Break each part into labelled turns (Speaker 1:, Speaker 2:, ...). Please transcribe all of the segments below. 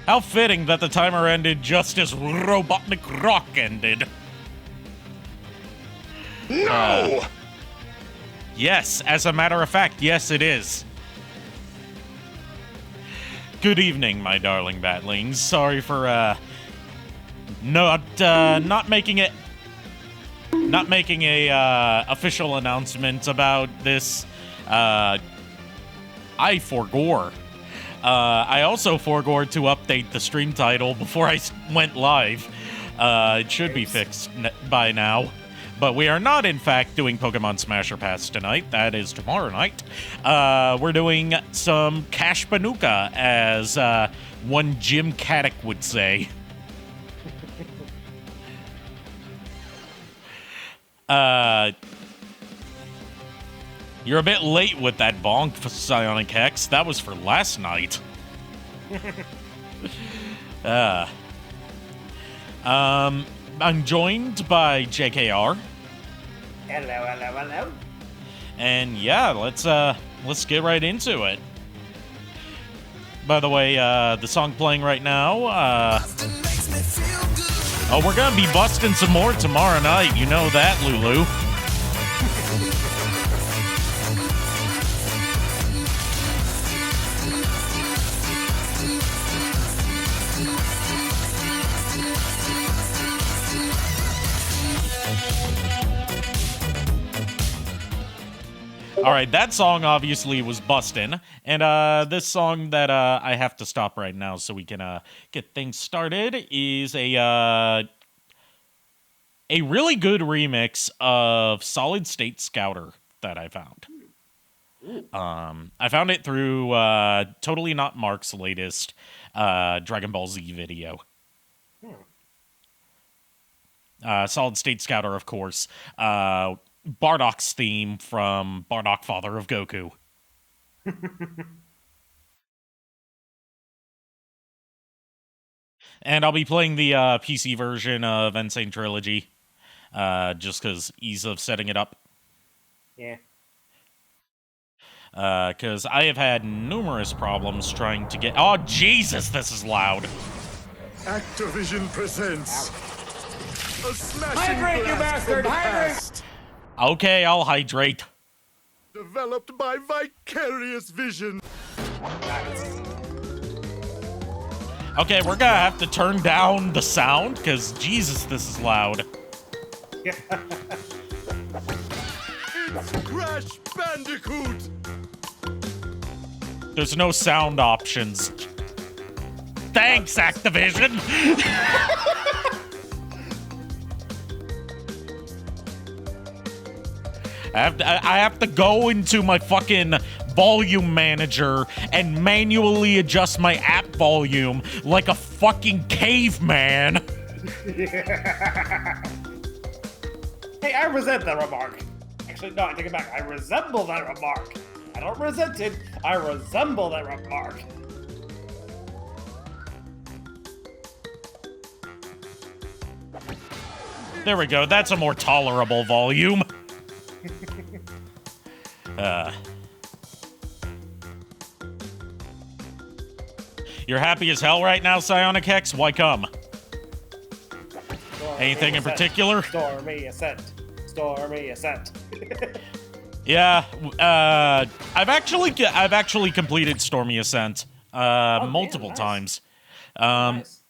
Speaker 1: How fitting that the timer ended just as Robotnik Rock ended.
Speaker 2: No!
Speaker 1: Yes, as a matter of fact, yes it is. Good evening, my darling batlings. Sorry for, not making a official announcement about this. I forgore. I also forgore to update the stream title before I went live. It should be fixed by now. But we are not, in fact, doing Pokemon Smasher Pass tonight. That is tomorrow night. We're doing some Cash Banuka, as one Jim Caddick would say. You're a bit late with that bonk, Psionic Hex. That was for last night. I'm joined by JKR.
Speaker 3: Hello.
Speaker 1: And yeah, let's get right into it. By the way, the song playing right now, oh, we're gonna be busting some more tomorrow night. You know that, Lulu. All right, that song obviously was bustin', and this song that I have to stop right now so we can get things started is a really good remix of Solid State Scouter that I found. I found it through Totally Not Mark's latest Dragon Ball Z video. Solid State Scouter, of course. Bardock's theme from Bardock, Father of Goku. And I'll be playing the PC version of Sane Trilogy, just because ease of setting it up.
Speaker 3: Yeah.
Speaker 1: Because I have had numerous problems trying to get... Oh, Jesus, this is loud.
Speaker 2: Activision presents a smashing
Speaker 3: Hydrate, you
Speaker 2: blast from
Speaker 3: bastard!
Speaker 2: the
Speaker 3: Hydrate!
Speaker 2: past.
Speaker 1: Okay, I'll hydrate.
Speaker 2: Developed by Vicarious Vision.
Speaker 1: Okay, we're gonna have to turn down the sound, because Jesus, this is loud.
Speaker 2: It's Crash Bandicoot.
Speaker 1: There's no sound options. Thanks, Activision! I have to go into my fucking volume manager and manually adjust my app volume like a fucking caveman.
Speaker 3: Hey, I resent that remark. Actually, no, I take it back. I resemble that remark. I don't resent it. I resemble that remark.
Speaker 1: There we go. That's a more tolerable volume. You're happy as hell right now, Psionic Hex? Why come? Anything in particular?
Speaker 3: Stormy Ascent. Stormy Ascent.
Speaker 1: Yeah, I've actually completed Stormy Ascent multiple
Speaker 3: nice.
Speaker 1: times.
Speaker 3: Nice.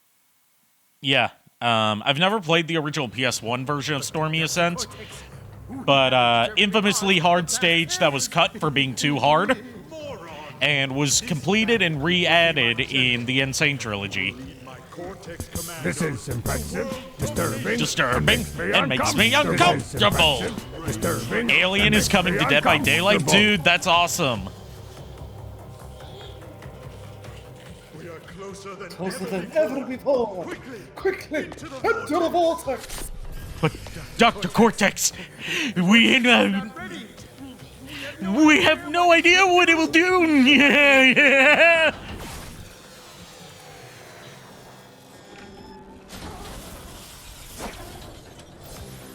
Speaker 1: Yeah, I've never played the original PS1 version of Stormy Ascent, but infamously hard stage that was cut for being too hard, and was completed and re-added in the Insane Trilogy.
Speaker 4: This is impressive,
Speaker 1: Disturbing, and makes me uncomfortable.
Speaker 4: Disturbing.
Speaker 1: Alien is coming to Dead by Daylight? Dude, that's awesome.
Speaker 2: We are closer
Speaker 3: Closer than ever before. Quickly, into the vortex.
Speaker 1: But, Dr. Cortex, we have no idea what it will do. Yeah.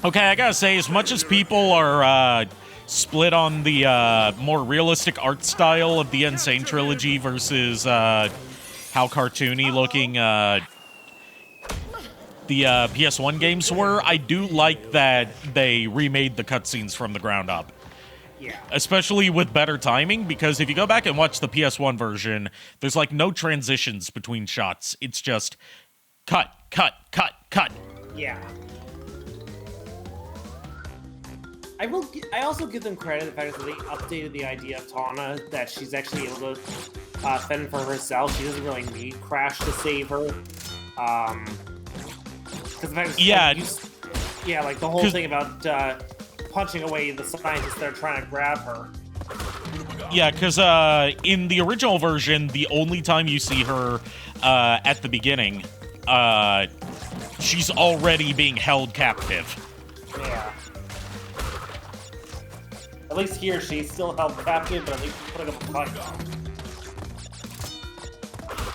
Speaker 1: Okay, I gotta say, as much as people are split on the more realistic art style of the Insane Trilogy versus how how cartoony looking the PS1 games were, I do like that they remade the cutscenes from the ground up.
Speaker 3: Yeah.
Speaker 1: Especially with better timing, because if you go back and watch the PS1 version, there's like no transitions between shots. It's just cut, cut, cut, cut.
Speaker 3: Yeah. I also give them credit the fact that they updated the idea of Tawna, that she's actually able to fend for herself. She doesn't really need Crash to save her. Because the fact that like the whole thing about punching away the scientists that are trying to grab her.
Speaker 1: Yeah, because in the original version, the only time you see her at the beginning, she's already being held captive.
Speaker 3: Yeah. At least here, she's still held captive, but at least she's putting up a fight.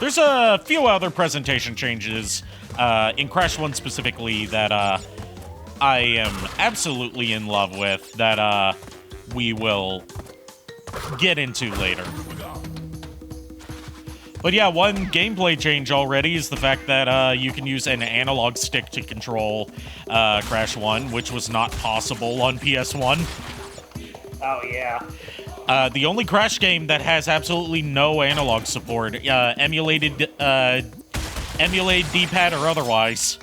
Speaker 1: There's a few other presentation changes in Crash 1 specifically that I am absolutely in love with that we will get into later. But yeah, one gameplay change already is the fact that you can use an analog stick to control Crash 1, which was not possible on PS1.
Speaker 3: Oh, yeah.
Speaker 1: The only Crash game that has absolutely no analog support, emulated D-pad or otherwise.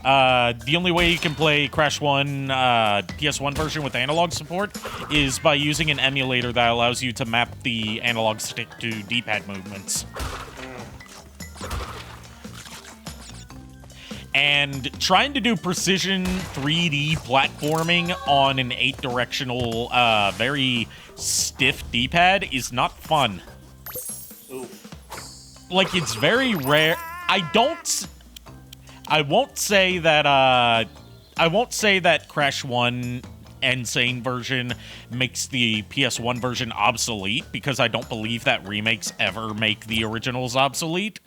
Speaker 1: The only way you can play Crash 1 PS1 version with analog support is by using an emulator that allows you to map the analog stick to D-pad movements. And trying to do precision 3D platforming on an 8-directional, very stiff D-pad is not fun.
Speaker 3: Ooh.
Speaker 1: Like, it's very rare. I won't say that Crash 1 and Sane version makes the PS1 version obsolete, because I don't believe that remakes ever make the originals obsolete.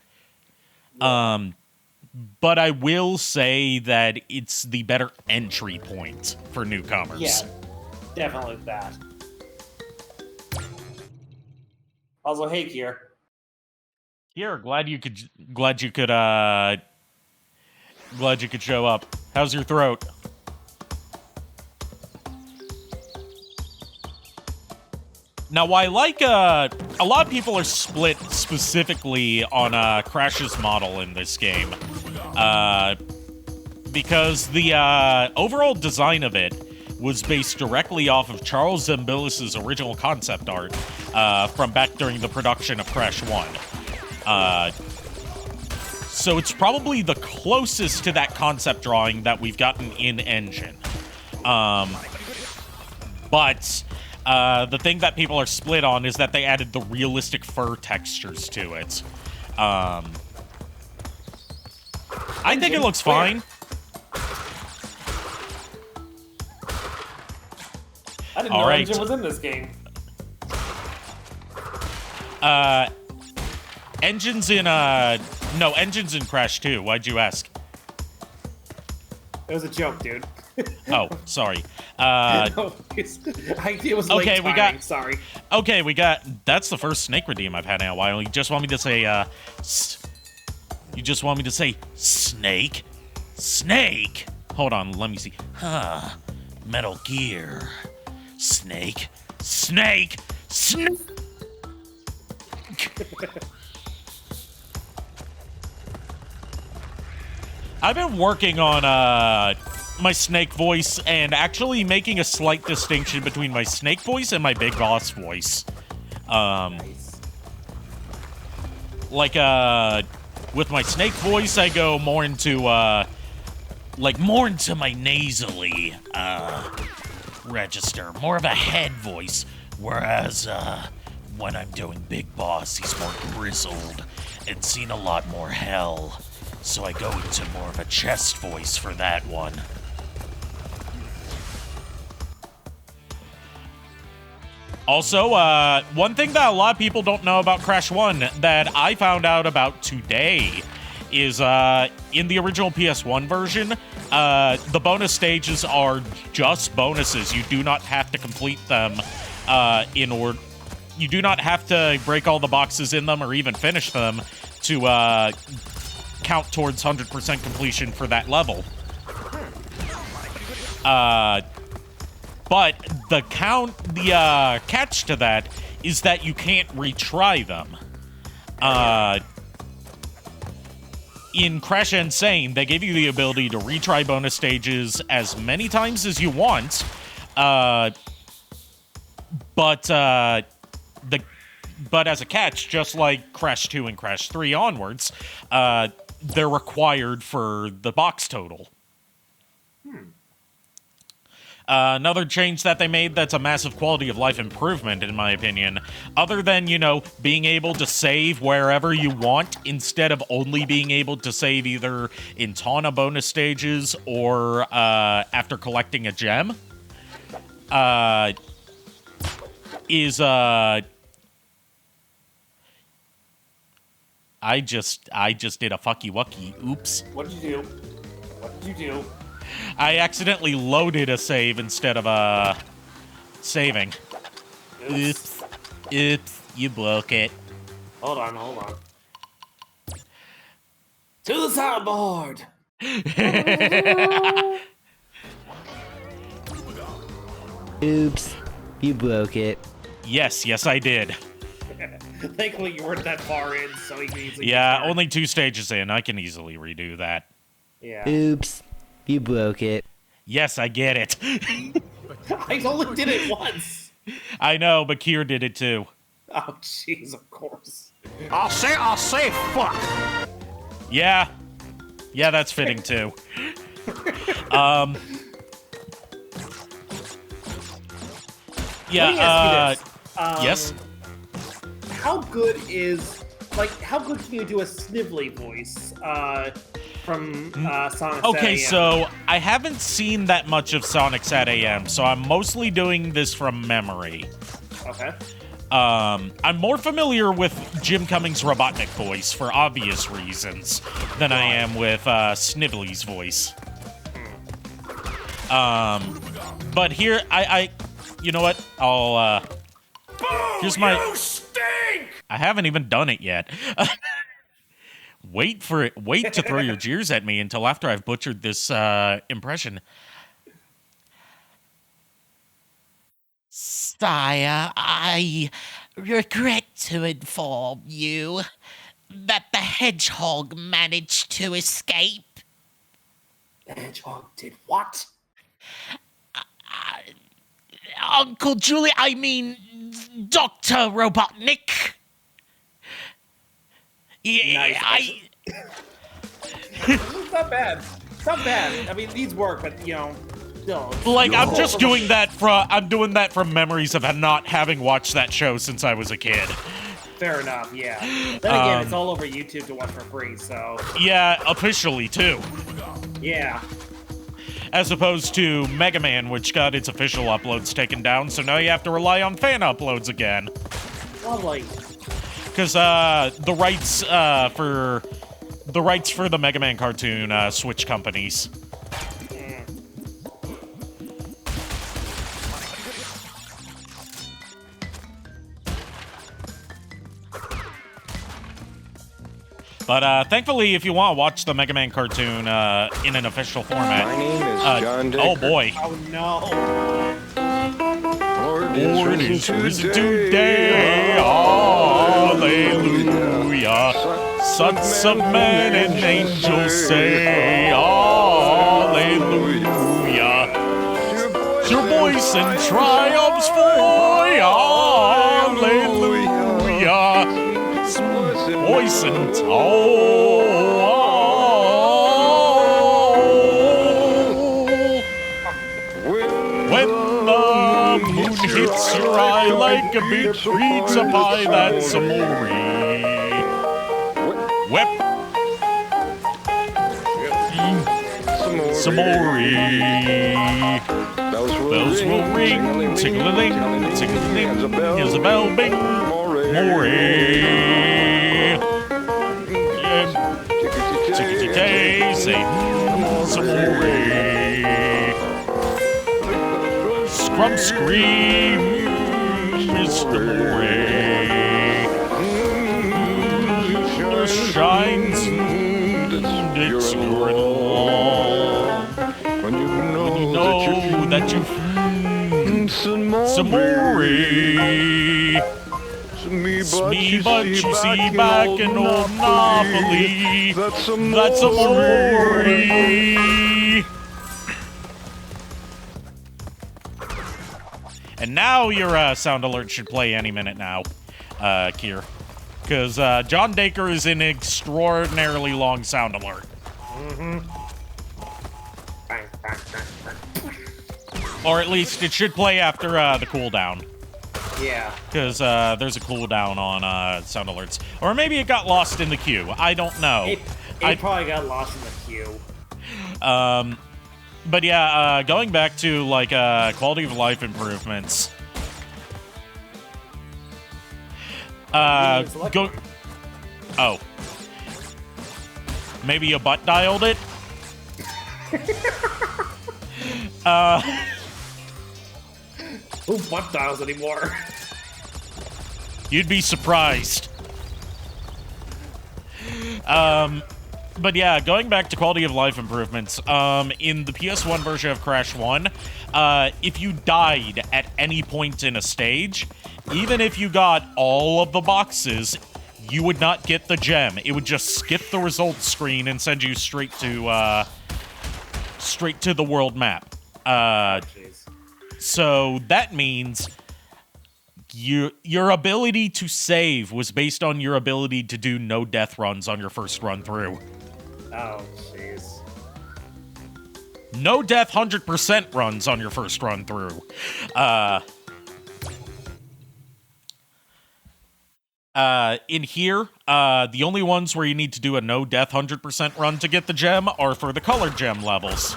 Speaker 1: But I will say that it's the better entry point for newcomers.
Speaker 3: Yeah, definitely that. Also, hey, Kier.
Speaker 1: Here, glad you could show up. How's your throat? Now, I like, a lot of people are split specifically on Crash's model in this game. Because the overall design of it was based directly off of Charles Zambilis' original concept art from back during the production of Crash 1. So it's probably the closest to that concept drawing that we've gotten in Engine. But the thing that people are split on is that they added the realistic fur textures to it. I think it looks fine.
Speaker 3: I didn't know Engine was in this game.
Speaker 1: Engine's in Crash 2. Why'd you ask?
Speaker 3: It was a joke, dude.
Speaker 1: Oh, sorry.
Speaker 3: No, it was late timing, sorry.
Speaker 1: Okay, that's the first Snake redeem I've had in a while. You just want me to say, Snake? Snake? Hold on, let me see. Metal Gear. Snake? Snake! Snake! I've been working on, my Snake voice and actually making a slight distinction between my Snake voice and my Big Boss voice.
Speaker 3: Nice.
Speaker 1: Like, with my Snake voice, I go more into my nasally, register. More of a head voice. Whereas, when I'm doing Big Boss, he's more grizzled and seen a lot more hell. So I go into more of a chest voice for that one. Also, one thing that a lot of people don't know about Crash 1 that I found out about today is in the original PS1 version, the bonus stages are just bonuses. You do not have to complete them in order. you do not have to break all the boxes in them or even finish them to count towards 100% completion for that level. But the catch to that is that you can't retry them. In Crash and Sane, they give you the ability to retry bonus stages as many times as you want, but as a catch, just like Crash 2 and Crash 3 onwards, they're required for the box total. Another change that they made that's a massive quality of life improvement, in my opinion, other than, you know, being able to save wherever you want instead of only being able to save either in Tawna bonus stages or after collecting a gem, is I just did a fucky wucky. Oops.
Speaker 3: What did you do? What did you do?
Speaker 1: I accidentally loaded a save instead of saving. Oops. Oops. You broke it.
Speaker 3: Hold on. To the soundboard!
Speaker 5: Oops. You broke it.
Speaker 1: Yes, I did.
Speaker 3: Thankfully, you weren't that far in, so you can easily...
Speaker 1: Yeah, only 2 stages in. I can easily redo that.
Speaker 3: Yeah.
Speaker 5: Oops. You broke it.
Speaker 1: Yes, I get it.
Speaker 3: I only did it once!
Speaker 1: I know, but Kier did it too.
Speaker 3: Oh, jeez, of course.
Speaker 4: I'll say, fuck.
Speaker 1: Yeah, that's fitting too.
Speaker 3: Let me ask you this.
Speaker 1: Yes?
Speaker 3: How good can you do a Snively voice from Sonic
Speaker 1: Okay,
Speaker 3: Sat AM?
Speaker 1: so I haven't seen that much of Sonic Sat AM, so I'm mostly doing this from memory.
Speaker 3: Okay.
Speaker 1: I'm more familiar with Jim Cummings' Robotnik voice for obvious reasons than I am with Snively's voice. But here, you know what? Here's my...
Speaker 2: You stink!
Speaker 1: I haven't even done it yet. Wait to throw your jeers at me until after I've butchered this impression.
Speaker 6: Sire, I regret to inform you that the hedgehog managed to escape.
Speaker 3: The hedgehog did what?
Speaker 6: Uncle Julie, I mean, Dr. Robotnik.
Speaker 3: Nice. It's not bad. It's not bad. I mean, these work, but, you know, still.
Speaker 1: Like, I'm just doing that from memories of not having watched that show since I was a kid.
Speaker 3: Fair enough, yeah. Then again, it's all over YouTube to watch for free, so...
Speaker 1: Yeah, officially, too.
Speaker 3: Yeah.
Speaker 1: As opposed to Mega Man, which got its official uploads taken down, so now you have to rely on fan uploads again.
Speaker 3: Well, like...
Speaker 1: Because the rights for the Mega Man cartoon switch companies. But thankfully, if you want to watch the Mega Man cartoon in an official format...
Speaker 7: My name is John Decker.
Speaker 1: Oh, boy.
Speaker 3: Oh, no.
Speaker 1: Lord is risen today, hallelujah. Sons of men and angels say, hallelujah. Your voice and triumphs for hallelujah. Voice and toll. When the moon hits your eye like a big pizza pie, that's amore. Whip. Samori. Bells will ring, ting-a-ling, ting-a-ling. Here's a bell, bing, more. Tickety-tay, say Samori. Scrump scream. Mr. Moray. The shines, it's your all.
Speaker 2: When you
Speaker 1: Know that you've some more. It's me, but you see back in old Monopoly. That's amore. And now your sound alert should play any minute now, Kier. Because John Dacre is an extraordinarily long sound alert. Or at least it should play after the cooldown.
Speaker 3: Yeah.
Speaker 1: Because there's a cooldown on sound alerts. Or maybe it got lost in the queue. I don't know.
Speaker 3: It probably got lost in the queue.
Speaker 1: But yeah, going back to, like, quality of life improvements. Go... Oh. Maybe you butt dialed it?
Speaker 3: Who butt dials anymore?
Speaker 1: You'd be surprised. But yeah, going back to quality of life improvements, in the PS1 version of Crash 1, if you died at any point in a stage, even if you got all of the boxes, you would not get the gem. It would just skip the results screen and send you straight to the world map. So that means your ability to save was based on your ability to do no death runs on your first run through.
Speaker 3: Oh, jeez.
Speaker 1: No death 100% runs on your first run through. In here, the only ones where you need to do a no death 100% run to get the gem are for the colored gem levels.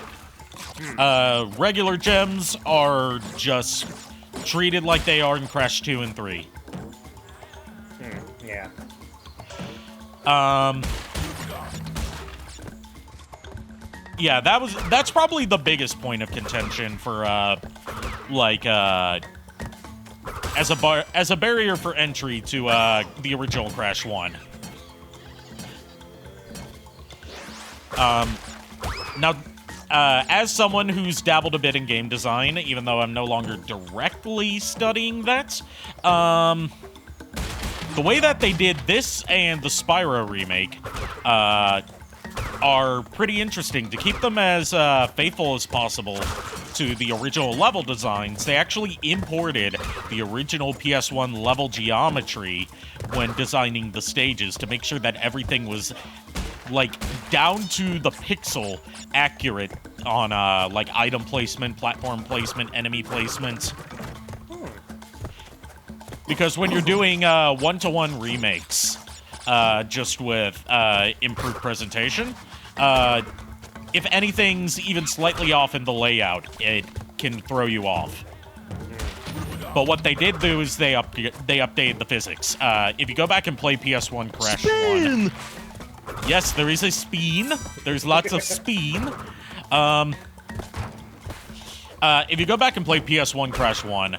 Speaker 1: Regular gems are just treated like they are in Crash 2 and 3.
Speaker 3: Yeah.
Speaker 1: Yeah, that's probably the biggest point of contention for as a barrier for entry to the original Crash 1. Now, as someone who's dabbled a bit in game design, even though I'm no longer directly studying that, the way that they did this and the Spyro remake are pretty interesting. To keep them as faithful as possible to the original level designs, they actually imported the original PS1 level geometry when designing the stages to make sure that everything was, like, down to the pixel accurate on, like, item placement, platform placement, enemy placement. Because when you're doing one-to-one remakes, just with improved presentation, if anything's even slightly off in the layout, it can throw you off. But what they did do is they updated the physics. If you go back and play PS1 Crash 1... Yes, there is a spin. There's lots of spin. If you go back and play PS1 Crash 1,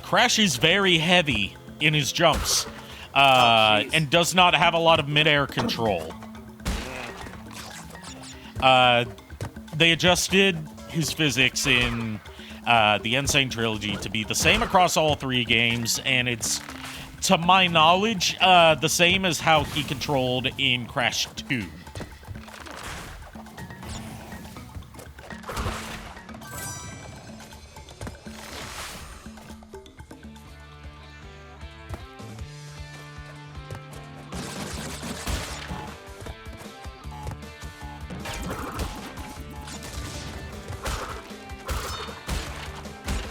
Speaker 1: Crash is very heavy in his jumps, and does not have a lot of mid-air control. They adjusted his physics in the Sane Trilogy to be the same across all three games, and it's, to my knowledge, the same as how he controlled in Crash 2.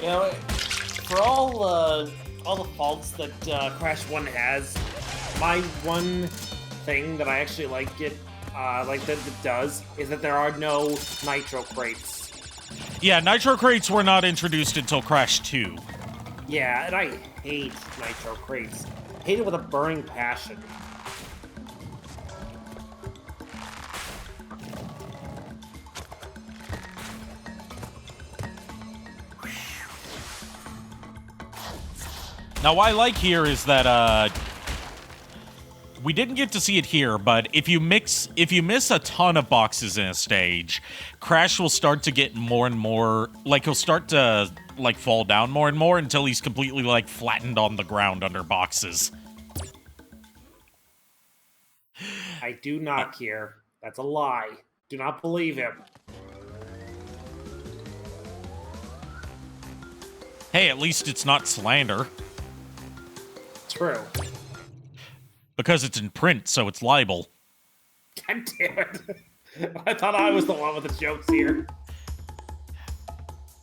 Speaker 3: You know, for all the faults that Crash 1 has, my one thing that I actually like that it does is that there are no nitro crates.
Speaker 1: Yeah, nitro crates were not introduced until Crash 2.
Speaker 3: Yeah, and I hate nitro crates. Hate it with a burning passion.
Speaker 1: Now, what I like here is that, we didn't get to see it here, but if you miss a ton of boxes in a stage, Crash will start to get more and more, like, he'll start to, like, fall down more and more until he's completely, like, flattened on the ground under boxes.
Speaker 3: I do not care. That's a lie. Do not believe him.
Speaker 1: Hey, at least it's not slander.
Speaker 3: True.
Speaker 1: Because it's in print, so it's libel.
Speaker 3: God damn it. I thought I was the one with the jokes here.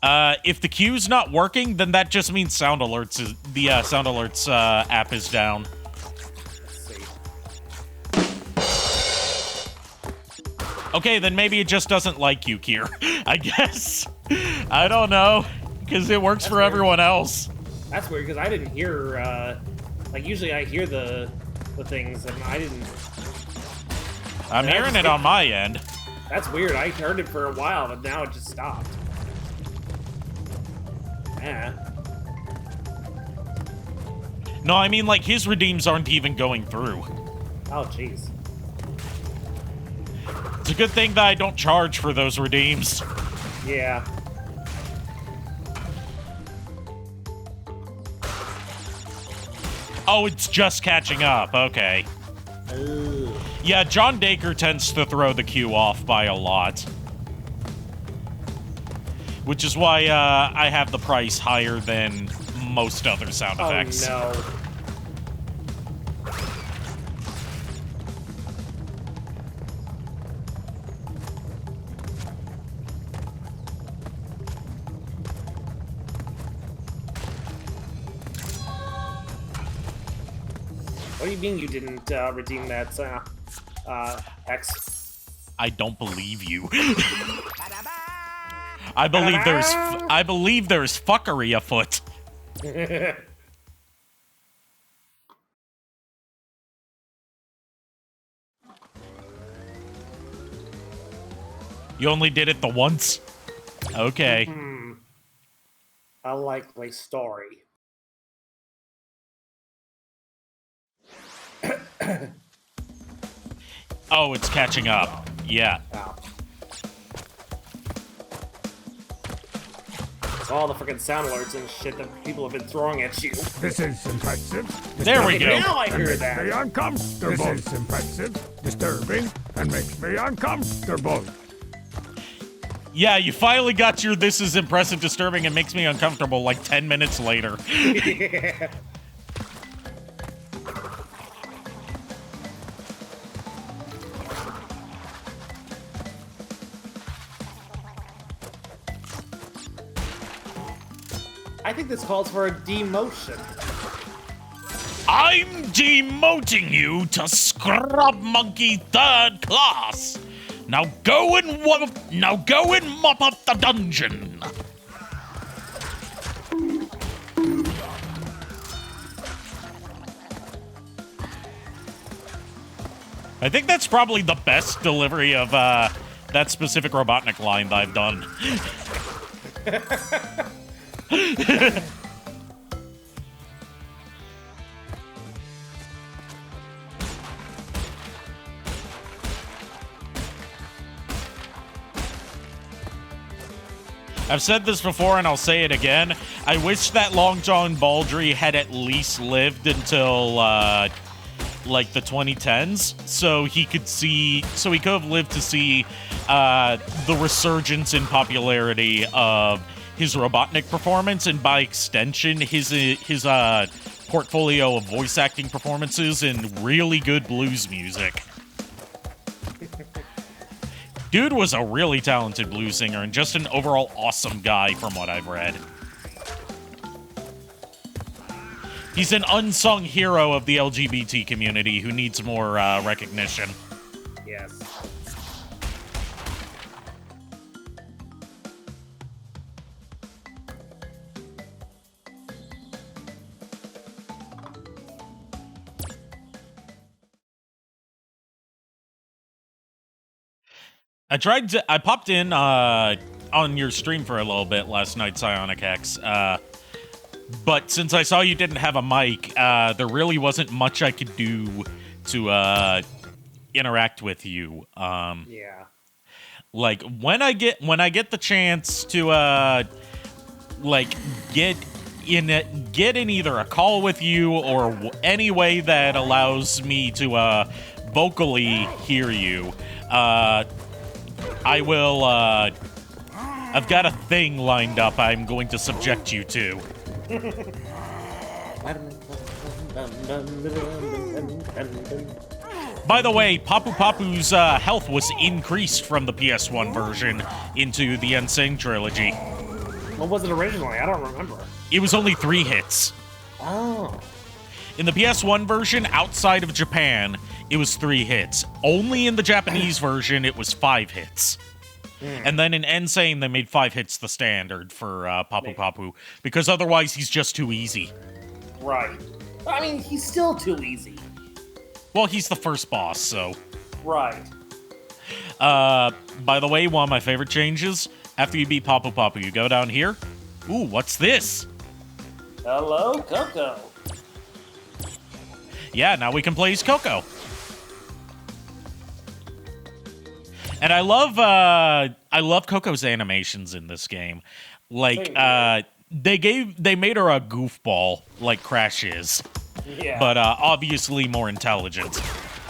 Speaker 1: If the queue's not working, then that just means Sound Alerts app is down. Okay, then maybe it just doesn't like you, Kier. I guess. I don't know. Because it works for everyone else.
Speaker 3: That's weird, because I didn't hear, like, usually I hear the things, and I didn't...
Speaker 1: I'm hearing it on my end.
Speaker 3: That's weird. I heard it for a while, but now it just stopped. Yeah.
Speaker 1: No, I mean, like, his redeems aren't even going through.
Speaker 3: Oh, jeez.
Speaker 1: It's a good thing that I don't charge for those redeems.
Speaker 3: Yeah.
Speaker 1: Oh, it's just catching up. Okay.
Speaker 3: Ugh.
Speaker 1: Yeah, John Dacre tends to throw the queue off by a lot. Which is why I have the price higher than most other sound effects.
Speaker 3: Oh, no. What do you mean you didn't redeem that, X?
Speaker 1: I don't believe you. I believe there's fuckery afoot. You only did it the once? Okay.
Speaker 3: A likely story.
Speaker 1: Oh, it's catching up. Yeah.
Speaker 3: Wow. It's all the freaking sound alerts and shit that people have been throwing at you.
Speaker 2: This is impressive.
Speaker 1: There we go.
Speaker 3: Now I hear
Speaker 2: Makes
Speaker 3: that.
Speaker 2: me uncomfortable. This is impressive, disturbing, and makes me uncomfortable.
Speaker 1: Yeah, you finally got your "this is impressive, disturbing, and makes me uncomfortable" like 10 minutes later.
Speaker 3: Yeah. I think this calls for a demotion.
Speaker 6: I'm demoting you to Scrub Monkey 3rd Class. Now go and mop up the dungeon.
Speaker 1: I think that's probably the best delivery of that specific Robotnik line that I've done. I've said this before and I'll say it again. I wish that Long John Baldry had at least lived until like the 2010s, so he could have lived to see the resurgence in popularity of his Robotnik performance, and by extension, his portfolio of voice acting performances and really good blues music. Dude was a really talented blues singer and just an overall awesome guy from what I've read. He's an unsung hero of the LGBT community who needs more recognition.
Speaker 3: Yes.
Speaker 1: I popped in on your stream for a little bit last night, Psionic X. But since I saw you didn't have a mic, there really wasn't much I could do to interact with you.
Speaker 3: Yeah.
Speaker 1: Like when I get the chance to get in either a call with you or any way that allows me to vocally hear you, I will. I've got a thing lined up I'm going to subject you to. By the way, Papu Papu's health was increased from the PS1 version into the Sane Trilogy.
Speaker 3: What was it originally? I don't remember.
Speaker 1: It was only 3 hits.
Speaker 3: Oh.
Speaker 1: In the PS1 version, outside of Japan, it was 3 hits. Only in the Japanese version, it was 5 hits. And then in Insane, they made 5 hits the standard for Papu Papu, because otherwise he's just too easy.
Speaker 3: Right. I mean, he's still too easy.
Speaker 1: Well, he's the first boss, so...
Speaker 3: Right.
Speaker 1: By the way, one of my favorite changes, after you beat Papu Papu, you go down here. Ooh, what's this?
Speaker 3: Hello, Coco.
Speaker 1: Yeah, now we can play as Coco. And I love Coco's animations in this game. Like, they made her a goofball like Crash is.
Speaker 3: Yeah.
Speaker 1: But obviously more intelligent.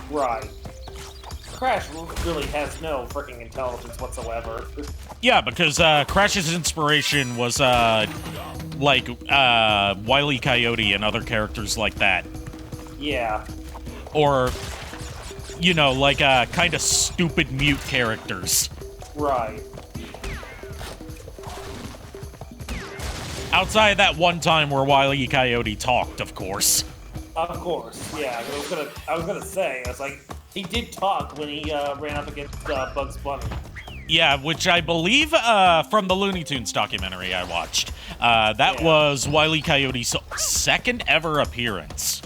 Speaker 3: Right. Crash really has no freaking intelligence whatsoever.
Speaker 1: Yeah, because Crash's inspiration was like Wile E. Coyote and other characters like that.
Speaker 3: Yeah.
Speaker 1: Or, you know, like kind of stupid mute characters.
Speaker 3: Right.
Speaker 1: Outside of that one time where Wile E. Coyote talked, of course.
Speaker 3: Of course, yeah. I was gonna say, I was like, he did talk when he ran up against Bugs Bunny.
Speaker 1: Yeah, which I believe from the Looney Tunes documentary I watched. That was Wile E. Coyote's second ever appearance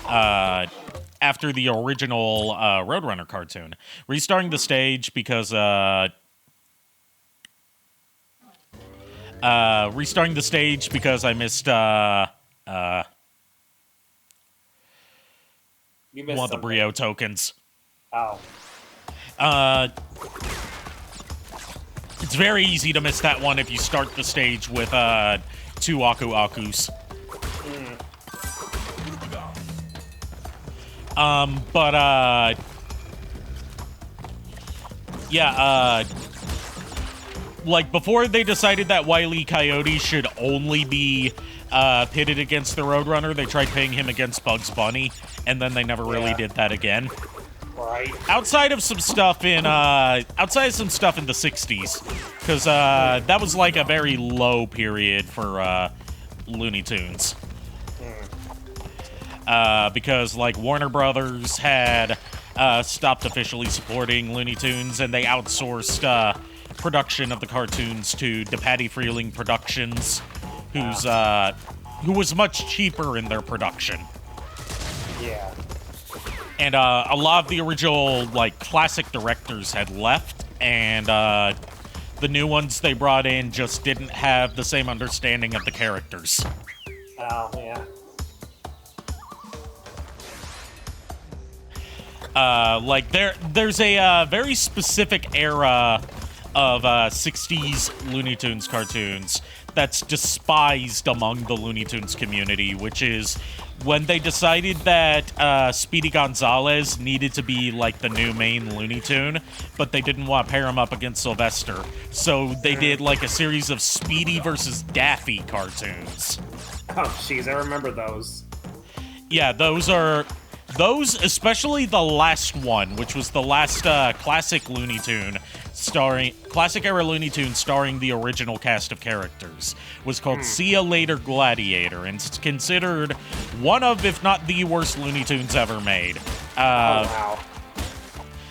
Speaker 1: after the original Roadrunner cartoon. Restarting the stage because I missed
Speaker 3: You missed
Speaker 1: one of the Brio tokens.
Speaker 3: Oh.
Speaker 1: It's very easy to miss that one if you start the stage with 2 Aku Akus. Like, before they decided that Wile E. Coyote should only be pitted against the Roadrunner, they tried pitting him against Bugs Bunny, and then they never really did that again.
Speaker 3: Right.
Speaker 1: Outside of some stuff in the 60s, because that was like a very low period for Looney Tunes. Because like Warner Brothers had stopped officially supporting Looney Tunes, and they outsourced production of the cartoons to DePatie Freeling Productions, who was much cheaper in their production.
Speaker 3: Yeah.
Speaker 1: And a lot of the original, like, classic directors had left, and the new ones they brought in just didn't have the same understanding of the characters.
Speaker 3: Oh, yeah.
Speaker 1: Like, there's a very specific era of 60s Looney Tunes cartoons that's despised among the Looney Tunes community, which is when they decided that Speedy Gonzales needed to be like the new main Looney Tune, but they didn't want to pair him up against Sylvester. So they did like a series of Speedy versus Daffy cartoons.
Speaker 3: Oh, jeez, I remember those.
Speaker 1: Yeah, those, especially the last one, which was the last classic Looney Tune, classic era Looney Tune starring the original cast of characters, was called See Ya Later Gladiator, and it's considered one of, if not the worst Looney Tunes ever made.
Speaker 3: Wow.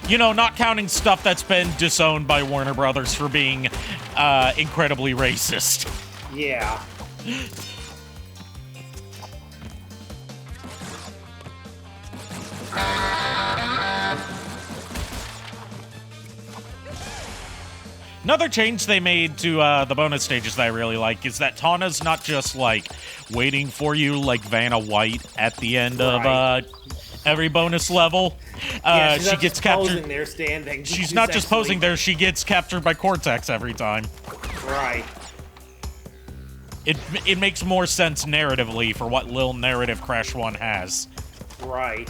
Speaker 1: You know, not counting stuff that's been disowned by Warner Brothers for being incredibly racist.
Speaker 3: Yeah.
Speaker 1: Another change they made to the bonus stages that I really like is that Tawna's not just, like, waiting for you like Vanna White at the end of every bonus level. She gets captured.
Speaker 3: Posing there standing.
Speaker 1: She's not just posing there, she gets captured by Cortex every time.
Speaker 3: Right.
Speaker 1: It makes more sense narratively for what little narrative Crash 1 has.
Speaker 3: Right.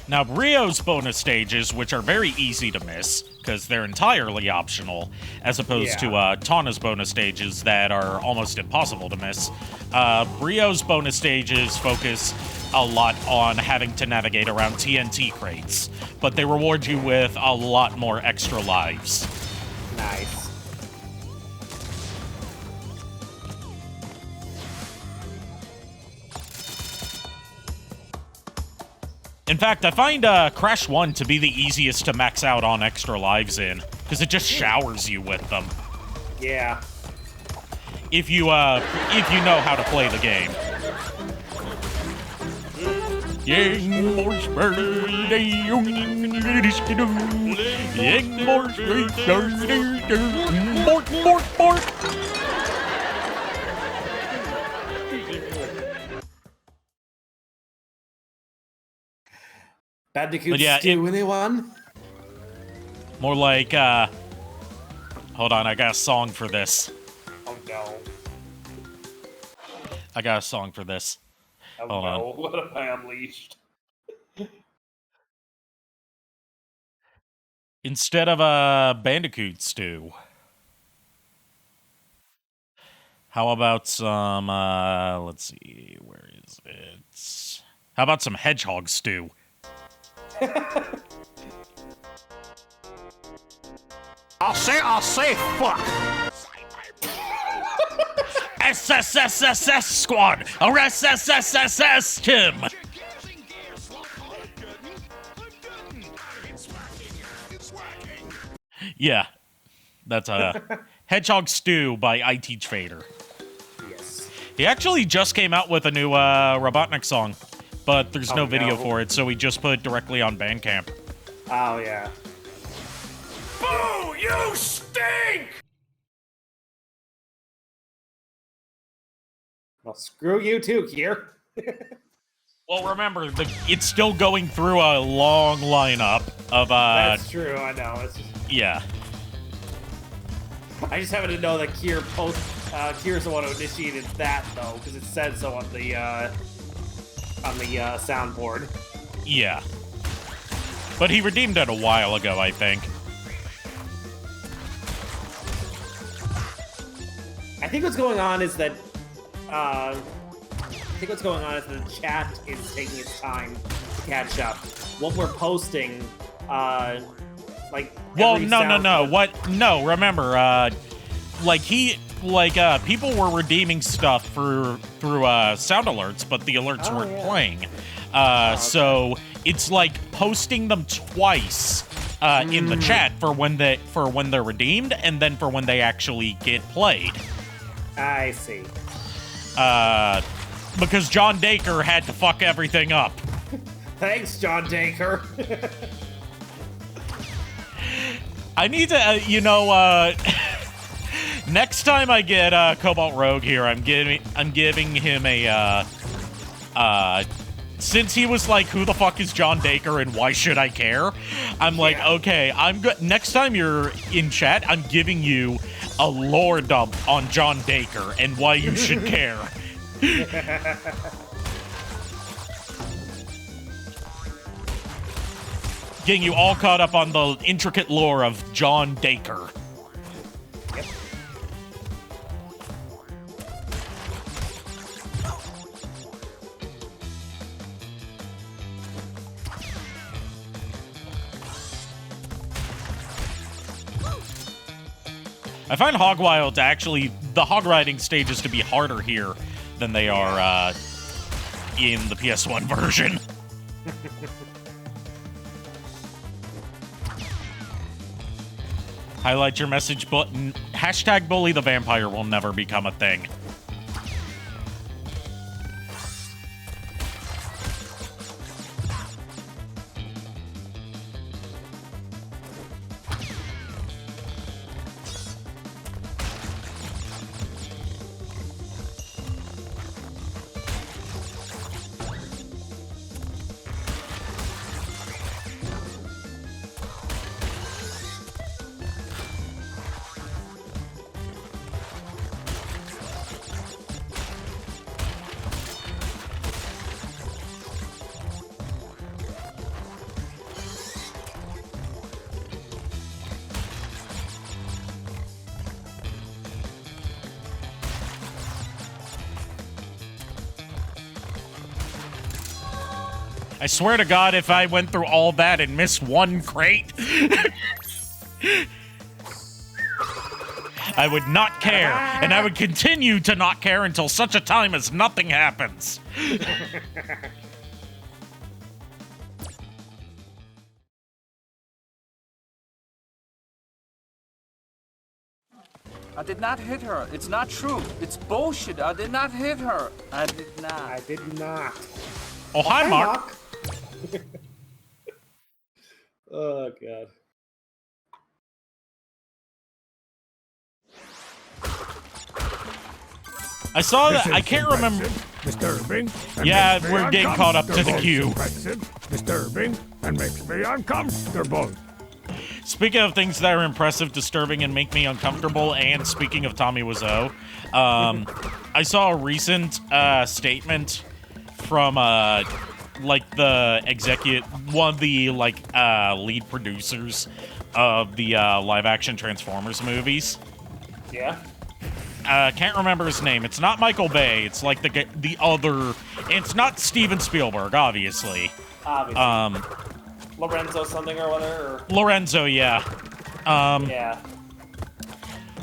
Speaker 1: Now, Rio's bonus stages, which are very easy to miss, because they're entirely optional, as opposed to Tawna's bonus stages that are almost impossible to miss. Rio's bonus stages focus a lot on having to navigate around TNT crates, but they reward you with a lot more extra lives.
Speaker 3: Nice.
Speaker 1: In fact, I find Crash 1 to be the easiest to max out on extra lives in, because it just showers you with them.
Speaker 3: Yeah.
Speaker 1: If you know how to play the game.
Speaker 3: Bandicoot
Speaker 1: Yeah,
Speaker 3: stew anyone?
Speaker 1: More like, hold on, I got a song for this.
Speaker 3: Oh no.
Speaker 1: I got a song for this.
Speaker 3: Oh
Speaker 1: Hold on.
Speaker 3: no. What have I unleashed?
Speaker 1: Instead of a Bandicoot stew, how about some, let's see, where is it? How about some hedgehog stew?
Speaker 4: I'll say fuck.
Speaker 6: SSSSS squad, arrest SSSS Tim.
Speaker 1: Yeah, that's a Hedgehog Stew by I Teach Fader.
Speaker 3: Yes.
Speaker 1: He actually just came out with a new Robotnik song, but there's no video for it, so we just put it directly on Bandcamp.
Speaker 3: Oh yeah.
Speaker 6: Boo! You stink!
Speaker 3: Well, screw you too, Kier.
Speaker 1: Well, remember, it's still going through a long lineup of,
Speaker 3: That's true, I know. It's just,
Speaker 1: yeah.
Speaker 3: I just happen to know that Kier's the one who initiated that, though, because it said so on the soundboard.
Speaker 1: Yeah. But he redeemed it a while ago, I think.
Speaker 3: I think what's going on is that the chat is taking its time to catch up. What we're posting, like.
Speaker 1: Well, no. No, remember, people were redeeming stuff through sound alerts, but the alerts weren't playing. So it's like posting them twice in the chat for when they're redeemed, and then for when they actually get played.
Speaker 3: I see.
Speaker 1: Because John Dacre had to fuck everything up.
Speaker 3: Thanks, John Dacre.
Speaker 1: I need to, next time I get Cobalt Rogue here, I'm giving him a, since he was like, who the fuck is John Dacre and why should I care? I'm like, okay, next time you're in chat, I'm giving you a lore dump on John Dacre and why you should care. Getting you all caught up on the intricate lore of John Dacre.
Speaker 3: Yep.
Speaker 1: I find Hogwild to actually, the hog riding stages to be harder here than they are in the PS1 version. Highlight your message button. Hashtag bully the vampire will never become a thing. I swear to God, if I went through all that and missed one crate, I would not care, and I would continue to not care until such a time as nothing happens.
Speaker 7: I did not hit her. It's not true. It's bullshit. I did not hit her. I did not.
Speaker 3: I did not.
Speaker 1: Oh, hi, Mark.
Speaker 3: Oh, God.
Speaker 1: I saw
Speaker 2: This
Speaker 1: that.
Speaker 2: is
Speaker 1: I can't remember.
Speaker 2: impressive, disturbing, and
Speaker 1: Yeah,
Speaker 2: makes me
Speaker 1: we're getting caught up to the
Speaker 2: uncomfortable.
Speaker 1: queue.
Speaker 2: Impressive, disturbing, and makes me uncomfortable.
Speaker 1: Speaking of things that are impressive, disturbing, and make me uncomfortable, and speaking of Tommy Wiseau, I saw a recent statement from like the one of the lead producers of the live-action Transformers movies.
Speaker 3: Yeah?
Speaker 1: Can't remember his name. It's not Michael Bay. It's like the other. It's not Steven Spielberg, obviously.
Speaker 3: Obviously. Lorenzo something or other? Or...
Speaker 1: Lorenzo, yeah.
Speaker 3: Yeah.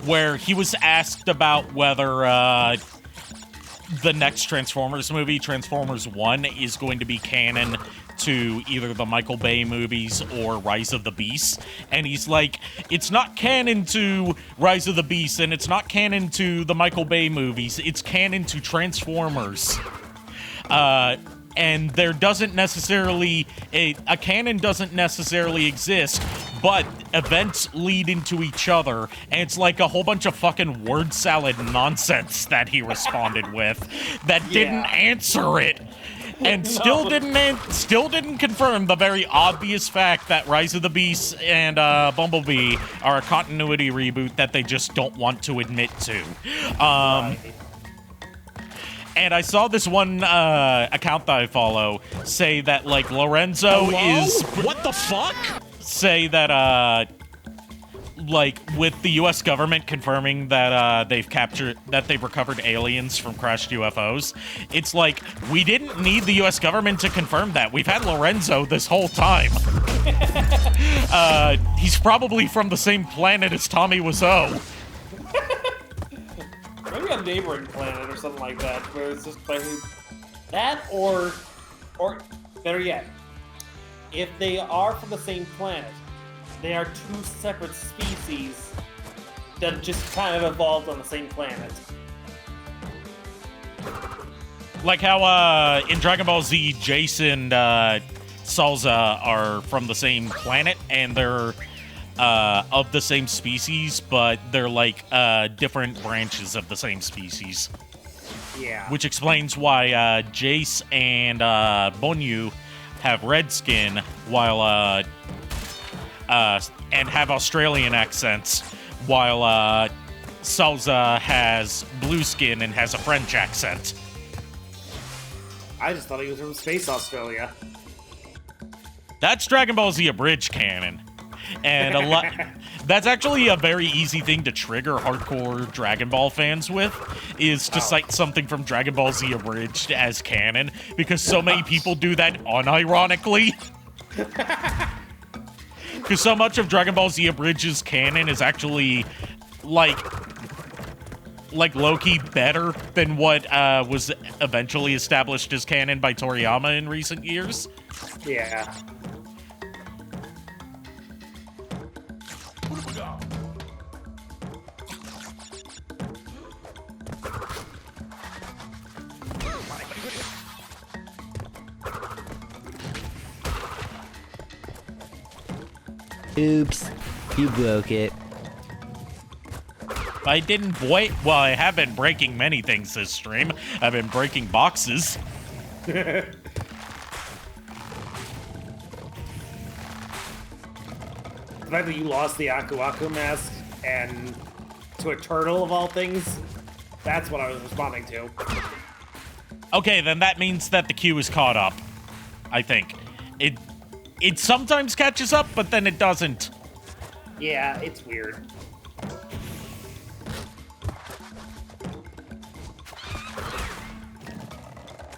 Speaker 1: Where he was asked about whether the next Transformers movie, Transformers 1, is going to be canon to either the Michael Bay movies or Rise of the Beast. And he's like, it's not canon to Rise of the Beast, and it's not canon to the Michael Bay movies. It's canon to Transformers. And there doesn't necessarily... A canon doesn't necessarily exist, but events lead into each other, and it's like a whole bunch of fucking word salad nonsense that he responded with that didn't answer it. And still didn't confirm the very obvious fact that Rise of the Beast and Bumblebee are a continuity reboot that they just don't want to admit to. And I saw this one account that I follow say that, like, Lorenzo is...
Speaker 6: What the fuck?
Speaker 1: Say that, like, with the U.S. government confirming that they've recovered aliens from crashed UFOs, it's like, we didn't need the U.S. government to confirm that. We've had Lorenzo this whole time. He's probably from the same planet as Tommy Wiseau.
Speaker 3: Maybe a neighboring planet or something like that, where it's just like that, or better yet, if they are from the same planet, they are two separate species that just kind of evolved on the same planet.
Speaker 1: Like how in Dragon Ball Z, Jason and Salza are from the same planet, and they're of the same species, but they're like different branches of the same species.
Speaker 3: Yeah.
Speaker 1: Which explains why Jace and Bonyu have red skin, while and have Australian accents, while Salza has blue skin and has a French accent.
Speaker 3: I just thought he was from Space Australia.
Speaker 1: That's Dragon Ball Z Abridged canon. And a lot. That's actually a very easy thing to trigger hardcore Dragon Ball fans with, is to cite something from Dragon Ball Z Abridged as canon, because so many people do that unironically. Because so much of Dragon Ball Z Abridged's canon is actually, like low-key better than what was eventually established as canon by Toriyama in recent years.
Speaker 3: Yeah.
Speaker 5: Oops. You broke it.
Speaker 1: I didn't wait. Well, I have been breaking many things this stream. I've been breaking boxes.
Speaker 3: The fact that you lost the Aku Aku mask and to a turtle of all things, that's what I was responding to.
Speaker 1: Okay, then that means that the queue is caught up. I think. It sometimes catches up, but then it doesn't.
Speaker 3: Yeah, it's weird.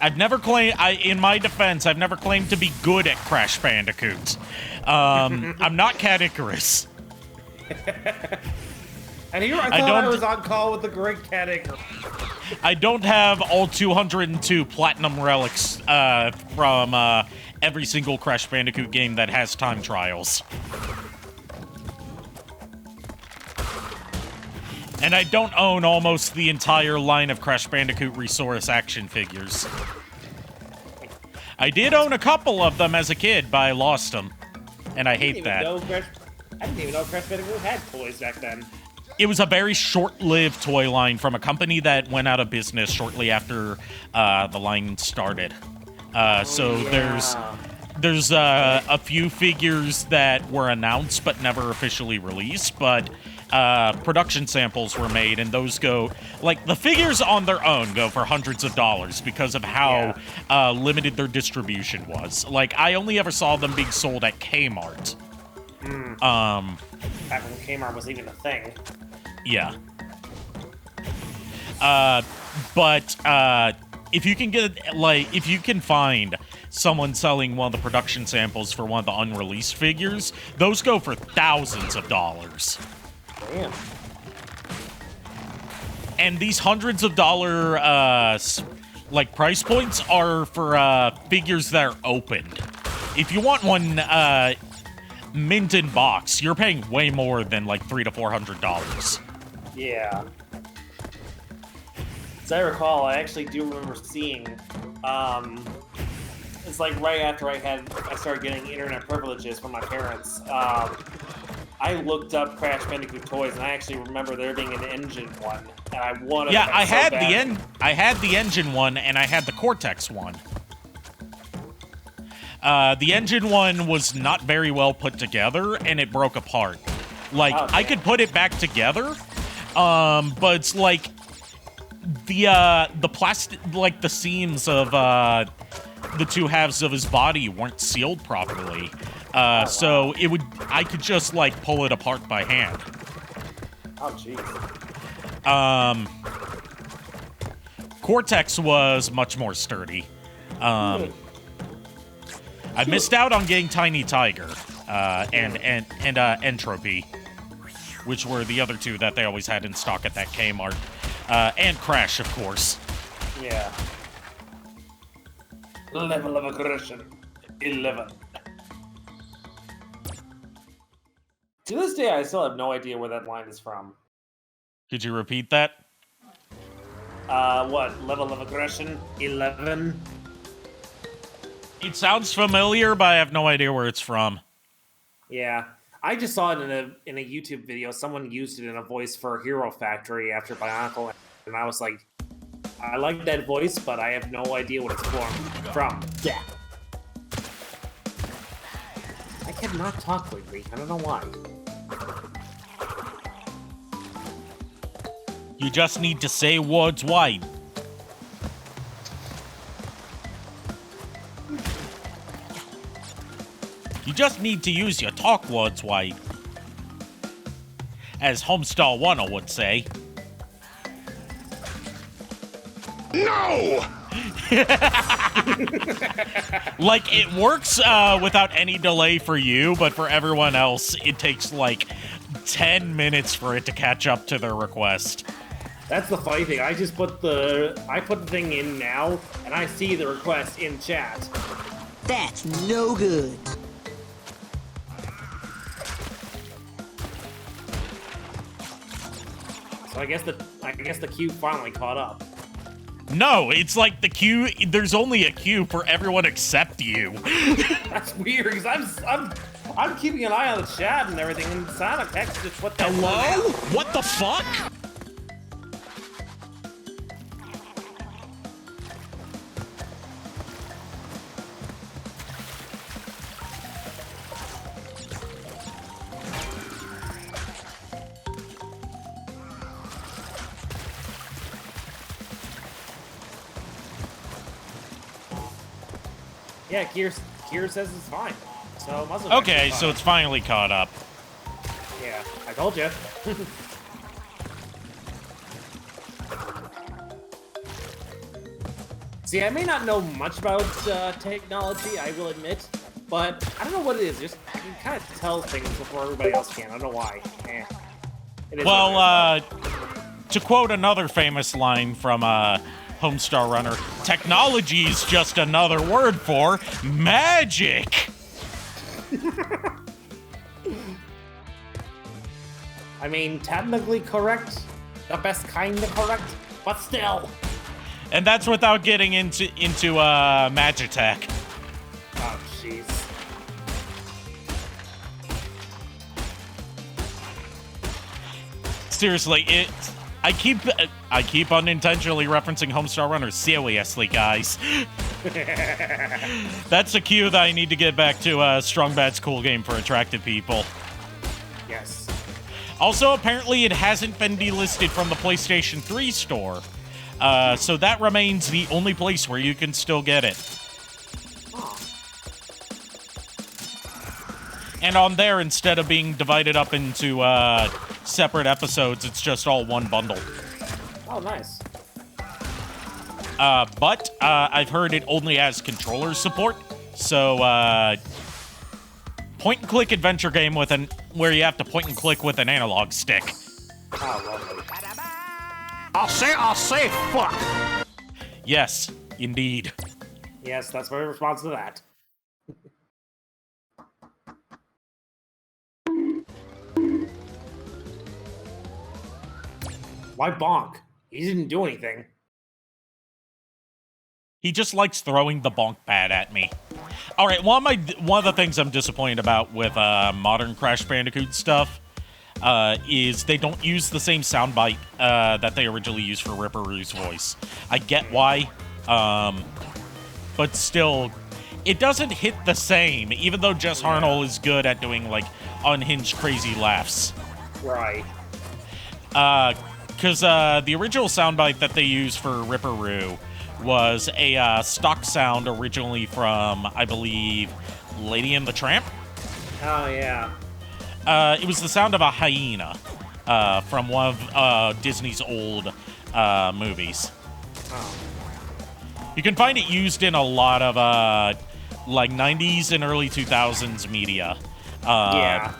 Speaker 1: I've never claimed, in my defense, I've never claimed to be good at Crash Bandicoot. I'm not Cat Icarus.
Speaker 3: And here I thought I was on call with the great Cat Icarus.
Speaker 1: I don't have all 202 platinum relics from every single Crash Bandicoot game that has time trials. And I don't own almost the entire line of Crash Bandicoot Resource action figures. I did own a couple of them as a kid, but I lost them. And I hate that.
Speaker 3: I didn't even know Crash Bandicoot had toys back then.
Speaker 1: It was a very short-lived toy line from a company that went out of business shortly after the line started. There's a few figures that were announced but never officially released, but production samples were made, and those go, like, the figures on their own go for hundreds of dollars because of how limited their distribution was. Like, I only ever saw them being sold at Kmart.
Speaker 3: Back when Kmart was even a thing.
Speaker 1: Yeah. But if you can get, like, if you can find someone selling one of the production samples for one of the unreleased figures, those go for thousands of dollars.
Speaker 3: Damn.
Speaker 1: And these hundreds of dollar, like, price points are for figures that are opened. If you want one mint in box, you're paying way more than, like, $300 to $400.
Speaker 3: Yeah. As I recall, I actually do remember seeing, it's like right after I started getting internet privileges from my parents, I looked up Crash Bandicoot toys, and I actually remember there being an engine one, and I wanted.
Speaker 1: Yeah, I had the engine one, and I had the Cortex one. The engine one was not very well put together, and it broke apart. Like, I could put it back together, but it's like the plastic, like the seams of the two halves of his body weren't sealed properly. So I could just, like, pull it apart by hand.
Speaker 3: Oh, jeez.
Speaker 1: Cortex was much more sturdy. I missed out on getting Tiny Tiger, and Entropy, which were the other two that they always had in stock at that Kmart. And Crash, of course.
Speaker 3: Yeah. Level of aggression, 11. To this day, I still have no idea where that line is from.
Speaker 1: Could you repeat that?
Speaker 3: What? Level of aggression, 11?
Speaker 1: It sounds familiar, but I have no idea where it's from.
Speaker 3: Yeah. I just saw it in a YouTube video. Someone used it in a voice for Hero Factory after Bionicle, and I was like, I like that voice, but I have no idea what it's from. Yeah. I cannot talk lately. I don't know why.
Speaker 1: You just need to say words wide. You just need to use your talk words wide. As Homestar Warner would say.
Speaker 2: No!
Speaker 1: Like, it works without any delay for you, but for everyone else, it takes, like, 10 minutes for it to catch up to their request.
Speaker 3: That's the funny thing. I just put the thing in now, and I see the request in chat.
Speaker 8: That's no good.
Speaker 3: So I guess the queue finally caught up.
Speaker 1: No, it's like the queue. There's only a queue for everyone except you.
Speaker 3: That's weird, because I'm I'm keeping an eye on the chat and everything, and Sonic text just what the
Speaker 6: Hello? What the fuck?
Speaker 3: Yeah, Kier says it's fine. So must have
Speaker 1: Okay,
Speaker 3: actually
Speaker 1: so
Speaker 3: fine.
Speaker 1: it's finally caught up.
Speaker 3: Yeah, I told you. See, I may not know much about technology, I will admit, but I don't know what it is. Just I can kind of tell things before everybody else can. I don't know why. It is what it is.
Speaker 1: To quote another famous line from Homestar Runner, technology is just another word for magic.
Speaker 3: I mean, technically correct, the best kind of correct, but still.
Speaker 1: And that's without getting into Magitech.
Speaker 3: Oh, jeez.
Speaker 1: Seriously, I keep unintentionally referencing Homestar Runner. Seriously, guys. That's a cue that I need to get back to Strong Bad's cool game for attractive people.
Speaker 3: Yes.
Speaker 1: Also, apparently it hasn't been delisted from the PlayStation 3 store. So that remains the only place where you can still get it. And on there, instead of being divided up into separate episodes, it's just all one bundle.
Speaker 3: Oh, nice.
Speaker 1: But I've heard it only has controller support. So, point-and-click adventure game where you have to point and click with an analog stick.
Speaker 3: Oh, lovely.
Speaker 4: I'll say, fuck.
Speaker 1: Yes, indeed.
Speaker 3: Yes, that's my response to that. Why bonk? He didn't do anything.
Speaker 1: He just likes throwing the bonk pad at me. All right, one of the things I'm disappointed about with modern Crash Bandicoot stuff is they don't use the same soundbite that they originally used for Ripperoo's voice. I get why, but still, it doesn't hit the same, even though Jess Harnell is good at doing, like, unhinged crazy laughs.
Speaker 3: Right.
Speaker 1: Because the original soundbite that they used for Ripperoo was a stock sound originally from, I believe, Lady and the Tramp.
Speaker 3: Oh, yeah.
Speaker 1: It was the sound of a hyena from one of Disney's old movies.
Speaker 3: Oh.
Speaker 1: You can find it used in a lot of like 90s and early 2000s media.
Speaker 3: Yeah.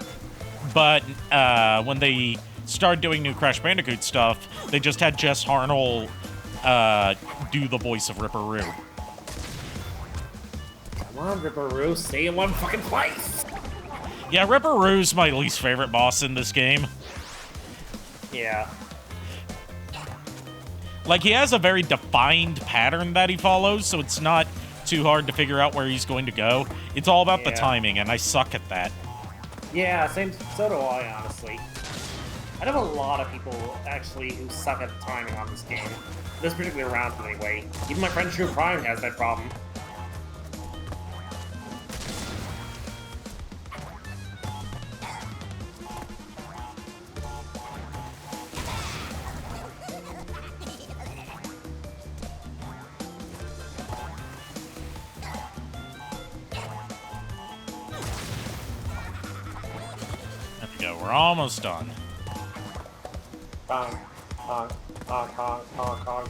Speaker 1: But when they started doing new Crash Bandicoot stuff, they just had Jess Harnell do the voice of Ripperoo.
Speaker 3: Come on, Ripperoo, stay in one fucking place!
Speaker 1: Yeah, Ripperoo's my least favorite boss in this game.
Speaker 3: Yeah.
Speaker 1: Like, he has a very defined pattern that he follows, so it's not too hard to figure out where he's going to go. It's all about the timing, and I suck at that.
Speaker 3: Yeah, so do I, honestly. I know a lot of people, actually, who suck at timing on this game. This particular round, anyway. Even my friend True Prime has that problem.
Speaker 1: There we go, we're almost done.
Speaker 3: Honk, honk, honk, honk, honk, honk.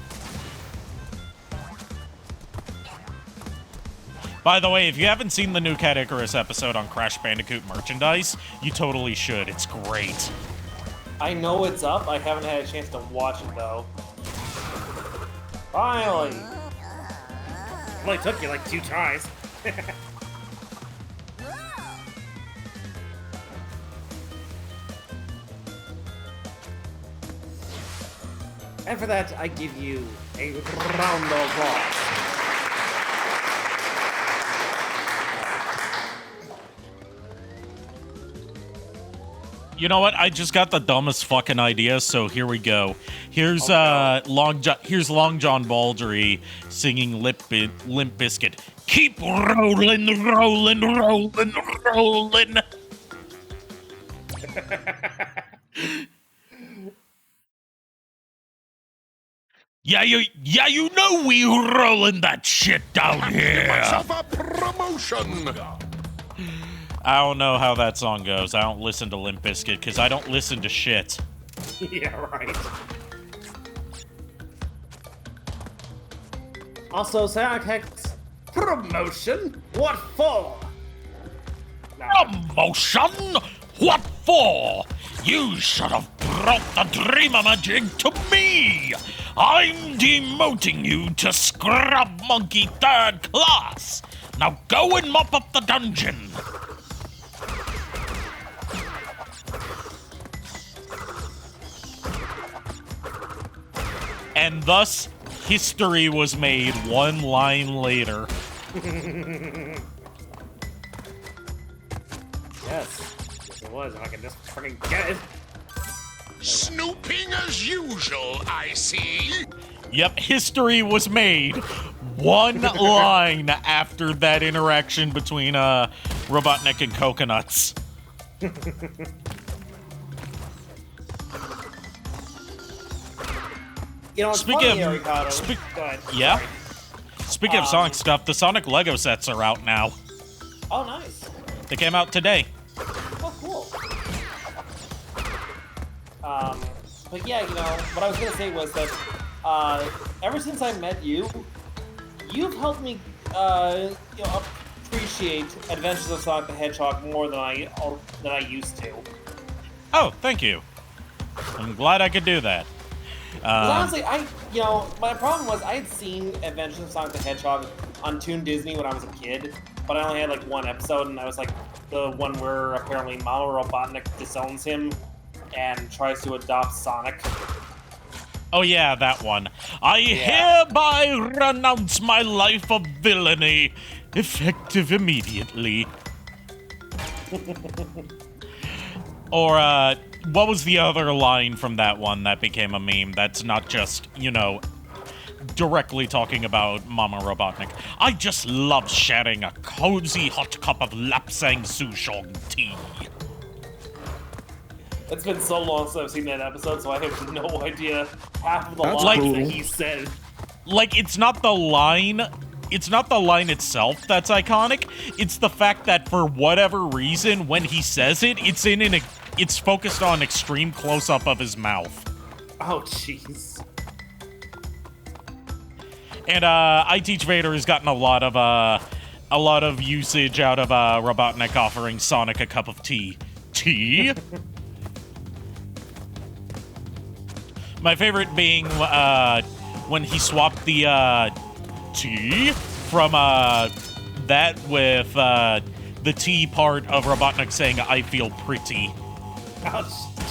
Speaker 1: By the way, if you haven't seen the new Cat Icarus episode on Crash Bandicoot merchandise, you totally should. It's great.
Speaker 3: I know it's up, I haven't had a chance to watch it, though. Finally! It only took you like 2 tries. And for that, I give you a round of applause.
Speaker 1: You know what? I just got the dumbest fucking idea, so here we go. Here's Long John Baldry singing Limp Bizkit. Keep rolling, rolling, rolling, rolling. Yeah, you know we rolling that shit down here.
Speaker 2: Myself a promotion.
Speaker 1: I don't know how that song goes. I don't listen to Limp Bizkit because I don't listen to shit.
Speaker 3: Yeah, right. Also, Sonic Hex promotion? What for?
Speaker 6: Promotion? What for? You should have brought the Dream-a-Majig to me! I'm demoting you to Scrub Monkey 3rd Class! Now go and mop up the dungeon!
Speaker 1: And thus, history was made one line later.
Speaker 3: Yes, it was. I can just fucking get it.
Speaker 2: Snooping as usual, I see.
Speaker 1: Yep, history was made one line after that interaction between Robotnik and Coconuts.
Speaker 3: You know, it's
Speaker 1: Speaking
Speaker 3: funny,
Speaker 1: of-
Speaker 3: Arikado. Go ahead.
Speaker 1: Yeah?
Speaker 3: Sorry.
Speaker 1: Speaking of Sonic stuff, the Sonic Lego sets are out now.
Speaker 3: Oh, nice.
Speaker 1: They came out today.
Speaker 3: Oh, cool. But yeah, you know, what I was gonna say was that ever since I met you, you've helped me, you know, appreciate Adventures of Sonic the Hedgehog more than I used to.
Speaker 1: Oh, thank you. I'm glad I could do that.
Speaker 3: 'Cause honestly, you know, my problem was I had seen Adventures of Sonic the Hedgehog on Toon Disney when I was a kid, but I only had like one episode, and I was like the one where apparently Mama Robotnik disowns him and tries to adopt Sonic.
Speaker 1: Oh yeah, that one. I hereby renounce my life of villainy, effective immediately. Or, what was the other line from that one that became a meme that's not just, you know, directly talking about Mama Robotnik? I just love sharing a cozy hot cup of Lapsang Souchong tea.
Speaker 3: It's been so long since I've seen that episode, so I have no idea half of the
Speaker 2: That's
Speaker 3: lines
Speaker 2: cool.
Speaker 3: that he said.
Speaker 1: Like, it's not the line itself that's iconic. It's the fact that for whatever reason, when he says it, it's focused on extreme close-up of his mouth.
Speaker 3: Oh, jeez.
Speaker 1: And I Teach Vader has gotten a lot of usage out of Robotnik offering Sonic a cup of tea. Tea? My favorite being when he swapped the tea from that with the tea part of Robotnik saying "I feel pretty."
Speaker 3: Oh,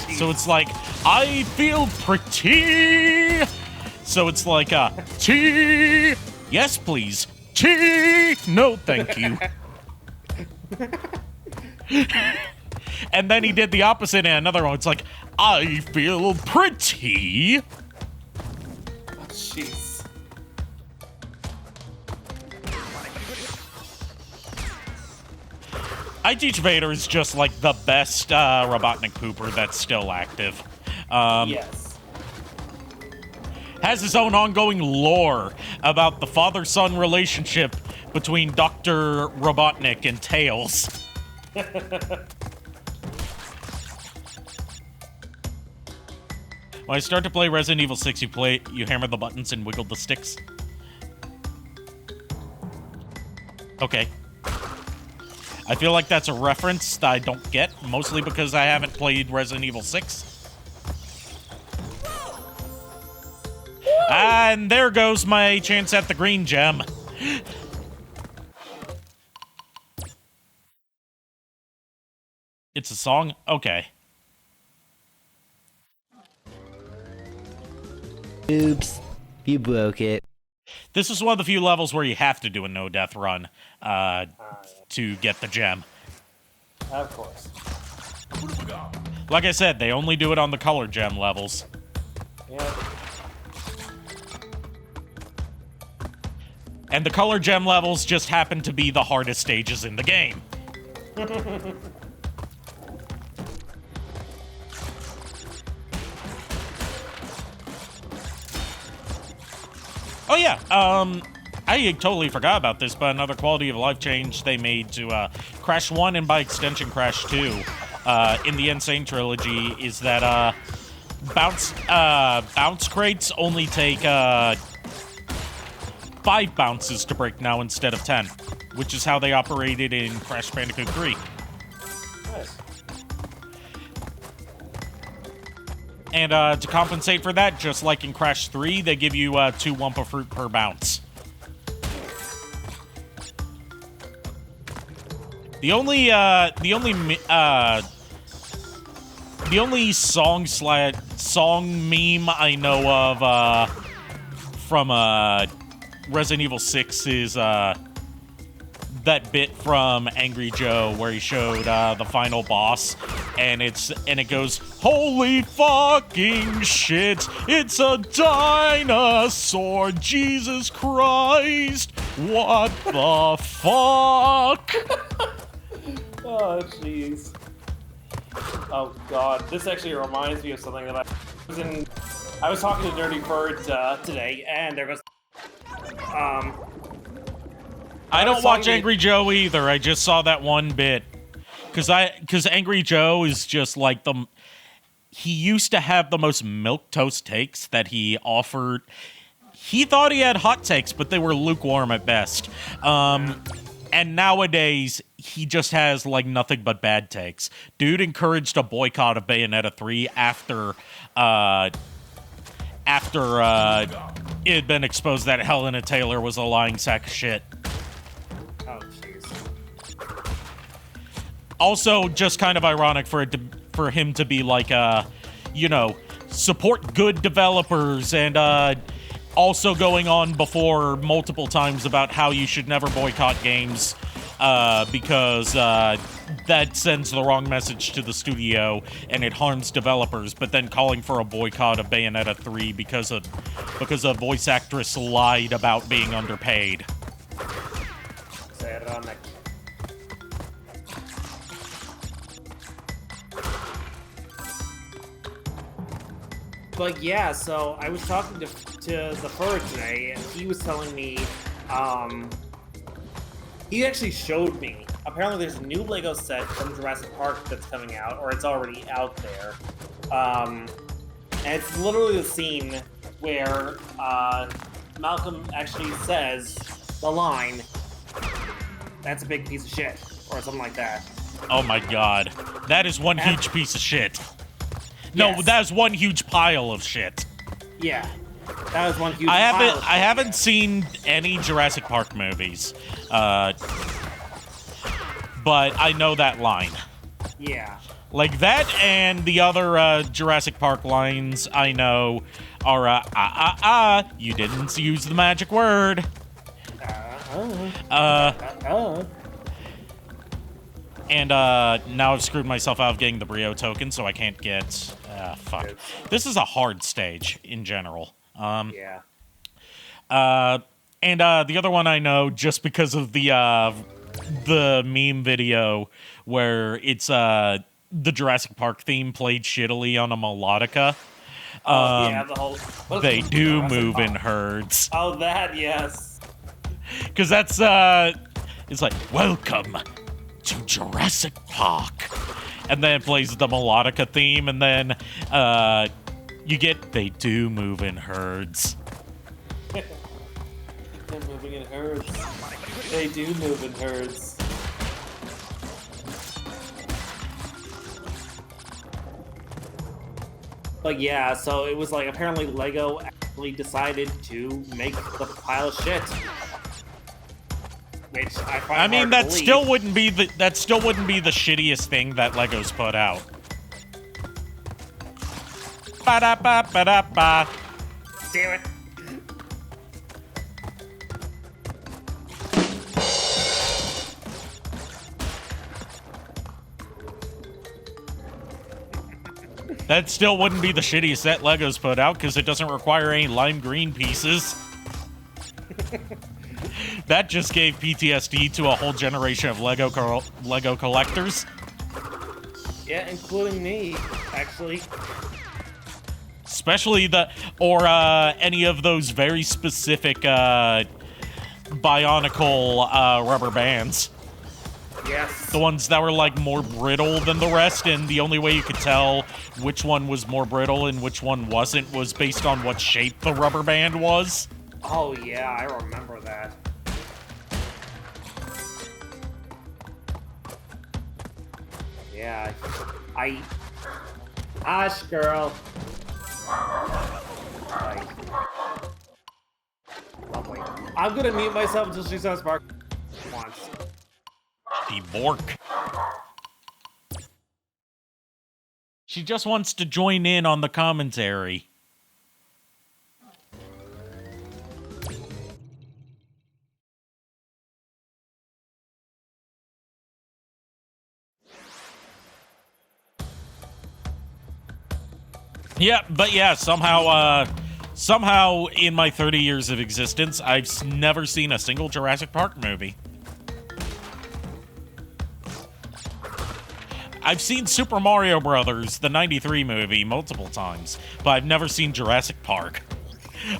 Speaker 3: jeez.
Speaker 1: So it's like, I feel pretty. So it's like, tea. Yes, please. Tea. No, thank you. And then he did the opposite in another one. It's like, I feel pretty.
Speaker 3: Oh, jeez.
Speaker 1: I Teach Vader is just like the best Robotnik pooper that's still active.
Speaker 3: Yes.
Speaker 1: Has his own ongoing lore about the father-son relationship between Dr. Robotnik and Tails. When I start to play Resident Evil 6, you hammer the buttons and wiggle the sticks. Okay. I feel like that's a reference that I don't get, mostly because I haven't played Resident Evil 6. And there goes my chance at the green gem. It's a song? Okay.
Speaker 5: Oops. You broke it.
Speaker 1: This is one of the few levels where you have to do a no-death run to get the gem.
Speaker 3: Of course.
Speaker 1: Like I said, they only do it on the color gem levels.
Speaker 3: Yeah.
Speaker 1: And the color gem levels just happen to be the hardest stages in the game. Oh yeah, I totally forgot about this, but another quality of life change they made to Crash 1 and by extension Crash 2 in the Sane Trilogy is that bounce crates only take 5 bounces to break now instead of 10, which is how they operated in Crash Bandicoot 3.
Speaker 3: Nice.
Speaker 1: And to compensate for that, just like in Crash 3, they give you 2 Wumpa Fruit per bounce. The only song meme I know of from Resident Evil 6 is that bit from Angry Joe where he showed the final boss, and it goes, "Holy fucking shit! It's a dinosaur! Jesus Christ! What the fuck?"
Speaker 3: Oh, jeez. Oh, God. This actually reminds me of something that I was talking to Dirty Bird today, and there was...
Speaker 1: I don't watch Angry Joe either. I just saw that one bit. Because Angry Joe is just like he used to have the most milquetoast takes that he offered. He thought he had hot takes, but they were lukewarm at best. And nowadays, he just has, like, nothing but bad takes. Dude encouraged a boycott of Bayonetta 3 after it had been exposed that Helena Taylor was a lying sack of shit.
Speaker 3: Oh, jeez.
Speaker 1: Also, just kind of ironic for him to be like, support good developers, and also going on before multiple times about how you should never boycott games because that sends the wrong message to the studio and it harms developers, but then calling for a boycott of Bayonetta 3 because a voice actress lied about being underpaid.
Speaker 3: Ironic. But yeah, so I was talking to the Fur today, and he was telling me, he actually showed me. Apparently there's a new Lego set from Jurassic Park that's coming out, or it's already out there. And it's literally the scene where Malcolm actually says the line, "That's a big piece of shit," or something like that.
Speaker 1: Oh my god. That is one huge piece of shit. No,
Speaker 3: Yes.
Speaker 1: that is one huge pile of shit.
Speaker 3: Yeah. That was one huge
Speaker 1: I
Speaker 3: pile of
Speaker 1: haven't
Speaker 3: shit.
Speaker 1: seen any Jurassic Park movies. But I know that line.
Speaker 3: Yeah.
Speaker 1: Like that and the other Jurassic Park lines I know are you didn't use the magic word. And now I've screwed myself out of getting the Brio token, so I can't get... fuck. This is a hard stage, in general.
Speaker 3: Yeah.
Speaker 1: And the other one I know, just because of the meme video where it's the Jurassic Park theme played shittily on a melodica.
Speaker 3: Yeah, the whole...
Speaker 1: They do move in herds.
Speaker 3: Oh, that, yes.
Speaker 1: Because that's, it's like, welcome to Jurassic Park. And then it plays the melodica theme, and then you get, they do move in herds.
Speaker 3: They're moving in herds. They do move in herds. But yeah, so it was like, apparently Lego actually decided to make the pile of shit. Which I find
Speaker 1: I mean,
Speaker 3: hard to
Speaker 1: that
Speaker 3: believe.
Speaker 1: still wouldn't be the shittiest thing that Lego's put out. Ba-da-ba-ba-da-ba.
Speaker 3: Damn it.
Speaker 1: That still wouldn't be the shittiest set Legos put out because it doesn't require any lime green pieces. That just gave PTSD to a whole generation of Lego collectors.
Speaker 3: Yeah, including me, actually.
Speaker 1: Especially any of those very specific Bionicle rubber bands.
Speaker 3: Yes.
Speaker 1: The ones that were like more brittle than the rest, and the only way you could tell which one was more brittle and which one wasn't was based on what shape the rubber band was.
Speaker 3: Oh yeah, I remember that. Yeah, Hush, girl. Right. Lovely. I'm gonna mute myself until she starts barking once.
Speaker 1: The Bork. She just wants to join in on the commentary. Yeah, but yeah, somehow in my 30 years of existence, I've never seen a single Jurassic Park movie. I've seen Super Mario Brothers, the 93 movie, multiple times, but I've never seen Jurassic Park.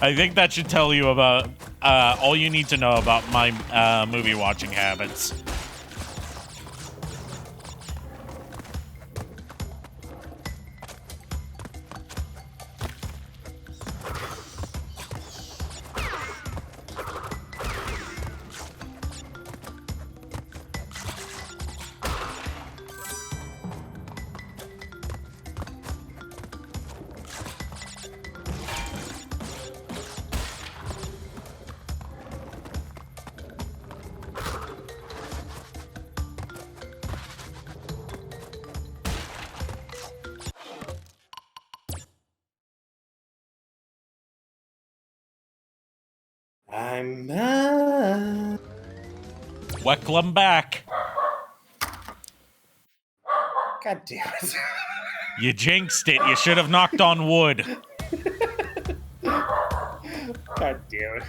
Speaker 1: I think that should tell you about all you need to know about my movie watching habits.
Speaker 3: I'm
Speaker 1: Welcome back.
Speaker 3: God damn it.
Speaker 1: You jinxed it. You should have knocked on wood.
Speaker 3: God damn it.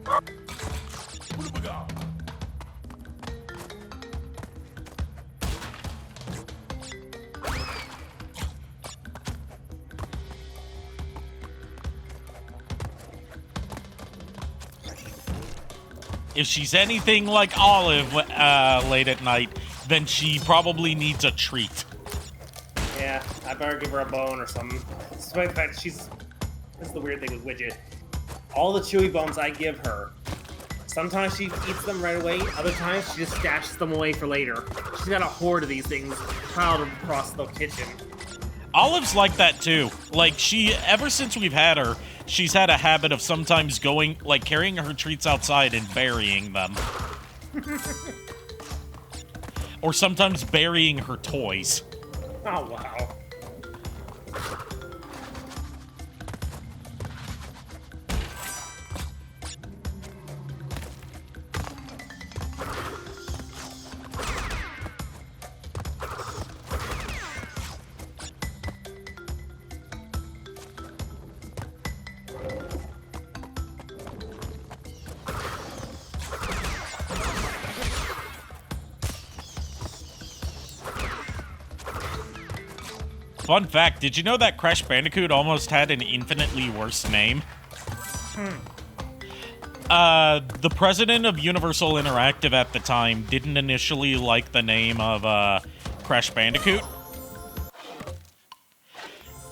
Speaker 2: What have we got?
Speaker 1: If she's anything like Olive late at night, then she probably needs a treat.
Speaker 3: Yeah, I better give her a bone or something. Despite the fact this is the weird thing with Widget. All the chewy bones I give her, sometimes she eats them right away, other times she just stashes them away for later. She's got a hoard of these things piled across the kitchen.
Speaker 1: Olive's like that too. Like, ever since we've had her, she's had a habit of sometimes carrying her treats outside and burying them. Or sometimes burying her toys.
Speaker 3: Oh, wow.
Speaker 1: Fun fact, did you know that Crash Bandicoot almost had an infinitely worse name? The president of Universal Interactive at the time didn't initially like the name of Crash Bandicoot.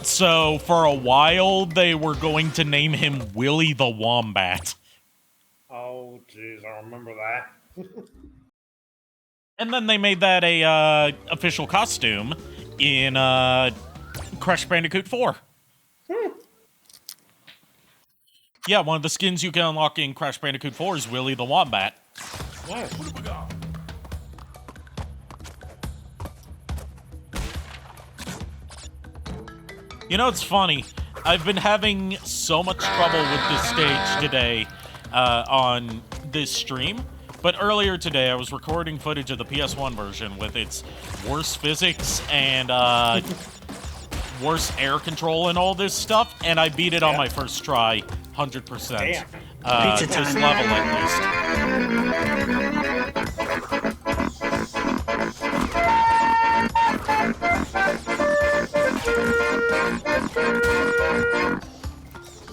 Speaker 1: So for a while, they were going to name him Willy the Wombat.
Speaker 3: Oh, jeez, I remember that.
Speaker 1: And then they made that a official costume in Crash Bandicoot 4. Yeah, one of the skins you can unlock in Crash Bandicoot 4 is Willy the Wombat.
Speaker 3: Nice.
Speaker 2: What have we got?
Speaker 1: You know, it's funny. I've been having so much trouble with this stage today on this stream, but But earlier today, I was recording footage of the PS1 version with its worse physics and worse air control and all this stuff, and I beat it on my first try, 100%.
Speaker 8: Pizza
Speaker 1: This
Speaker 8: time.
Speaker 1: level, at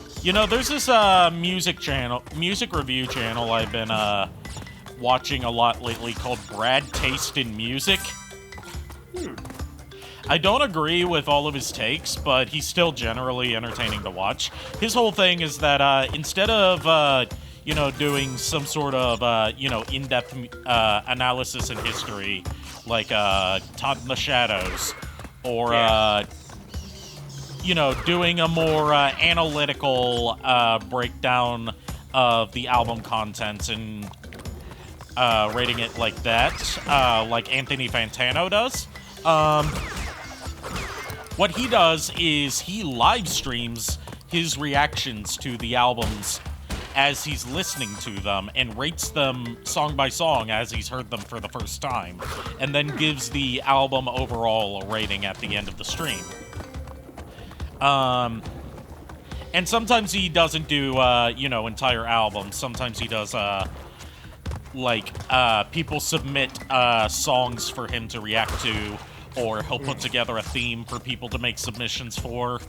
Speaker 1: least. You know, there's this music review channel I've been watching a lot lately called Brad Taste in Music. I don't agree with all of his takes, but he's still generally entertaining to watch. His whole thing is that instead of, you know, doing some sort of, you know, in-depth analysis in history, like Todd in the Shadows, or, you know, doing a more analytical breakdown of the album content and rating it like that, like Anthony Fantano does. What he does is he live streams his reactions to the albums as he's listening to them and rates them song by song as he's heard them for the first time, and then gives the album overall a rating at the end of the stream. And sometimes he doesn't do, you know, entire albums. Sometimes he does, people submit songs for him to react to, or he'll put together a theme for people to make submissions for.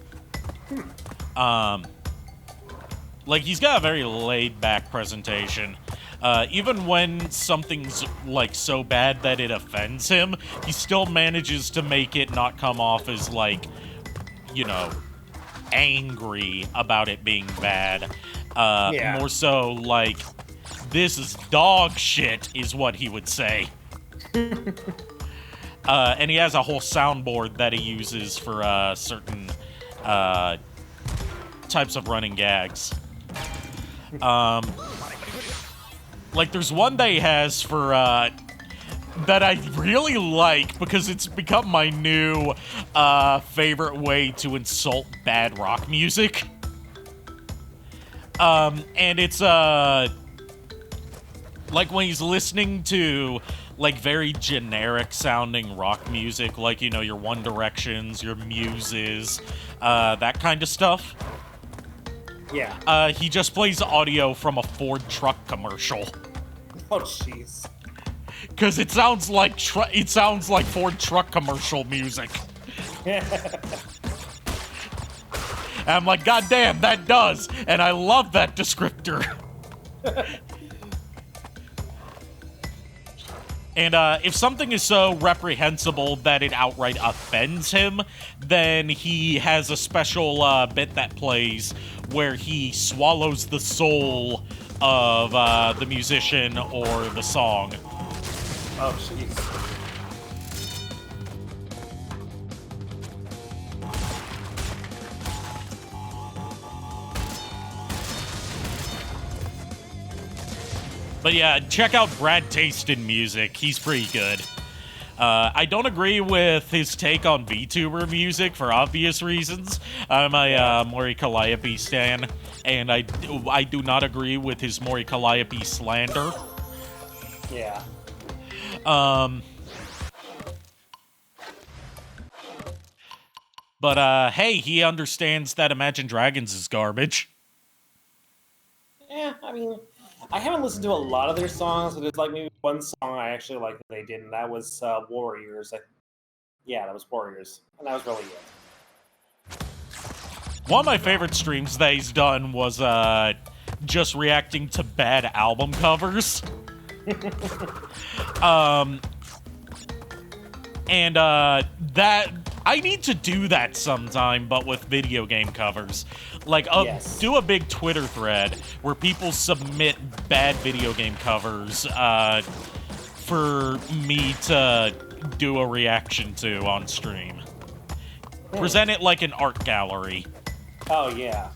Speaker 1: Like, he's got a very laid-back presentation. Even when something's, like, so bad that it offends him, he still manages to make it not come off as, like, you know, angry about it being bad. More so, like, this is dog shit, is what he would say. And he has a whole soundboard that he uses for certain types of running gags. Like, there's one that he has for that I really like because it's become my new favorite way to insult bad rock music. And it's like when he's listening to like very generic sounding rock music, like, you know, your One Directions, your Muses, that kind of stuff.
Speaker 3: Yeah.
Speaker 1: He just plays audio from a Ford truck commercial.
Speaker 3: Oh, jeez.
Speaker 1: Cause it sounds like Ford truck commercial music. And I'm like, God damn, that does, and I love that descriptor. And if something is so reprehensible that it outright offends him, then he has a special bit that plays where he swallows the soul of the musician or the song.
Speaker 3: Oh, jeez.
Speaker 1: But yeah, check out Brad Taste in Music. He's pretty good. I don't agree with his take on VTuber music for obvious reasons. I'm a Maury Calliope stan, and I do not agree with his Maury Calliope slander.
Speaker 3: Yeah.
Speaker 1: But hey, he understands that Imagine Dragons is garbage.
Speaker 3: Yeah, I mean, I haven't listened to a lot of their songs, but there's like maybe one song I actually liked that they did, and that was Warriors. Yeah, that was Warriors, and that was really good.
Speaker 1: One of my favorite streams that he's done was just reacting to bad album covers. And that I need to do that sometime, but with video game covers. Like, do a big Twitter thread where people submit bad video game covers for me to do a reaction to on stream. Present it like an art gallery.
Speaker 3: Oh, yeah.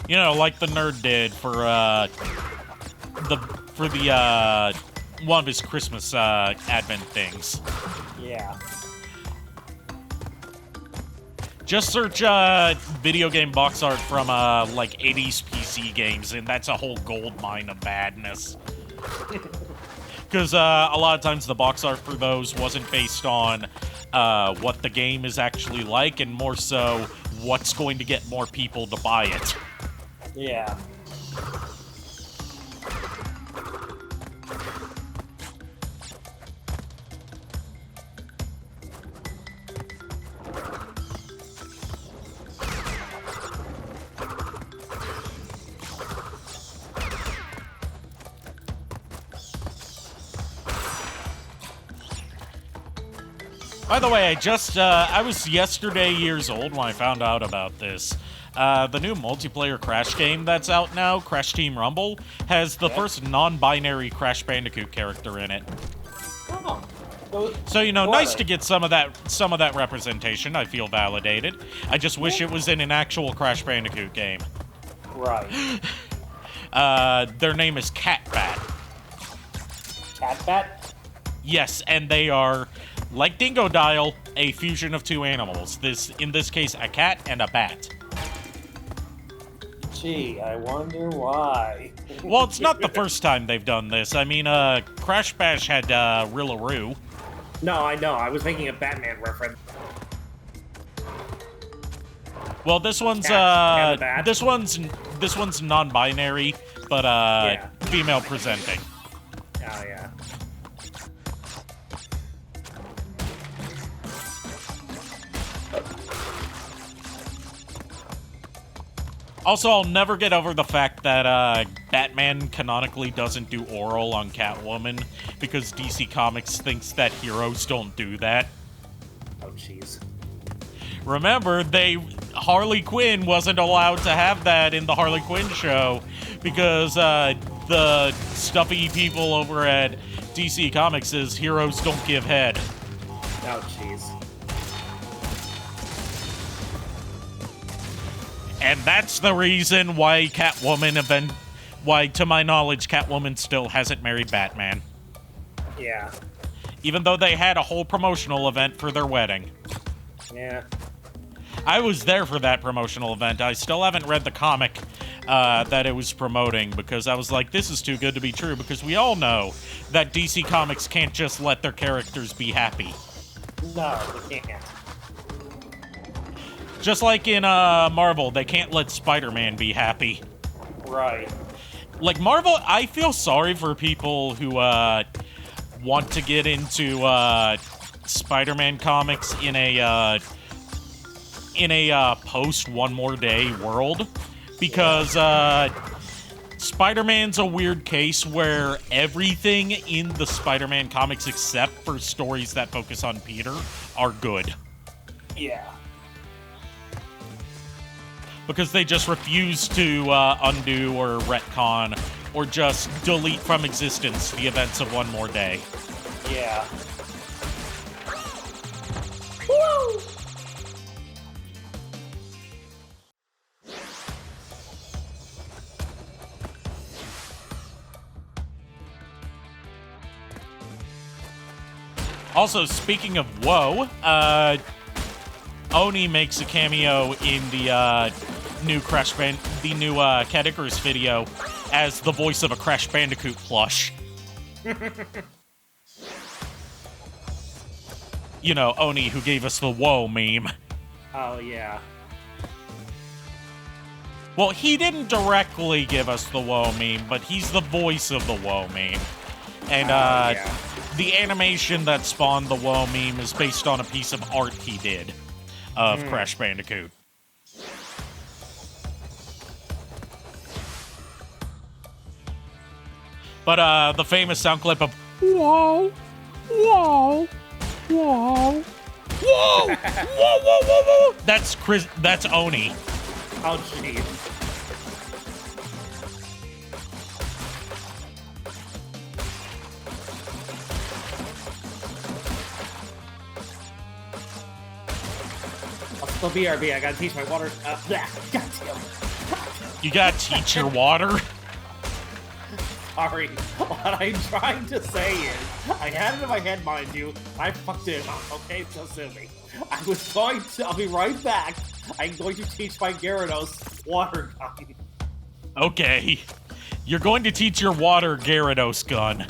Speaker 1: You know, like the nerd did for the one of his Christmas advent things.
Speaker 3: Yeah.
Speaker 1: Just search video game box art from like 80s PC games, and that's a whole gold mine of badness. Because a lot of times the box art for those wasn't based on what the game is actually like, and more so what's going to get more people to buy it.
Speaker 3: Yeah.
Speaker 1: By the way, I was yesterday years old when I found out about this. The new multiplayer Crash game that's out now, Crash Team Rumble, has the first non-binary Crash Bandicoot character in it.
Speaker 3: Oh.
Speaker 1: So, nice to get some of that representation. I feel validated. I just wish it was in an actual Crash Bandicoot game.
Speaker 3: Right.
Speaker 1: Their name is Catbat.
Speaker 3: Catbat?
Speaker 1: Yes, and they are, like Dingo Dial, a fusion of two animals. In this case, a cat and a bat.
Speaker 3: Gee, I wonder why.
Speaker 1: Well, it's not the first time they've done this. I mean, Crash Bash had Rillaroo.
Speaker 3: No, I know. I was making a Batman reference.
Speaker 1: Well, this one's this one's non-binary, but female presenting.
Speaker 3: Oh yeah.
Speaker 1: Also, I'll never get over the fact that Batman canonically doesn't do oral on Catwoman because DC Comics thinks that heroes don't do that.
Speaker 3: Oh, jeez.
Speaker 1: Remember, Harley Quinn wasn't allowed to have that in the Harley Quinn show because the stuffy people over at DC Comics says heroes don't give head.
Speaker 3: Oh, jeez.
Speaker 1: And that's the reason why to my knowledge, Catwoman still hasn't married Batman.
Speaker 3: Yeah.
Speaker 1: Even though they had a whole promotional event for their wedding.
Speaker 3: Yeah.
Speaker 1: I was there for that promotional event. I still haven't read the comic that it was promoting because I was like, this is too good to be true, because we all know that DC Comics can't just let their characters be happy.
Speaker 3: No, they can't.
Speaker 1: Just like in Marvel, they can't let Spider-Man be happy.
Speaker 3: Right.
Speaker 1: Like, Marvel, I feel sorry for people who want to get into Spider-Man comics in a post One More Day world, because Spider-Man's a weird case where everything in the Spider-Man comics except for stories that focus on Peter are good.
Speaker 3: Yeah.
Speaker 1: Because they just refuse to undo or retcon or just delete from existence the events of One More Day.
Speaker 3: Yeah. Woo!
Speaker 1: Also, speaking of woe, Oni makes a cameo in the new Cat Icarus video as the voice of a Crash Bandicoot plush. You know, Oni, who gave us the woe meme.
Speaker 3: Oh, yeah.
Speaker 1: Well, he didn't directly give us the woe meme, but he's the voice of the woe meme. And the animation that spawned the woe meme is based on a piece of art he did of Crash Bandicoot. But the famous sound clip of whoa, whoa, whoa, whoa, whoa, whoa, whoa, whoa. That's Oni.
Speaker 3: Oh, jeez. I'll still BRB. I gotta teach my water. Goddamn.
Speaker 1: You gotta teach your water?
Speaker 3: sorry. What I'm trying to say is, I had it in my head, mind you. I fucked it up, okay? So silly. I'll be right back. I'm going to teach my Gyarados water gun.
Speaker 1: Okay. You're going to teach your water Gyarados gun.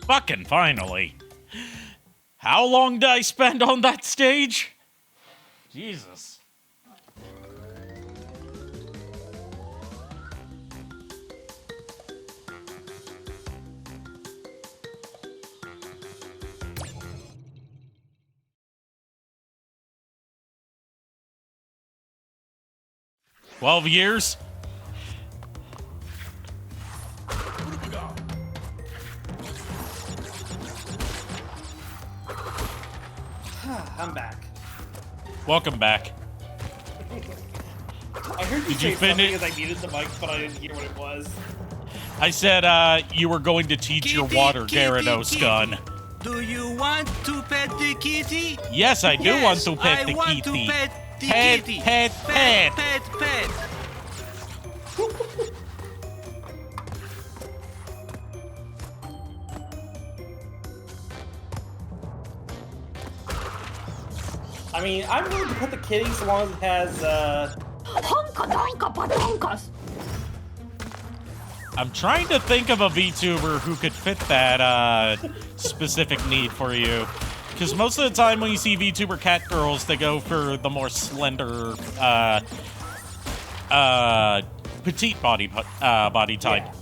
Speaker 1: Fucking finally. How long did I spend on that stage? Jesus. "12 years?
Speaker 3: I'm back.
Speaker 1: Welcome back.
Speaker 3: I heard you
Speaker 1: Did
Speaker 3: say
Speaker 1: you
Speaker 3: something
Speaker 1: finish?
Speaker 3: as I muted the mic, but I didn't hear what it was.
Speaker 1: I said, you were going to teach your water Gyarados gun.
Speaker 8: Do you want to pet the kitty?
Speaker 1: Yes, I do want to pet
Speaker 8: I
Speaker 1: the
Speaker 8: want
Speaker 1: kitty.
Speaker 8: to pet the
Speaker 1: Pet,
Speaker 8: kitty.
Speaker 1: pet,
Speaker 8: pet,
Speaker 1: pet.
Speaker 8: pet, pet.
Speaker 3: I mean, I'm willing to put the kitty so long as it has,
Speaker 1: I'm trying to think of a VTuber who could fit that, specific need for you. Because most of the time when you see VTuber cat girls, they go for the more slender, petite body type.
Speaker 3: Yeah.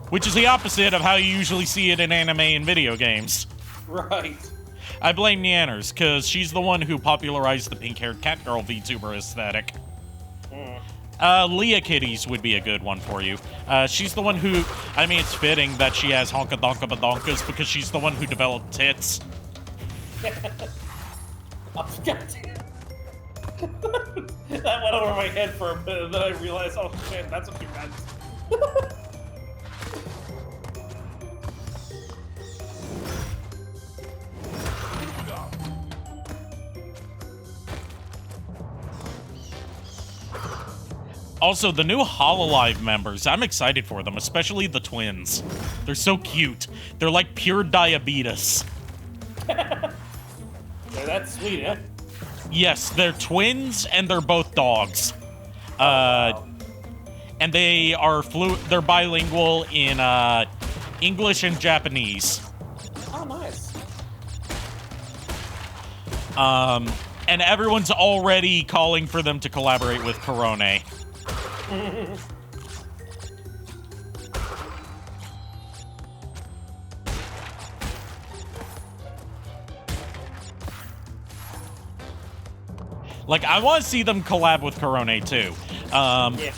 Speaker 1: Which is the opposite of how you usually see it in anime and video games.
Speaker 3: Right.
Speaker 1: I blame Neanners, because she's the one who popularized the pink-haired cat girl VTuber aesthetic. Leah Kitties would be a good one for you. She's the one who, I mean, it's fitting that she has honka-donka-badonkas because she's the one who developed tits.
Speaker 3: Oh, goddamn. That went over my head for a bit, and then I realized, oh shit, that's what you meant.
Speaker 1: Also, the new Hololive members, I'm excited for them, especially the twins. They're so cute. They're like pure diabetes.
Speaker 3: They're that sweet, huh?
Speaker 1: Yes, they're twins and they're both dogs. And they are they're bilingual in English and Japanese.
Speaker 3: Oh, nice.
Speaker 1: And everyone's already calling for them to collaborate with Korone. Like, I want to see them collab with Korone too.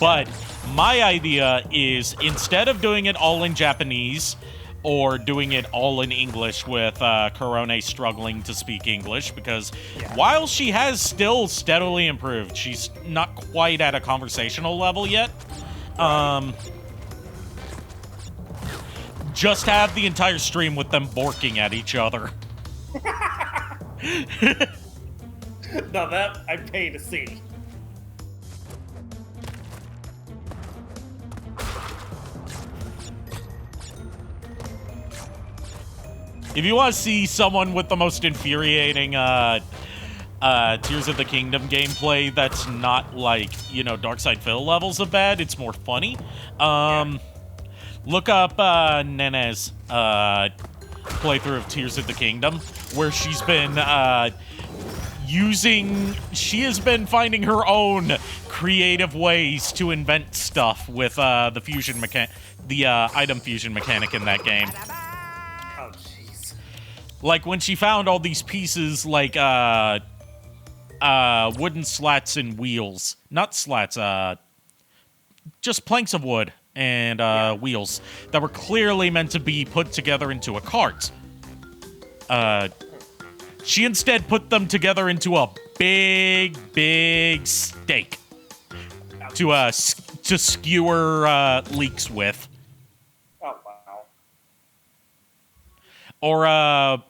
Speaker 1: But my idea is, instead of doing it all in Japanese or doing it all in English with Korone struggling to speak English, because while she has still steadily improved, she's not quite at a conversational level yet. Just have the entire stream with them borking at each other.
Speaker 3: Now that I pay to see.
Speaker 1: If you want to see someone with the most infuriating Tears of the Kingdom gameplay that's not like, you know, Darkside Phil levels of bad, it's more funny. Look up Nene's playthrough of Tears of the Kingdom, where she's been she has been finding her own creative ways to invent stuff with the fusion item fusion mechanic in that game.
Speaker 3: Oh, jeez.
Speaker 1: Like, when she found all these pieces, like, wooden slats and wheels. Not slats, just planks of wood and wheels that were clearly meant to be put together into a cart. She instead put them together into a big stake to skewer leaks with.
Speaker 3: Oh, wow.
Speaker 1: Or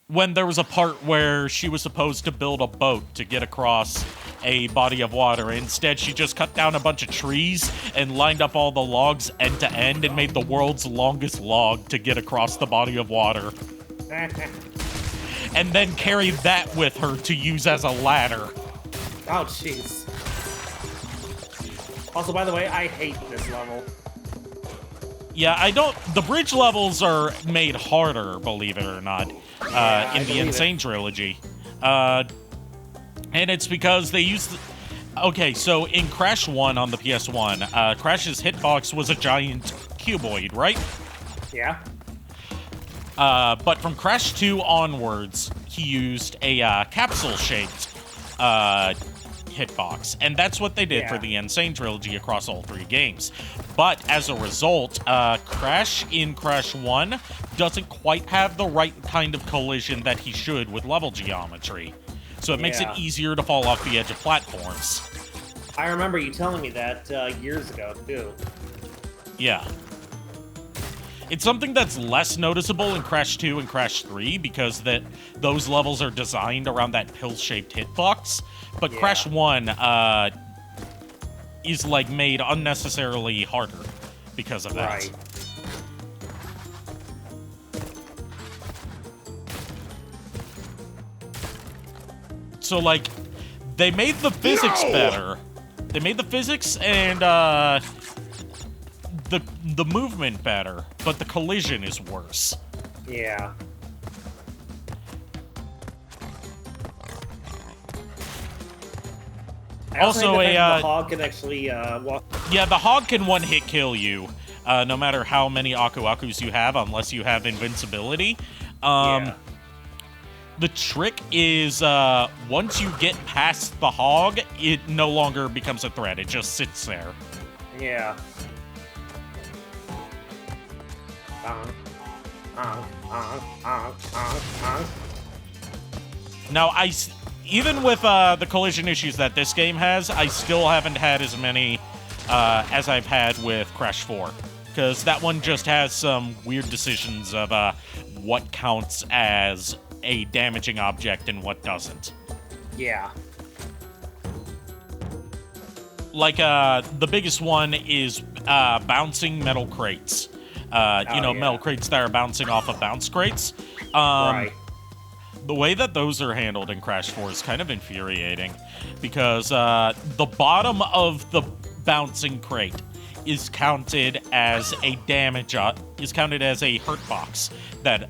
Speaker 1: when there was a part where she was supposed to build a boat to get across a body of water. Instead, she just cut down a bunch of trees and lined up all the logs end to end and made the world's longest log to get across the body of water. And then carried that with her to use as a ladder.
Speaker 3: Oh, jeez. Also, by the way, I hate this level.
Speaker 1: Yeah, the bridge levels are made harder, believe it or not, in the Insane Trilogy. And it's because they used... Okay, so in Crash 1 on the PS1, Crash's hitbox was a giant cuboid, right?
Speaker 3: Yeah.
Speaker 1: But from Crash 2 onwards, he used a capsule-shaped hitbox. And that's what they did for the Insane Trilogy across all 3 games. But as a result, Crash in Crash 1 doesn't quite have the right kind of collision that he should with level geometry. So it makes it easier to fall off the edge of platforms.
Speaker 3: I remember you telling me that years ago, too.
Speaker 1: Yeah. It's something that's less noticeable in Crash 2 and Crash 3 because those levels are designed around that pill-shaped hitbox. But Crash 1 is, like, made unnecessarily harder because of that.
Speaker 3: Right.
Speaker 1: So, like, they made the physics better. They made the physics and, the movement better, but the collision is worse.
Speaker 3: Yeah.
Speaker 1: Also,
Speaker 3: the hog can actually walk.
Speaker 1: Yeah, the hog can one-hit kill you, no matter how many Aku Akus you have, unless you have invincibility. The trick is, once you get past the hog, it no longer becomes a threat. It just sits there.
Speaker 3: Yeah.
Speaker 1: Now, even with the collision issues that this game has, I still haven't had as many as I've had with Crash 4. Because that one just has some weird decisions of what counts as a damaging object and what doesn't.
Speaker 3: Yeah.
Speaker 1: Like, the biggest one is bouncing metal crates. Metal crates that are bouncing off of bounce crates.
Speaker 3: Right.
Speaker 1: The way that those are handled in Crash 4 is kind of infuriating. Because the bottom of the bouncing crate is counted as a hurt box that,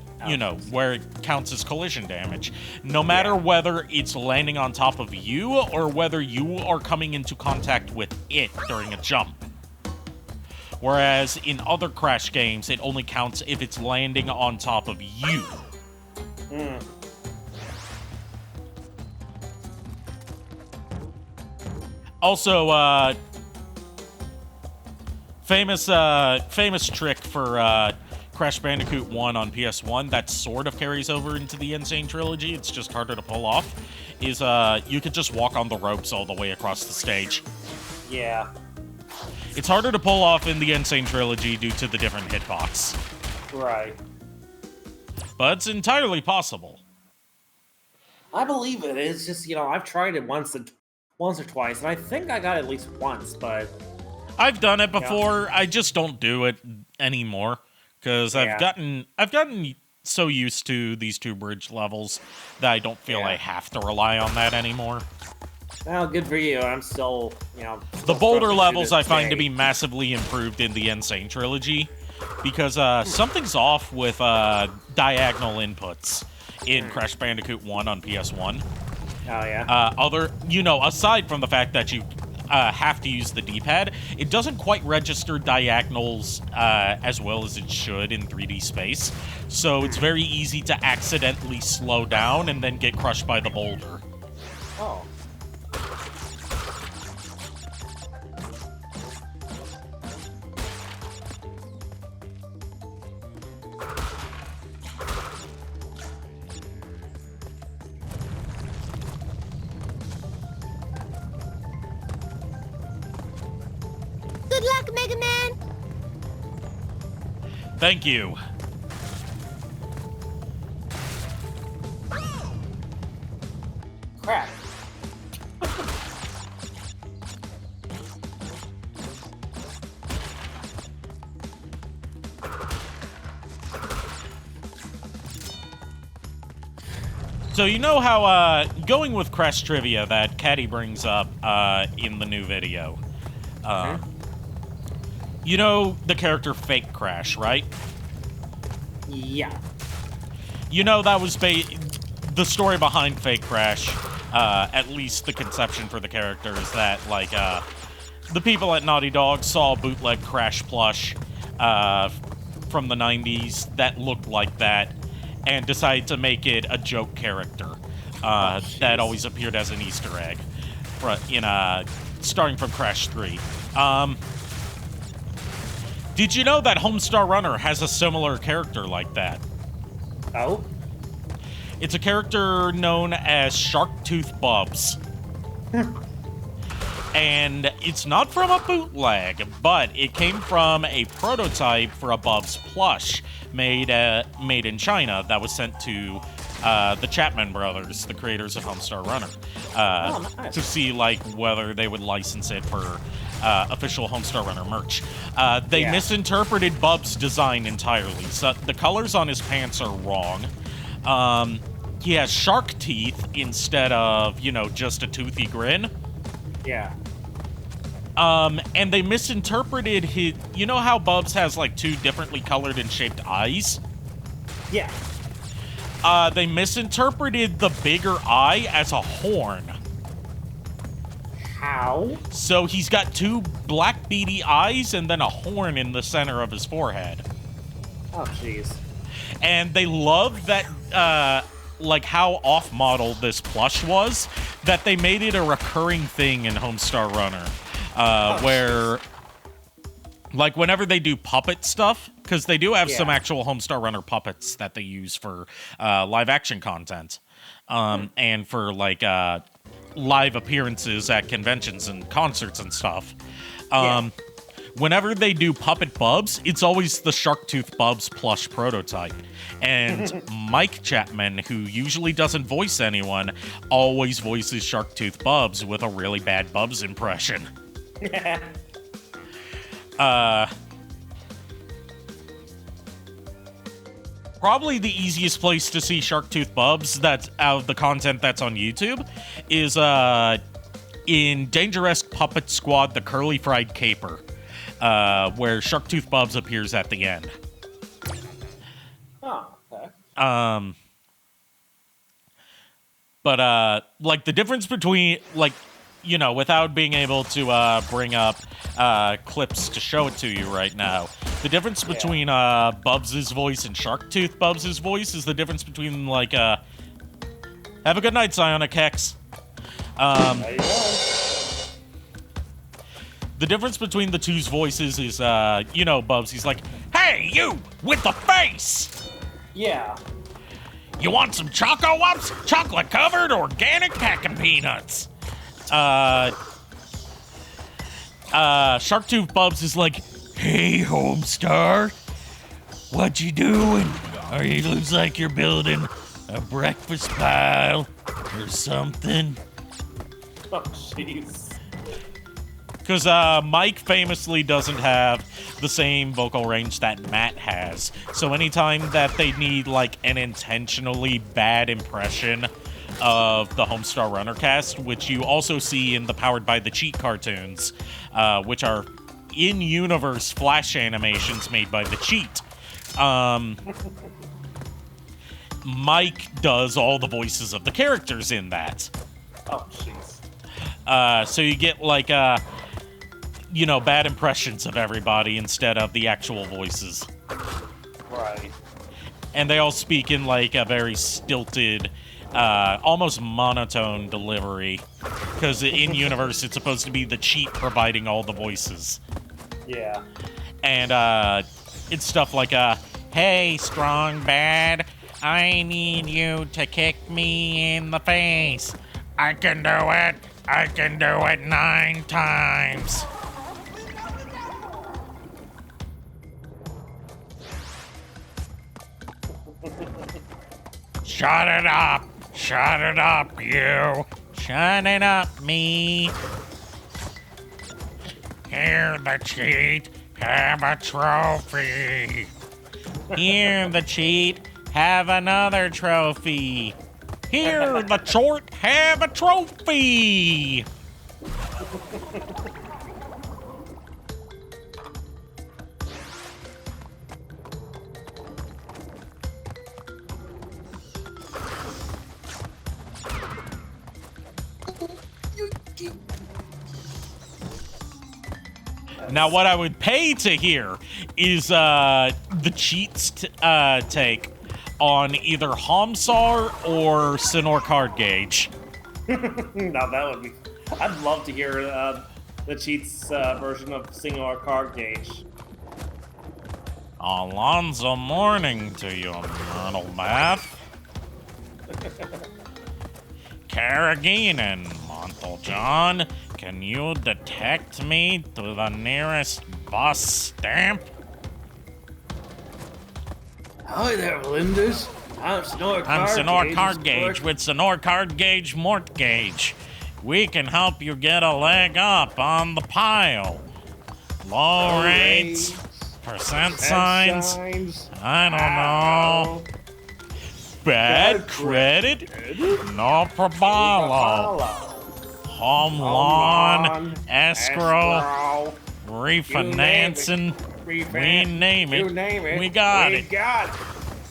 Speaker 1: where it counts as collision damage. No matter whether it's landing on top of you or whether you are coming into contact with it during a jump. Whereas in other Crash games, it only counts if it's landing on top of you. Also, famous trick for Crash Bandicoot 1 on PS1 that sort of carries over into the Insane Trilogy, it's just harder to pull off, is you could just walk on the ropes all the way across the stage.
Speaker 3: Yeah.
Speaker 1: It's harder to pull off in the Insane Trilogy due to the different hitbox.
Speaker 3: Right.
Speaker 1: But it's entirely possible.
Speaker 3: I believe it. It's just, I've tried it once or twice, and I think I got it at least once, but...
Speaker 1: I've done it before, I just don't do it anymore. Because I've gotten so used to these 2 bridge levels that I don't feel I have to rely on that anymore.
Speaker 3: Well, good for you. I'm still,
Speaker 1: The boulder levels I find to be massively improved in the Insane Trilogy. Because something's off with diagonal inputs in Crash Bandicoot 1 on PS1.
Speaker 3: Oh, yeah?
Speaker 1: Aside from the fact that you have to use the D-pad, it doesn't quite register diagonals as well as it should in 3D space. So it's very easy to accidentally slow down and then get crushed by the boulder.
Speaker 3: Oh.
Speaker 9: Good luck, Mega Man!
Speaker 1: Thank you.
Speaker 3: Crap.
Speaker 1: So you know how, going with Crash Trivia that Caddy brings up, in the new video. You know the character Fake Crash, right?
Speaker 3: Yeah.
Speaker 1: You know that was the story behind Fake Crash, at least the conception for the character is that, like, the people at Naughty Dog saw a bootleg Crash plush, from the 90s that looked like that, and decided to make it a joke character, that always appeared as an Easter egg, starting from Crash 3. Did you know that Homestar Runner has a similar character like that?
Speaker 3: Oh?
Speaker 1: It's a character known as Sharktooth Bubs. And it's not from a bootleg, but it came from a prototype for a Bubs plush made in China that was sent to the Chapman brothers, the creators of Homestar Runner,
Speaker 3: nice.
Speaker 1: to see like whether they would license it for official Homestar Runner merch. They misinterpreted Bub's design entirely. So the colors on his pants are wrong. He has shark teeth instead of, just a toothy grin.
Speaker 3: Yeah.
Speaker 1: And they misinterpreted his... You know how Bubs has, like, 2 differently colored and shaped eyes?
Speaker 3: Yeah.
Speaker 1: They misinterpreted the bigger eye as a horn.
Speaker 3: How?
Speaker 1: So he's got 2 black beady eyes and then a horn in the center of his forehead.
Speaker 3: Oh, jeez.
Speaker 1: And they love that, like, how off-model this plush was, that they made it a recurring thing in Homestar Runner. Where, like, whenever they do puppet stuff, because they do have some actual Homestar Runner puppets that they use for live-action content, and for, like, live appearances at conventions and concerts and stuff. Whenever they do Puppet Bubs, it's always the Sharktooth Bubs plush prototype. And Mike Chapman, who usually doesn't voice anyone, always voices Sharktooth Bubs with a really bad Bubs impression. Probably the easiest place to see Sharktooth Bubs that's out of the content that's on YouTube is in Dangeresque Puppet Squad, the Curly Fried Caper, where Sharktooth Bubs appears at the end.
Speaker 3: Oh, okay.
Speaker 1: But like the difference between, like, without being able to bring up clips to show it to you right now, the difference between Bubs' voice and Sharktooth Bubs' voice is the difference between, like, have a good night, Psionic Hex.
Speaker 3: There you go.
Speaker 1: The difference between the two's voices is, Bubs, he's like, "Hey, you, with the face!
Speaker 3: Yeah.
Speaker 6: You want some Choco Wumps? Chocolate-covered organic packing peanuts.
Speaker 1: Sharktooth Bubs is like,
Speaker 6: Hey, Homestar. What you doing? Looks like you're building a breakfast pile or something.
Speaker 3: Oh, jeez.
Speaker 1: because Mike famously doesn't have the same vocal range that Matt has. So anytime that they need, like, an intentionally bad impression of the Homestar Runner cast, which you also see in the Powered by the Cheat cartoons, which are in-universe Flash animations made by the Cheat. Mike does all the voices of the characters in that.
Speaker 3: Oh, jeez.
Speaker 1: So you get, like, bad impressions of everybody instead of the actual voices.
Speaker 3: Right.
Speaker 1: And they all speak in, like, a very stilted, almost monotone delivery. Because in universe, it's supposed to be the cheat providing all the voices.
Speaker 3: Yeah.
Speaker 1: And it's stuff like, hey, strong bad, I need you to kick me in the face. I can do it. I can do it 9 times. Shut it up. Shut it up, you. Shut it up, me. Here, the cheat. Have a trophy. Here, the cheat. Have another trophy. Here, the short. Have a trophy. Now, what I would pay to hear is the cheats take on either Hamsar or Sinor Card Gauge.
Speaker 3: Now that would be... I'd love to hear the cheats version of Sinor Card Gauge.
Speaker 1: Alonzo morning to you, Myrtle Bath. Karaginen, Montaljon, can you detect me to the nearest bus stamp?
Speaker 3: Hi there, Belindas. I'm
Speaker 1: Sinor Card Gauge with Sinor Card Gauge Mort Gauge. We can help you get a leg up on the pile. Low rates, percent signs, I don't know. Bad credit, no probalo. Home loan, escrow, refinancing, we name it, we got it.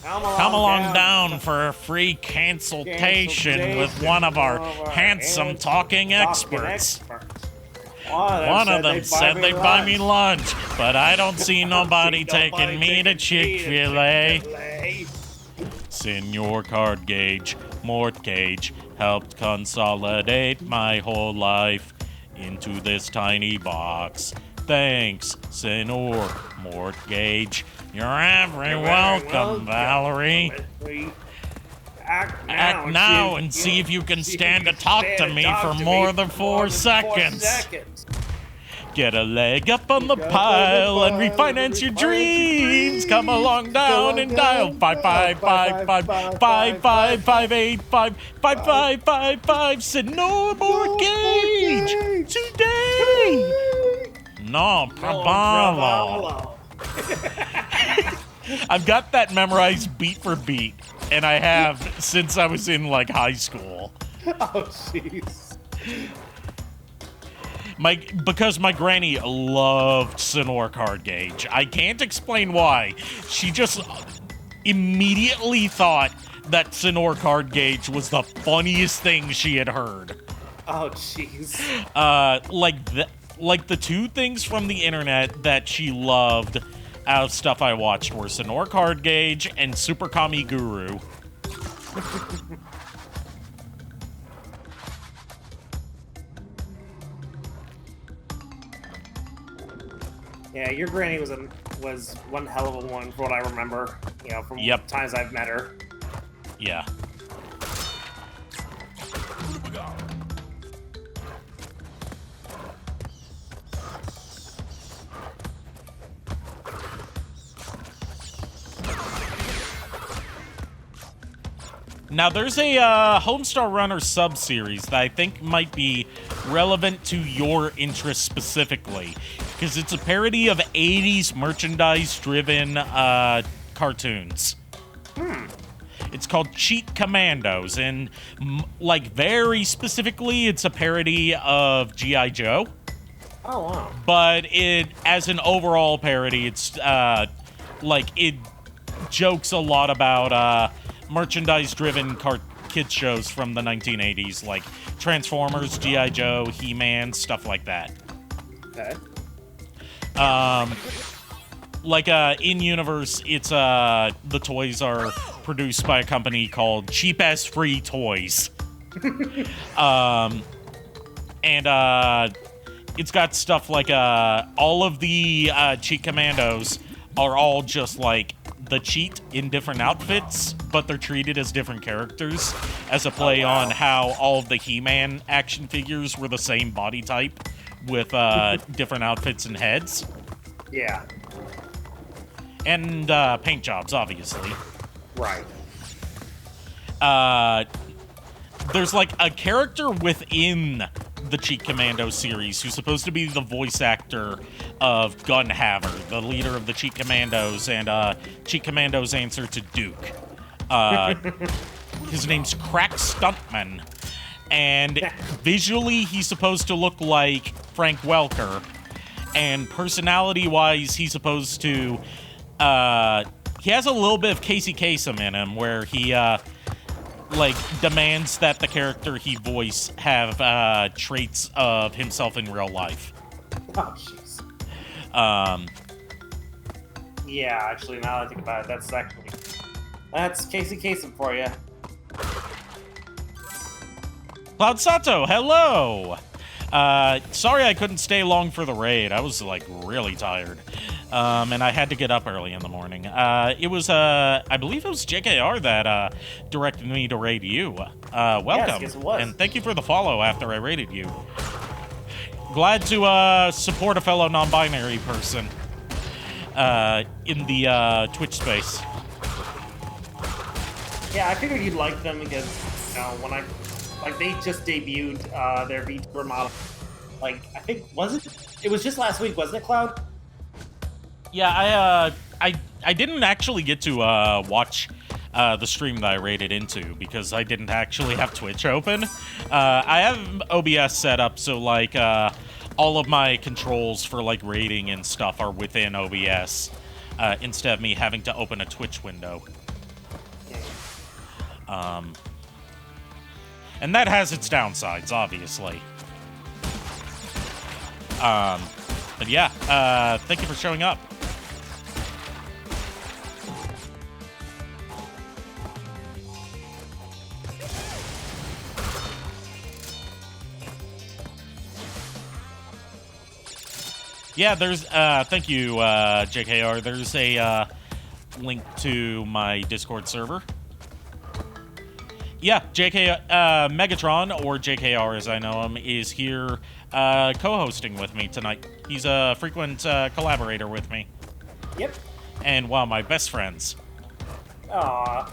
Speaker 1: Come along down for a free consultation with one of our handsome talking experts. One of them said they'd buy me lunch, but I don't see nobody taking me to Chick-fil-A. Sinor Card Gauge, Mort Gauge, helped consolidate my whole life into this tiny box. Thanks, Sinor Mort Gauge. You're very welcome, Valerie. Act now and see if you can stand to talk to me for more than 4 seconds. Get a leg up on the pile and refinance your dreams. Come along down and dial 555-555-5855-5555 Sinor Mort Gauge today. No probalo. I've got that memorized beat for beat, and I have since I was in like high school.
Speaker 3: Oh, jeez.
Speaker 1: Because my granny loved Sinor Card Gauge. I can't explain why. She just immediately thought that Sinor Card Gauge was the funniest thing she had heard.
Speaker 3: Oh, jeez.
Speaker 1: Like the 2 things from the internet that she loved out of stuff I watched were Sinor Card Gauge and Super Kami Guru.
Speaker 3: Yeah, your granny was one hell of a one, from what I remember. You know, from times I've met her.
Speaker 1: Yeah. Now, there's a Homestar Runner sub-series that I think might be relevant to your interest specifically, because it's a parody of 80s merchandise-driven cartoons. It's called Cheat Commandos, and like very specifically, it's a parody of G.I. Joe.
Speaker 3: Oh, wow.
Speaker 1: But as an overall parody, it's like it jokes a lot about merchandise-driven kids shows from the 1980s, like Transformers, G.I. Joe, He-Man, stuff like that.
Speaker 3: Okay.
Speaker 1: like, in universe, it's, the toys are produced by a company called Cheap Ass Free Toys. And, it's got stuff like, all of the, cheat commandos are all just, like, the cheat in different outfits, but they're treated as different characters, as a play on how all of the He-Man action figures were the same body type with different outfits and heads.
Speaker 3: Yeah.
Speaker 1: And paint jobs, obviously.
Speaker 3: Right.
Speaker 1: There's like a character within the Cheat Commando series who's supposed to be the voice actor of Gunhaver, the leader of the Cheat Commandos, and Cheat Commando's answer to Duke. His name's Crack Stuntman, and visually he's supposed to look like Frank Welker, and personality-wise he's supposed to, he has a little bit of Casey Kasem in him, where he, like, demands that the character he voice have, traits of himself in real life.
Speaker 3: Oh, jeez. Yeah, actually, now that I think about it, that's Casey Kasem for you.
Speaker 1: Cloud Sato, hello! Sorry I couldn't stay long for the raid. I was, like, really tired. And I had to get up early in the morning. It was, I believe it was JKR that, directed me to raid you. Welcome.
Speaker 3: Yes, it was.
Speaker 1: And thank you for the follow after I raided you. Glad to, support a fellow non-binary person, in the, Twitch space.
Speaker 3: Yeah, I figured you'd like them because, you know, when they just debuted, their VTuber model. Like, I think, it was just last week, wasn't it, Cloud?
Speaker 1: Yeah, I didn't actually get to, watch, the stream that I raided into, because I didn't actually have Twitch open. I have OBS set up, so, like, all of my controls for, like, raiding and stuff are within OBS, instead of me having to open a Twitch window. And that has its downsides, obviously. But yeah, thank you for showing up. Yeah, there's, thank you, JKR. There's a, link to my Discord server. Yeah, Megatron, or JKR as I know him, is here, co-hosting with me tonight. He's a frequent, collaborator with me.
Speaker 3: Yep.
Speaker 1: And one of my best friends.
Speaker 3: Aww.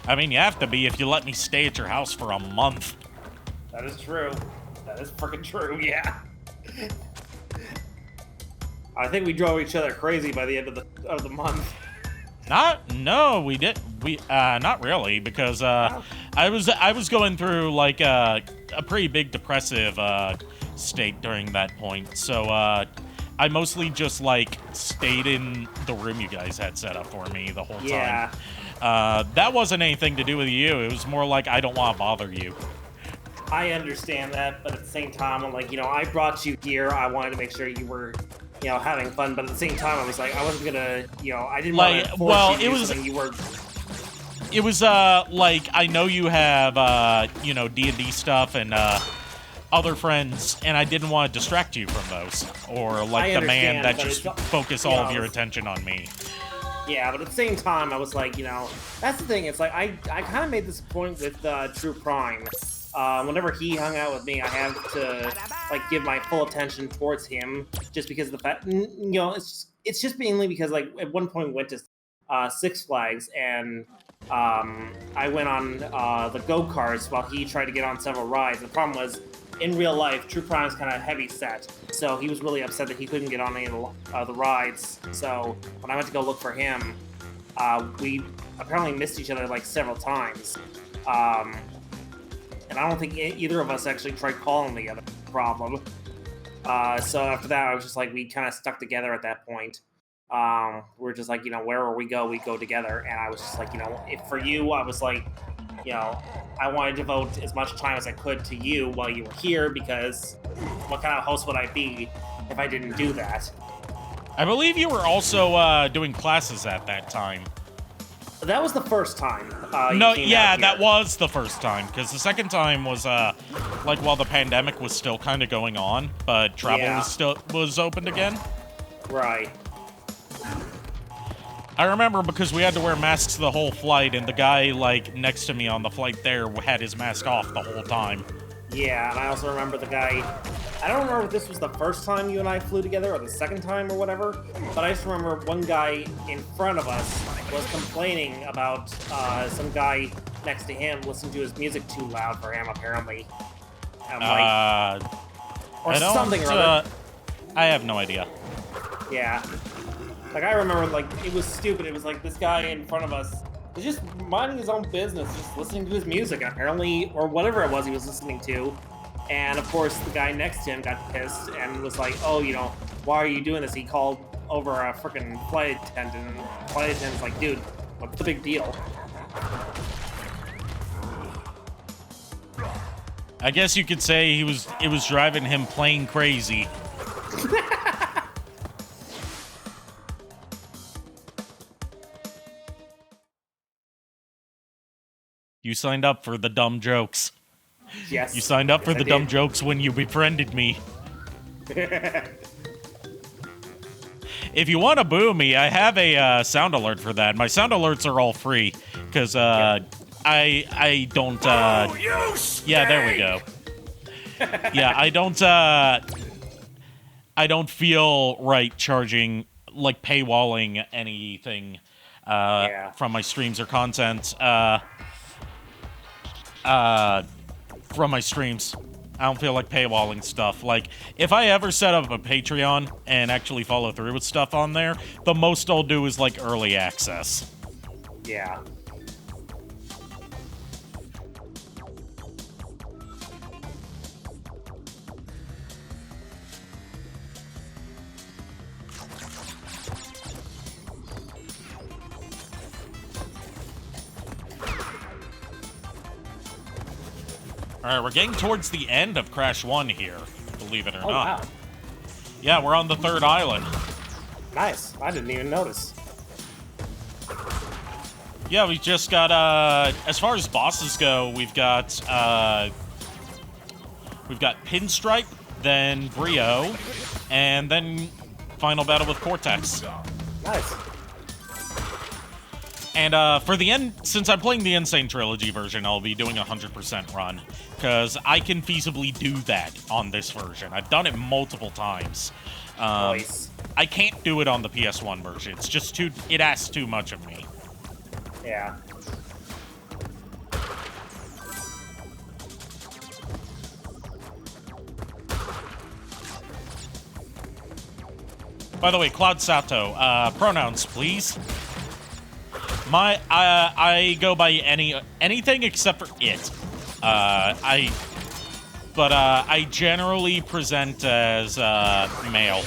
Speaker 1: I mean, you have to be if you let me stay at your house for a month.
Speaker 3: That is true. That is freaking true, yeah. I think we drove each other crazy by the end of the month.
Speaker 1: Not really, because I was going through like a pretty big depressive state during that point. So I mostly just like stayed in the room you guys had set up for me the whole time. That wasn't anything to do with you. It was more like I don't want to bother you.
Speaker 3: I understand that, but at the same time, I'm like, you know, I brought you here. I wanted to make sure you were, you know, having fun. But at the same time, I was like, I wasn't gonna, you know, I didn't want to force you to do something you were.
Speaker 1: It was like I know you have you know, D&D stuff and other friends, and I didn't want to distract you from those, or like demand that you focus all of your attention on me.
Speaker 3: Yeah, but at the same time, I was like, you know, that's the thing. It's like I kind of made this point with True Prime. Whenever he hung out with me, I had to like give my full attention towards him, just because of the fact, you know, it's just mainly because like at one point we went to Six Flags, and I went on the go-karts while he tried to get on several rides. The problem was, in real life, True Prime's kind of heavy set, so he was really upset that he couldn't get on any of the rides. So when I went to go look for him, we apparently missed each other like several times. And I don't think either of us actually tried calling the other problem. So after that, I was just like, we kind of stuck together at that point. We're just like, you know, wherever we go together. And I was just like, you know, if for you, I was like, you know, I wanted to devote as much time as I could to you while you were here, because what kind of host would I be if I didn't do that?
Speaker 1: I believe you were also doing classes at that time.
Speaker 3: That was the first time.
Speaker 1: No, yeah, that was the first time, because the second time was like while the pandemic was still kind of going on, but travel was opened again.
Speaker 3: Right.
Speaker 1: I remember because we had to wear masks the whole flight, and the guy like next to me on the flight there had his mask off the whole time.
Speaker 3: Yeah, and I also remember the guy. I don't remember if this was the first time you and I flew together or the second time or whatever, but I just remember one guy in front of us was complaining about some guy next to him listening to his music too loud for him, apparently. Or something or other.
Speaker 1: I have no idea.
Speaker 3: Yeah. Like, I remember, like, it was stupid. It was like this guy in front of us was just minding his own business, just listening to his music, apparently, or whatever it was he was listening to. And, of course, the guy next to him got pissed and was like, oh, you know, why are you doing this? He called over a freaking flight attendant, and the flight attendant's like, dude, what's the big deal?
Speaker 1: I guess you could say it was driving him plain crazy. You signed up for the dumb jokes.
Speaker 3: Yes.
Speaker 1: You signed up for the dumb jokes when you befriended me. If you want to boo me, I have a sound alert for that. My sound alerts are all free because I don't. Yeah, there we go. Yeah, I don't feel right charging, like paywalling anything from my streams or content. From my streams. I don't feel like paywalling stuff. Like, if I ever set up a Patreon and actually follow through with stuff on there, the most I'll do is, like, early access.
Speaker 3: Yeah.
Speaker 1: Alright, we're getting towards the end of Crash 1 here, believe it or not.
Speaker 3: Wow.
Speaker 1: Yeah, we're on the third island.
Speaker 3: Nice. I didn't even notice.
Speaker 1: Yeah, we just got, as far as bosses go, we've got Pinstripe, then Brio, and then final battle with Cortex.
Speaker 3: Nice.
Speaker 1: And for the end, since I'm playing the Insane Trilogy version, I'll be doing a 100% run, because I can feasibly do that on this version. I've done it multiple times.
Speaker 3: Nice.
Speaker 1: I can't do it on the PS1 version. It's just it asks too much of me.
Speaker 3: Yeah.
Speaker 1: By the way, Cloud Sato, pronouns, please. I go by anything except for it. I generally present as male.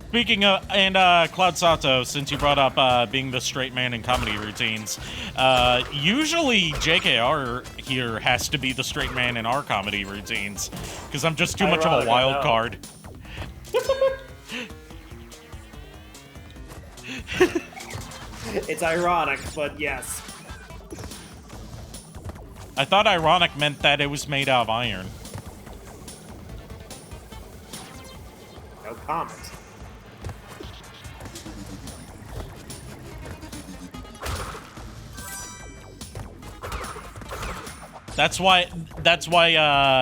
Speaker 1: Speaking of, and Cloud Sato, since you brought up being the straight man in comedy routines, usually JKR here has to be the straight man in our comedy routines, because I'm just too much of a wild card.
Speaker 3: It's ironic, but yes.
Speaker 1: I thought ironic meant that it was made out of iron.
Speaker 3: No comment.
Speaker 1: That's why one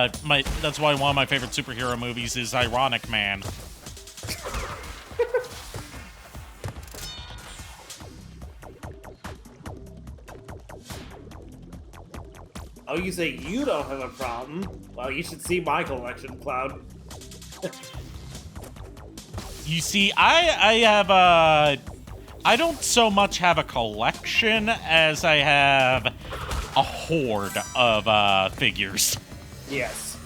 Speaker 1: of my favorite superhero movies is Ironic Man.
Speaker 3: Oh, you say you don't have a problem? Well, you should see my collection, Cloud.
Speaker 1: You see, I don't so much have a collection as I have a horde of figures.
Speaker 3: Yes.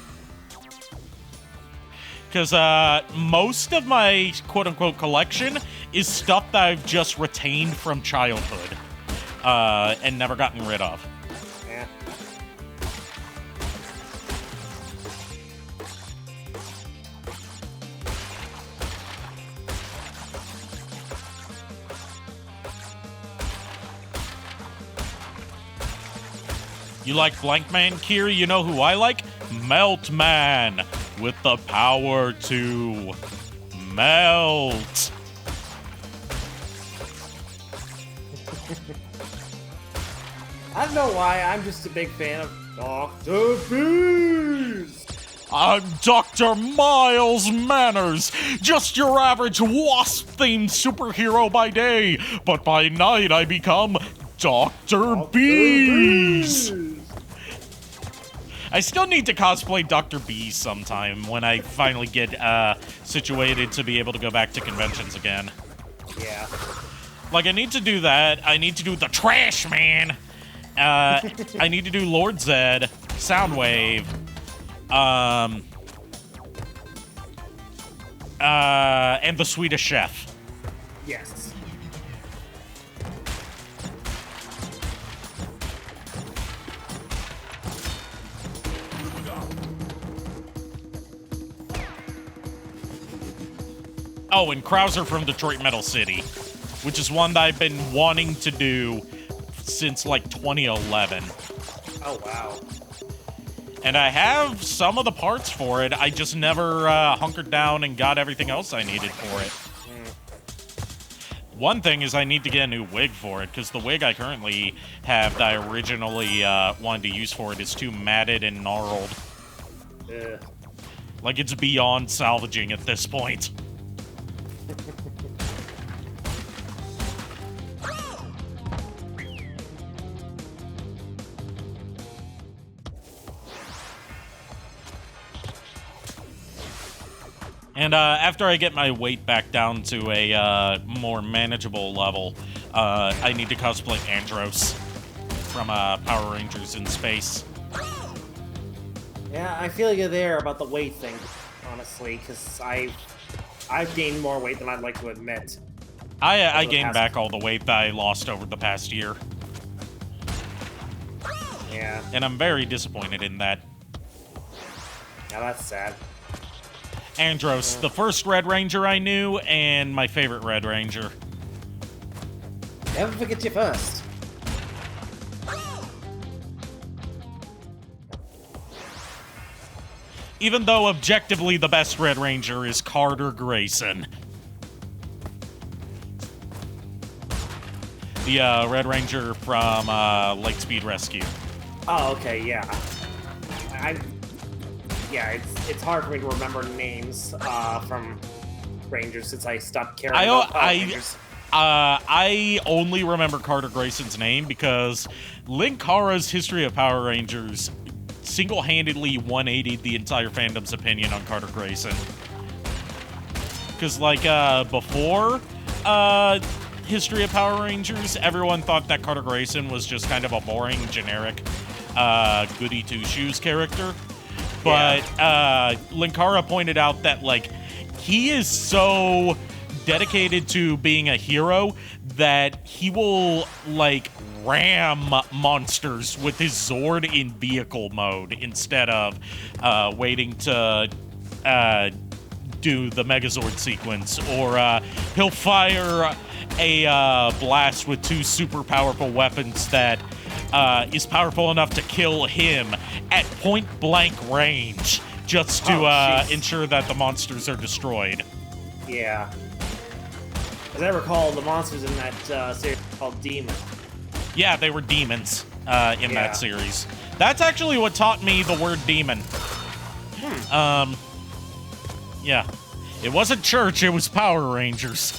Speaker 1: Because most of my quote-unquote collection is stuff that I've just retained from childhood and never gotten rid of.
Speaker 3: Yeah.
Speaker 1: You like Blank Man, Kira? You know who I like? Melt Man, with the power to melt.
Speaker 3: I don't know why, I'm just a big fan of Dr. Beast!
Speaker 1: I'm Dr. Miles Manners, just your average wasp-themed superhero by day, but by night I become Dr. Beast! I still need to cosplay Dr. B sometime when I finally get situated to be able to go back to conventions again.
Speaker 3: Yeah.
Speaker 1: Like, I need to do that. I need to do the Trash Man. I need to do Lord Zed, Soundwave, and the Swedish Chef.
Speaker 3: Yes.
Speaker 1: Oh, and Krauser from Detroit Metal City, which is one that I've been wanting to do since, like, 2011.
Speaker 3: Oh, wow.
Speaker 1: And I have some of the parts for it, I just never hunkered down and got everything else I needed for it. One thing is I need to get a new wig for it, because the wig I currently have that I originally wanted to use for it is too matted and gnarled. Like, it's beyond salvaging at this point. And after I get my weight back down to a more manageable level, I need to cosplay Andros from Power Rangers in Space.
Speaker 3: Yeah, I feel you're there about the weight thing, honestly, because I've gained more weight than I'd like to admit.
Speaker 1: I gained back all the weight that I lost over the past year.
Speaker 3: Yeah.
Speaker 1: And I'm very disappointed in that.
Speaker 3: Yeah, that's sad.
Speaker 1: Andros, the first Red Ranger I knew, and my favorite Red Ranger.
Speaker 3: Never forget you first.
Speaker 1: Even though objectively the best Red Ranger is Carter Grayson. The Red Ranger from Lightspeed Rescue.
Speaker 3: Oh, okay, yeah. Yeah, it's hard for me to remember names from Rangers since I stopped caring about Power Rangers.
Speaker 1: I only remember Carter Grayson's name because Linkara's History of Power Rangers single-handedly 180'd the entire fandom's opinion on Carter Grayson. Because, like, before History of Power Rangers, everyone thought that Carter Grayson was just kind of a boring, generic goody-two-shoes character. But Linkara pointed out that, like, he is so dedicated to being a hero that he will, like, ram monsters with his Zord in vehicle mode instead of waiting to do the Megazord sequence. Or he'll fire a blast with two super powerful weapons that is powerful enough to kill him at point-blank range just to ensure that the monsters are destroyed.
Speaker 3: Yeah. As I recall, the monsters in that series were called Demon.
Speaker 1: Yeah, they were demons in that series. That's actually what taught me the word demon. Yeah. It wasn't church, it was Power Rangers.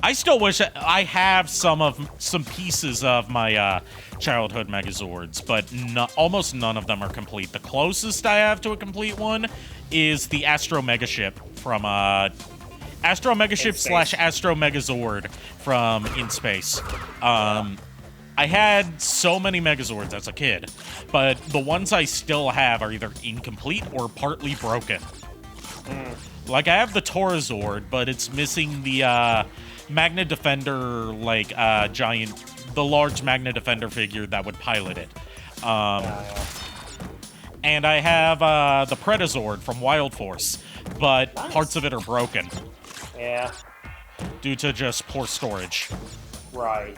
Speaker 1: I still wish I have some pieces of my childhood Megazords, but almost none of them are complete. The closest I have to a complete one is the Astro Megaship from Astro Megaship / Astro Megazord from In Space. I had so many Megazords as a kid, but the ones I still have are either incomplete or partly broken. Like, I have the Torazord, but it's missing the Magna Defender, like, the large Magna Defender figure that would pilot it. And I have the Predazord from Wild Force, but parts of it are broken.
Speaker 3: Yeah.
Speaker 1: Due to just poor storage.
Speaker 3: Right.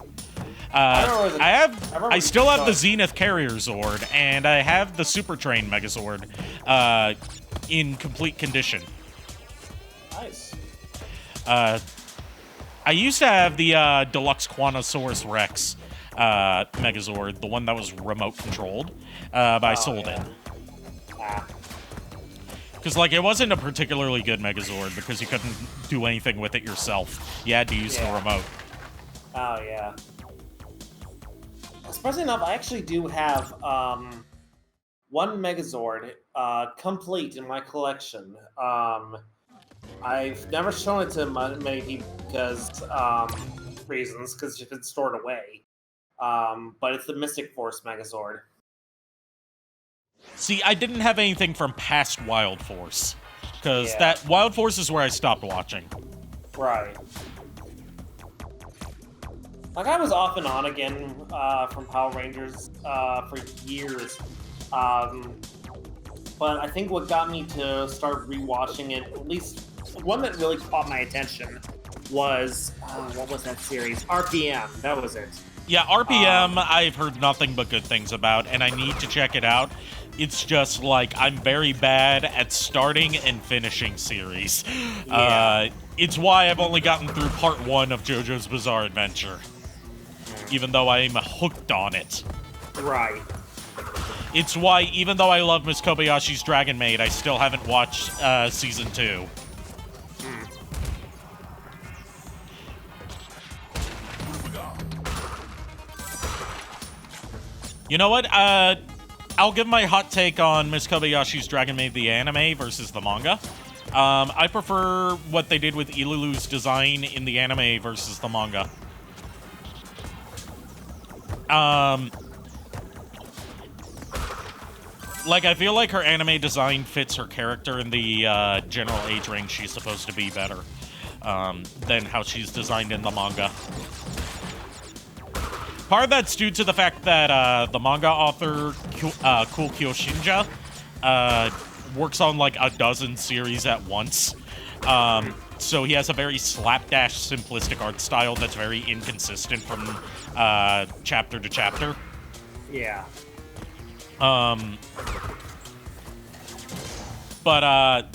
Speaker 1: I still have the Zenith Carrier Zord, and I have the Super Train Megazord in complete condition.
Speaker 3: Nice.
Speaker 1: I used to have the Deluxe Quantosaurus Rex Megazord, the one that was remote controlled, but I sold it. Because, like, it wasn't a particularly good Megazord because you couldn't do anything with it yourself. You had to use the remote.
Speaker 3: Oh, yeah. Surprisingly enough, I actually do have one Megazord complete in my collection. I've never shown it to many people because reasons, because it's been stored away. But it's the Mystic Force Megazord.
Speaker 1: See, I didn't have anything from past Wild Force, because that Wild Force is where I stopped watching.
Speaker 3: Right. Like, I was off and on again from Power Rangers for years. But I think what got me to start rewatching it, at least one that really caught my attention, was, what was that series? RPM, that was it.
Speaker 1: Yeah, RPM I've heard nothing but good things about, and I need to check it out. It's just, like, I'm very bad at starting and finishing series.
Speaker 3: Yeah.
Speaker 1: It's why I've only gotten through part 1 of JoJo's Bizarre Adventure. Even though I'm hooked on it.
Speaker 3: Right.
Speaker 1: It's why, even though I love Miss Kobayashi's Dragon Maid, I still haven't watched Season 2. You know what? I'll give my hot take on Miss Kobayashi's Dragon Maid the anime versus the manga. I prefer what they did with Ilulu's design in the anime versus the manga. Like, I feel like her anime design fits her character in the general age range she's supposed to be better than how she's designed in the manga. Part of that's due to the fact that the manga author, Cool Kyoshinja, works on like a dozen series at once. So he has a very slapdash, simplistic art style that's very inconsistent from chapter to chapter.
Speaker 3: Yeah.
Speaker 1: But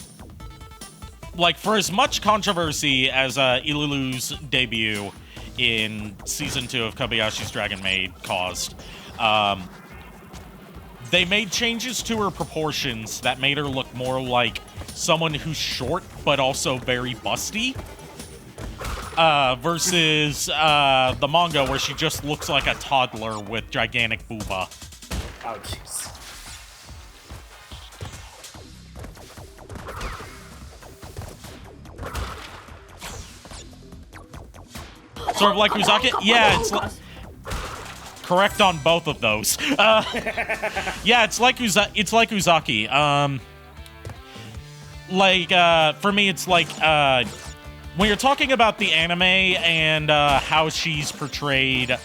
Speaker 1: like, for as much controversy as Ilulu's debut in Season 2 of Kobayashi's Dragon Maid caused, they made changes to her proportions that made her look more like someone who's short but also very busty, versus the manga where she just looks like a toddler with gigantic booba.
Speaker 3: Oh, jeez.
Speaker 1: Sort of like Uzaki? Yeah, it's correct on both of those. Yeah, it's like Uzaki. For me, it's like, when you're talking about the anime and how she's portrayed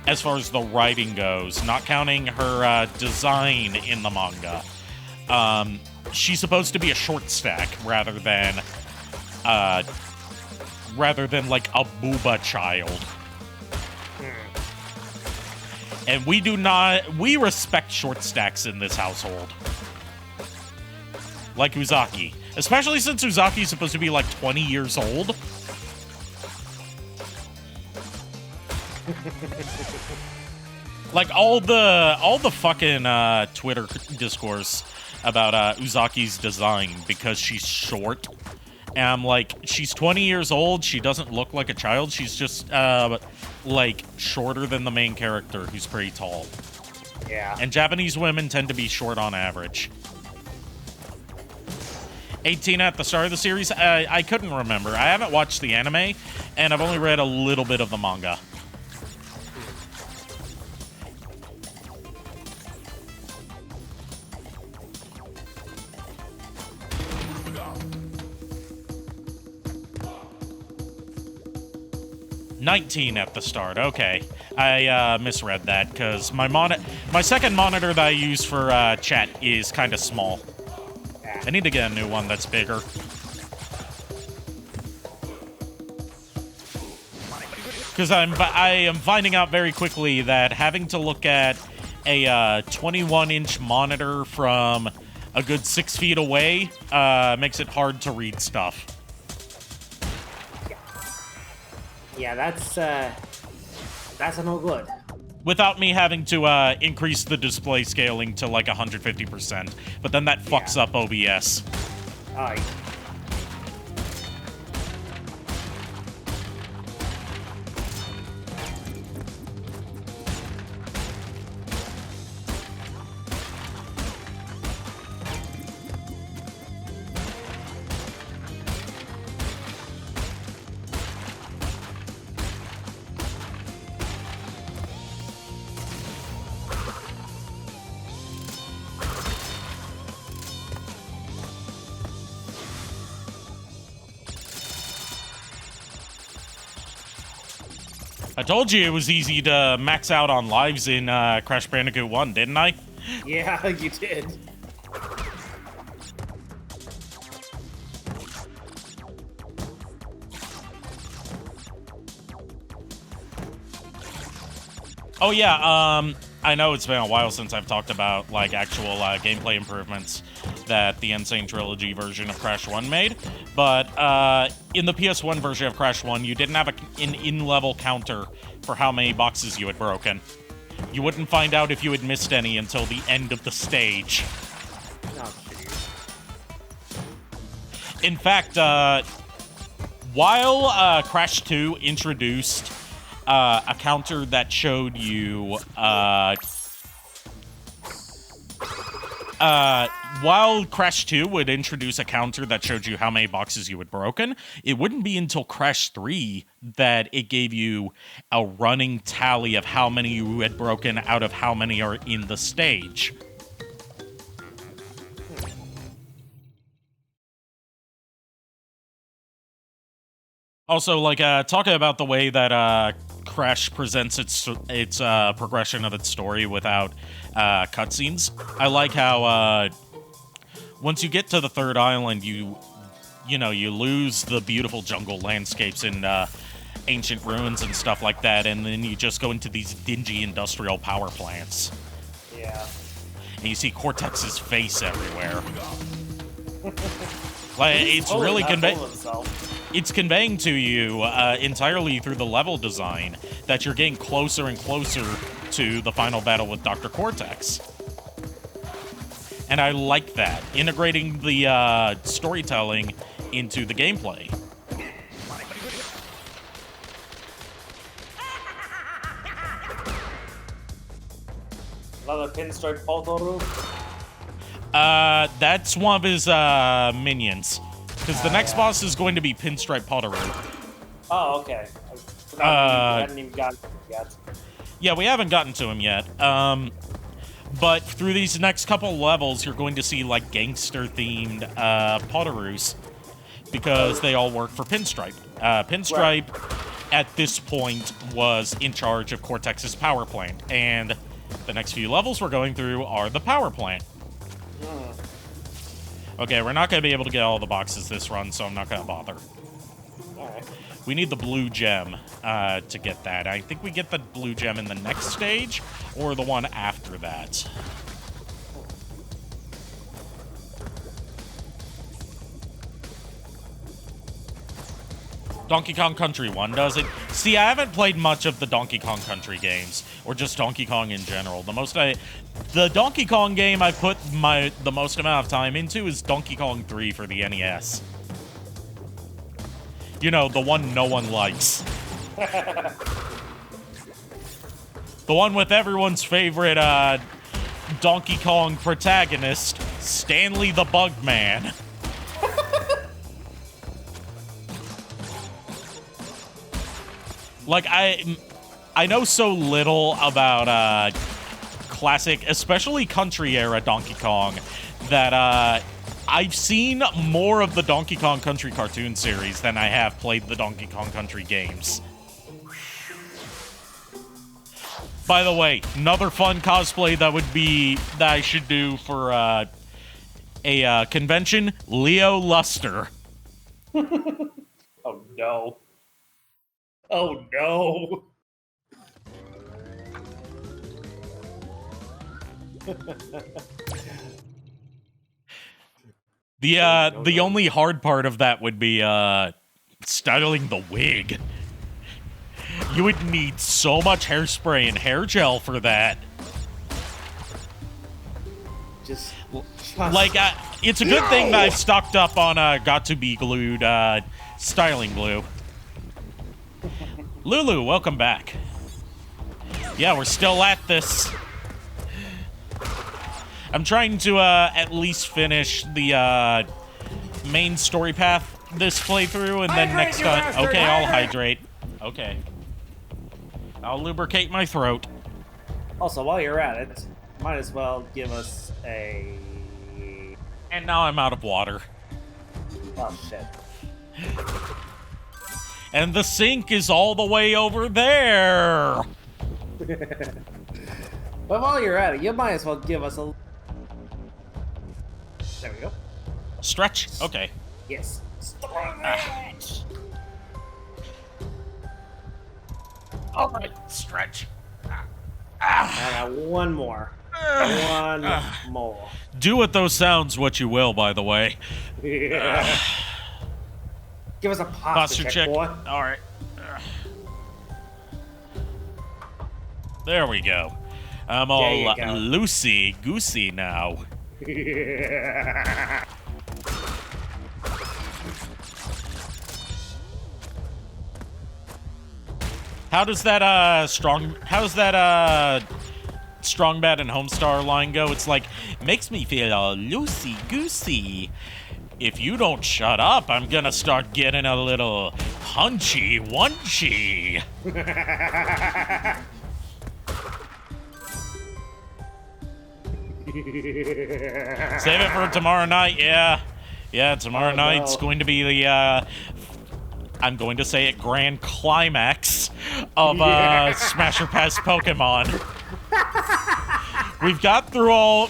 Speaker 1: as far as the writing goes, not counting her design in the manga, she's supposed to be a short stack rather than like a booba child. And we respect short stacks in this household. Like Uzaki. Especially since Uzaki's supposed to be like 20 years old. Like all the fucking Twitter discourse about Uzaki's design because she's short. And I'm like, she's 20 years old, she doesn't look like a child, she's just like shorter than the main character who's pretty tall.
Speaker 3: Yeah.
Speaker 1: And Japanese women tend to be short on average. 18 at the start of the series? I couldn't remember. I haven't watched the anime, and I've only read a little bit of the manga. $19 at the start. Okay, I misread that because my second monitor that I use for chat is kind of small. I need to get a new one that's bigger. Because I am finding out very quickly that having to look at a 21-inch monitor from a good 6 feet away makes it hard to read stuff.
Speaker 3: Yeah, that's a no good.
Speaker 1: Without me having to increase the display scaling to like 150%, but then that fucks up OBS.
Speaker 3: Oh,
Speaker 1: I told you it was easy to max out on lives in Crash Bandicoot 1, didn't I?
Speaker 3: yeah, you did.
Speaker 1: Oh yeah, I know it's been a while since I've talked about like actual gameplay improvements that the Sane Trilogy version of Crash 1 made, but in the PS1 version of Crash 1, you didn't have an in-level counter for how many boxes you had broken. You wouldn't find out if you had missed any until the end of the stage.
Speaker 3: Oh,
Speaker 1: in fact, while Crash 2 introduced a counter that showed you while Crash 2 would introduce a counter that showed you how many boxes you had broken, it wouldn't be until Crash 3 that it gave you a running tally of how many you had broken out of how many are in the stage. Also, like, talking about the way that Crash presents its progression of its story without cutscenes, I like how once you get to the third island, you lose the beautiful jungle landscapes and ancient ruins and stuff like that, and then you just go into these dingy industrial power plants.
Speaker 3: Yeah.
Speaker 1: And you see Cortex's face everywhere. Like, it's
Speaker 3: totally
Speaker 1: really
Speaker 3: it's
Speaker 1: conveying to you entirely through the level design that you're getting closer and closer to the final battle with Dr. Cortex. And I like that, integrating the storytelling into the gameplay.
Speaker 3: Another pinstripe Poltoro?
Speaker 1: That's one of his minions. Because the next boss is going to be Pinstripe Potteroo.
Speaker 3: Oh, okay. I forgot we hadn't even gotten to him yet.
Speaker 1: Yeah, we haven't gotten to him yet. But through these next couple levels, you're going to see, like, gangster-themed Potteroos. Because they all work for Pinstripe. Pinstripe, at this point, was in charge of Cortex's power plant. And the next few levels we're going through are the power plant. Okay, we're not going to be able to get all the boxes this run, so I'm not going to bother.
Speaker 3: Alright.
Speaker 1: We need the blue gem to get that. I think we get the blue gem in the next stage, or the one after that. Donkey Kong Country 1 does it. See, I haven't played much of the Donkey Kong Country games, or just Donkey Kong in general. The Donkey Kong game I put the most amount of time into is Donkey Kong 3 for the NES. You know, the one no one likes. The one with everyone's favorite Donkey Kong protagonist, Stanley the Bugman. Like, I know so little about classic, especially country-era Donkey Kong, that I've seen more of the Donkey Kong Country cartoon series than I have played the Donkey Kong Country games. By the way, another fun cosplay that I should do for a convention, Leo Luster.
Speaker 3: Oh, no. Oh, no.
Speaker 1: The only hard part of that would be styling the wig. You would need so much hairspray and hair gel for that.
Speaker 3: Just
Speaker 1: like, it's a good thing that I've stocked up on got to be glued styling glue. Lulu, welcome back. Yeah, we're still at this. I'm trying to at least finish the main story path this playthrough, and then next time. Okay, I'll hydrate. Okay. I'll lubricate my throat.
Speaker 3: Also, while you're at it, might as well give us a...
Speaker 1: And now I'm out of water.
Speaker 3: Oh, shit.
Speaker 1: And the sink is all the way over there.
Speaker 3: But while you're at it, you might as well give us a... There we go.
Speaker 1: Stretch? Okay.
Speaker 3: Yes. Stretch!
Speaker 1: All right, stretch.
Speaker 3: I got one more. One more.
Speaker 1: Do with those sounds what you will, by the way.
Speaker 3: Yeah. Give us a posture check, boy.
Speaker 1: All right. There we go. I'm all loosey-goosey now. How does that strong bad and Homestar line go? It's like, makes me feel all loosey-goosey. If you don't shut up, I'm gonna start getting a little hunchy-wunchy. Save it for tomorrow night, yeah. Yeah, tomorrow night's going to be the, I'm going to say it, grand climax of Smasher Pass Pokemon. We've got through all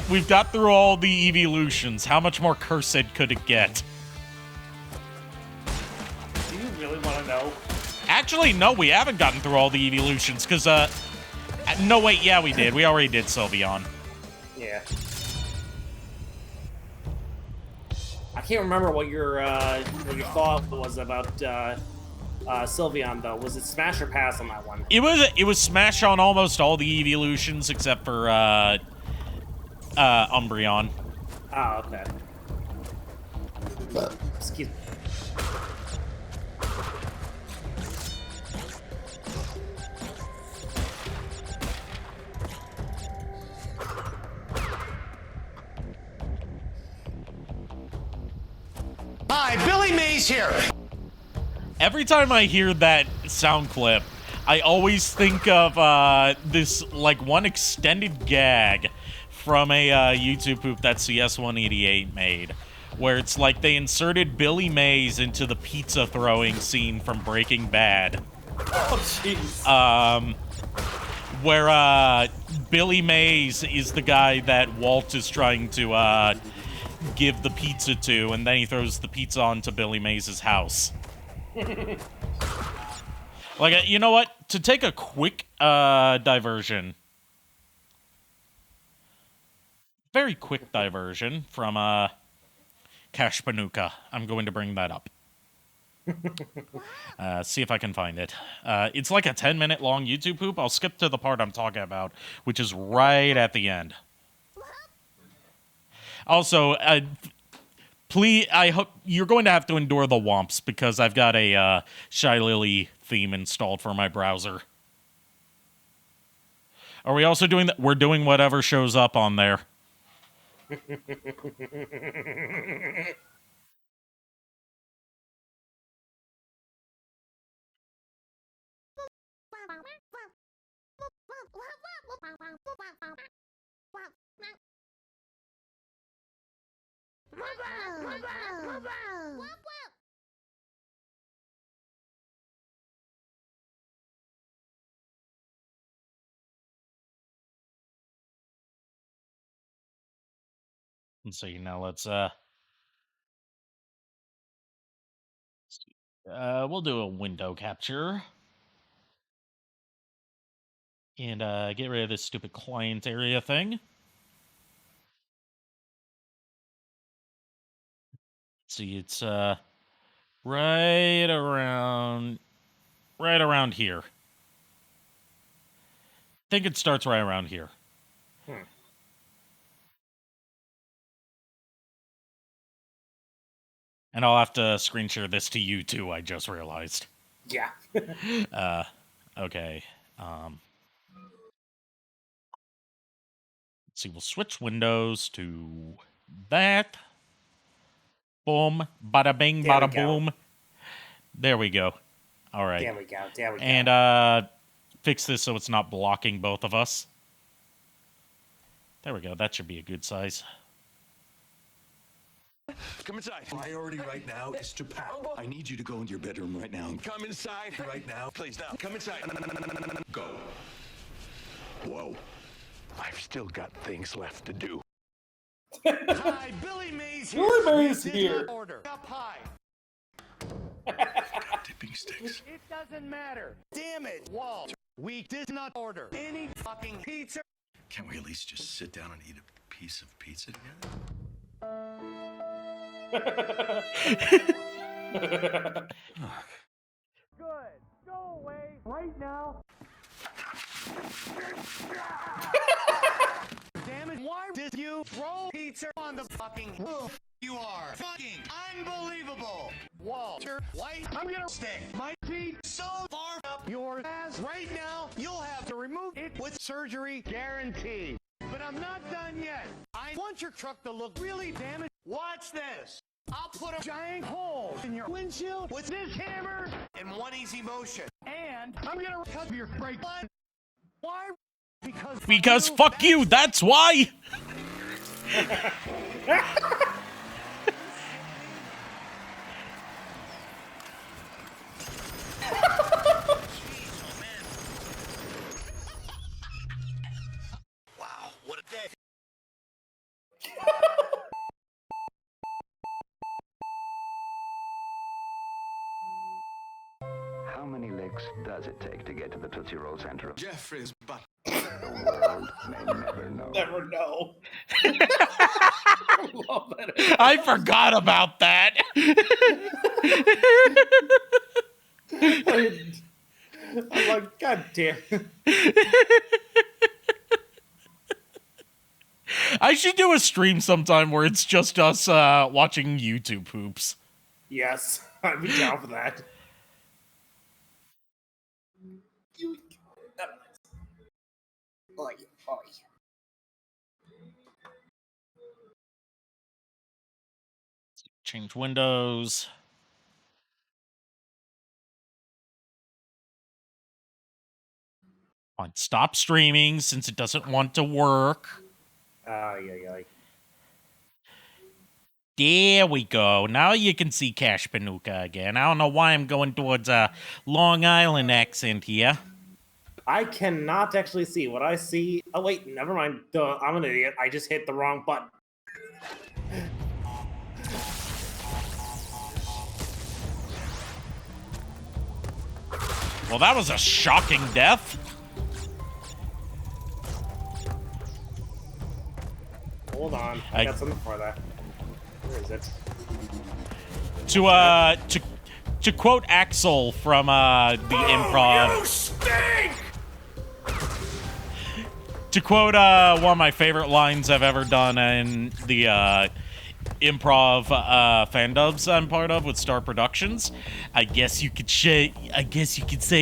Speaker 1: the evolutions. How much more cursed could it get?
Speaker 3: Do you really want to know?
Speaker 1: Actually, no, we haven't gotten through all the evolutions, because, no, wait, yeah, we did. We already did Sylveon.
Speaker 3: Yeah. I can't remember what your thought was about Sylveon, though. Was it Smash or Pass on that one?
Speaker 1: It was Smash on almost all the evolutions except for Umbreon.
Speaker 3: Oh, okay. Excuse me.
Speaker 4: Hi, Billy Mays here.
Speaker 1: Every time I hear that sound clip, I always think of this, like, one extended gag from a YouTube poop that CS188 made, where it's like they inserted Billy Mays into the pizza throwing scene from Breaking Bad.
Speaker 3: Oh, jeez.
Speaker 1: Where Billy Mays is the guy that Walt is trying to give the pizza to, and then he throws the pizza onto Billy Mays' house. Like, you know what? To take a quick diversion, very quick diversion from Cash Panuka, I'm going to bring that up. See if I can find it. It's like a 10-minute long YouTube poop. I'll skip to the part I'm talking about, which is right at the end. Also, please, I hope you're going to have to endure the womps because I've got a Shy Lily theme installed for my browser. Are we also doing that? We're doing whatever shows up on there. Let's see, now we'll do a window capture. And get rid of this stupid client area thing. See, it's right around here. I think it starts right around here. And I'll have to screen share this to you too, I just realized.
Speaker 3: Yeah.
Speaker 1: Okay. Let's see, we'll switch windows to that. Boom. Bada bing, bada boom. There we go. All right.
Speaker 3: There we go.
Speaker 1: And fix this so it's not blocking both of us. There we go. That should be a good size.
Speaker 10: Come inside. Priority right now is to pack. I need you to go into your bedroom right now. Come inside right now. Please, now. Come inside. Go. Whoa. I've still got things left to do.
Speaker 4: Hi, Billy Mays here.
Speaker 3: Billy Mays here.
Speaker 4: Order up high.
Speaker 10: Dipping sticks.
Speaker 4: It doesn't matter. Damn it, Walter. We did not order any fucking pizza.
Speaker 10: Can't we at least just sit down and eat a piece of pizza together?
Speaker 4: Good. Go away right now. Damn it, why did you throw pizza on the fucking roof? You are fucking unbelievable. Walter White, I'm gonna stick my feet so far up your ass right now, you'll have to remove it with surgery guaranteed. But I'm not done yet. I want your truck to look really damaged. Watch this. I'll put a giant hole in your windshield with this hammer in one easy motion. And I'm gonna cut your brake line. Why?
Speaker 1: Because fuck you, that's why!
Speaker 10: Wow, what a day.
Speaker 11: How many licks does it take to get to the Tootsie Roll center of
Speaker 10: Jeffrey's butt?
Speaker 11: The world may never know.
Speaker 3: Never know. I love that.
Speaker 1: I forgot about that.
Speaker 3: I'm like, God damn.
Speaker 1: I should do a stream sometime where it's just us watching YouTube poops.
Speaker 3: Yes, I'd be down for that. Oi, oi.
Speaker 1: Change windows. Fine, stop streaming since it doesn't want to work.
Speaker 3: Ay.
Speaker 1: There we go. Now you can see Cash Panuka again. I don't know why I'm going towards a Long Island accent here.
Speaker 3: I cannot actually see. What I see... Oh, wait, never mind. Duh, I'm an idiot. I just hit the wrong button.
Speaker 1: Well, that was a shocking death.
Speaker 3: Hold on. I got something for that. Where is it?
Speaker 1: To quote Axel from the improv.
Speaker 2: You stink!
Speaker 1: To quote one of my favorite lines I've ever done in the improv fan dubs I'm part of with Star Productions, I guess you could say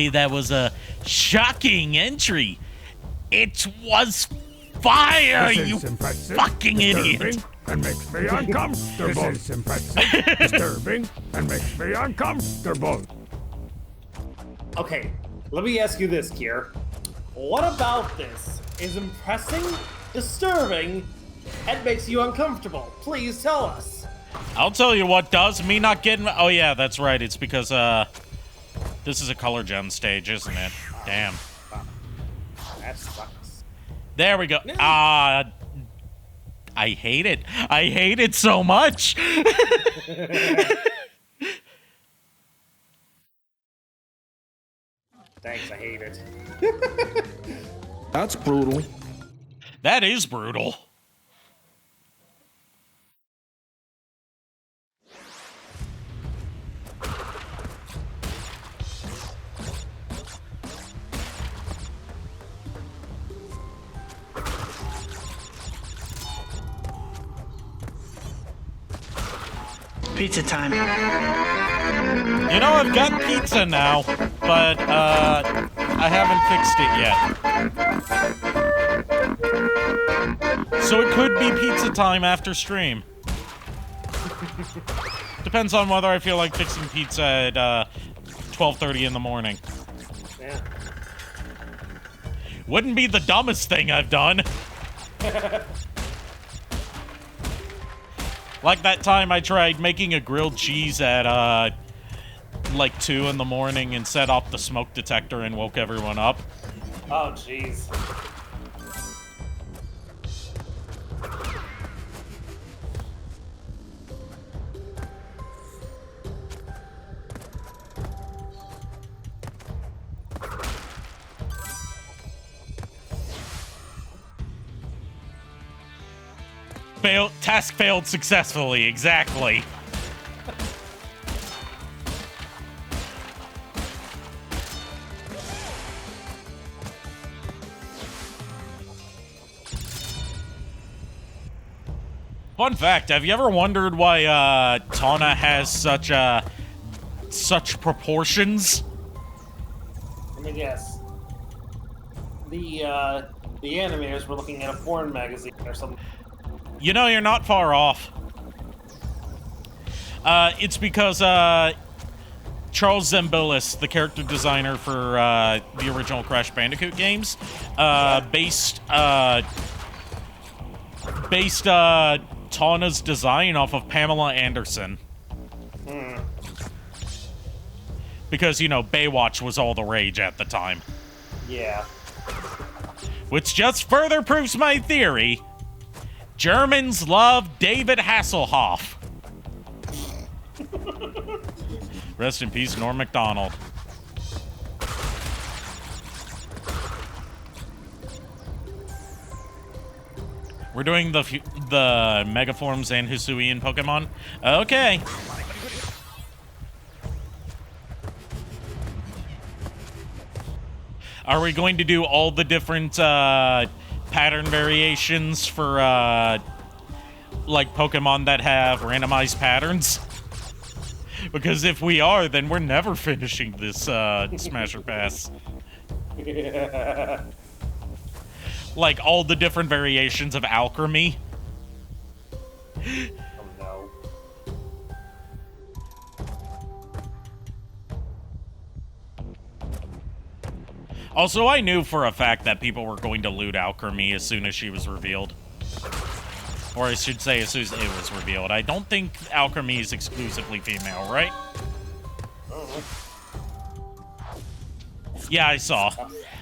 Speaker 1: that was a shocking entry. It was fire, you fucking idiot.
Speaker 2: And makes me uncomfortable. This is impressive, disturbing, and makes me uncomfortable.
Speaker 3: Okay, let me ask you this, Kier. What about this is impressing, disturbing, and makes you uncomfortable? Please tell us.
Speaker 1: I'll tell you what does. Me not getting... Oh, yeah, that's right. It's because, this is a color gem stage, isn't it? Damn.
Speaker 3: That sucks.
Speaker 1: There we go. I hate it. I hate it so much.
Speaker 3: Thanks, I hate it.
Speaker 12: That's brutal.
Speaker 1: That is brutal.
Speaker 8: Pizza time.
Speaker 1: You know, I've got pizza now, but I haven't fixed it yet. So it could be pizza time after stream. Depends on whether I feel like fixing pizza at 12:30 in the morning.
Speaker 3: Yeah.
Speaker 1: Wouldn't be the dumbest thing I've done. Like that time I tried making a grilled cheese at, like 2 in the morning and set off the smoke detector and woke everyone up.
Speaker 3: Oh, jeez.
Speaker 1: Task failed successfully, exactly. Fun fact, have you ever wondered why Tawna has such proportions?
Speaker 3: Let me guess. The animators were looking at a porn magazine or something.
Speaker 1: You know, you're not far off. It's because Charles Zembilis, the character designer for the original Crash Bandicoot games, based Tawna's design off of Pamela Anderson. Because, you know, Baywatch was all the rage at the time.
Speaker 3: Yeah.
Speaker 1: Which just further proves my theory. Germans love David Hasselhoff. Rest in peace, Norm Macdonald. We're doing the Megaforms and Hisuian Pokemon? Okay. Are we going to do all the different pattern variations for like Pokemon that have randomized patterns? Because if we are, then we're never finishing this Smasher Pass.
Speaker 3: Yeah.
Speaker 1: Like all the different variations of Alchemy.
Speaker 3: Oh no.
Speaker 1: Also, I knew for a fact that people were going to loot Alchemy as soon as she was revealed. Or I should say, as soon as it was revealed. I don't think Alchemy is exclusively female, right? Yeah, I saw.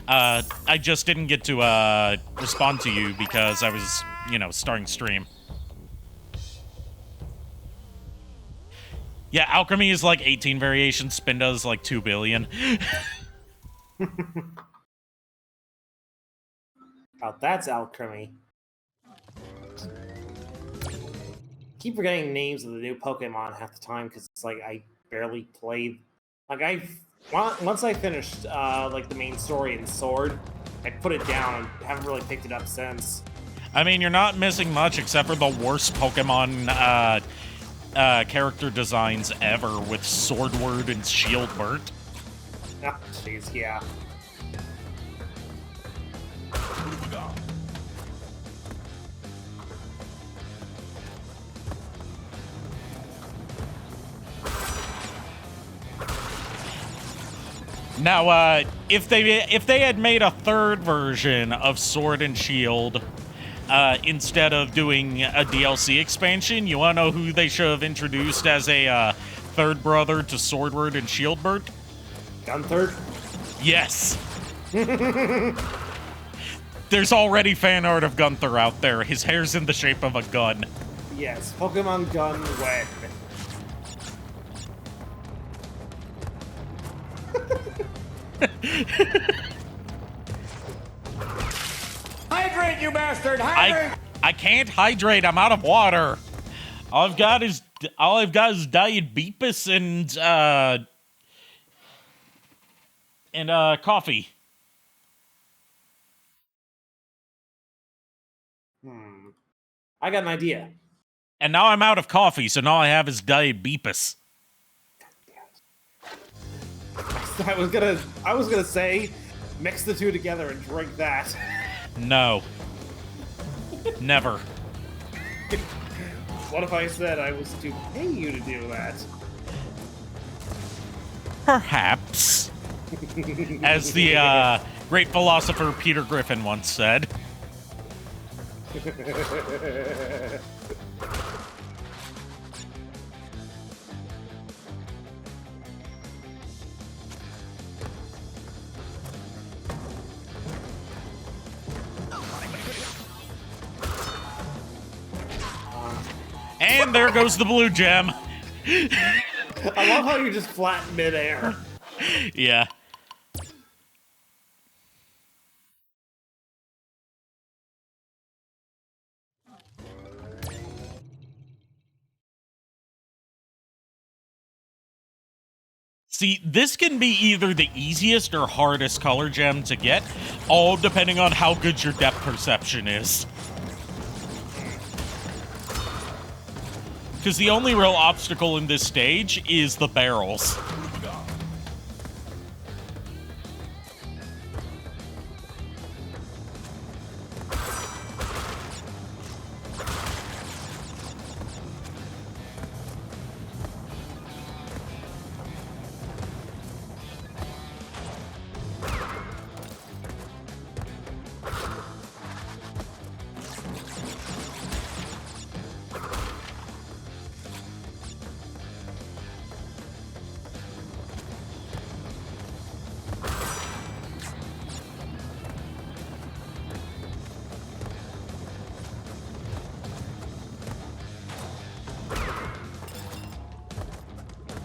Speaker 1: I just didn't get to respond to you because I was, you know, starting stream. Yeah, Alchemy is like 18 variations, Spinda is like 2 billion.
Speaker 3: Oh, that's Alchemy. Keep forgetting names of the new Pokemon half the time because it's like I barely played Like once I finished like the main story in Sword, I put it down and haven't really picked it up since.
Speaker 1: I mean, you're not missing much except for the worst Pokemon character designs ever with Swordward and Shieldbert.
Speaker 3: Oh, jeez, yeah.
Speaker 1: Now, if they had made a third version of Sword and Shield, instead of doing a DLC expansion, you want to know who they should have introduced as a third brother to Swordward and Shieldbert?
Speaker 3: Gunther?
Speaker 1: Yes. There's already fan art of Gunther out there. His hair's in the shape of a gun.
Speaker 3: Yes, Pokemon Gun when.
Speaker 2: Hydrate, you bastard! Hydrate!
Speaker 1: I can't hydrate. I'm out of water. All I've got is Diet Beepus and coffee.
Speaker 3: I got an idea.
Speaker 1: And now I'm out of coffee, so now I have is Diet Beepus.
Speaker 3: I was gonna say, mix the two together and drink that.
Speaker 1: No. Never.
Speaker 3: What if I said I was to pay you to do that?
Speaker 1: Perhaps. As the great philosopher Peter Griffin once said. And there goes the blue gem.
Speaker 3: I love how you just flat midair.
Speaker 1: Yeah. See, this can be either the easiest or hardest color gem to get, all depending on how good your depth perception is. Because the only real obstacle in this stage is the barrels.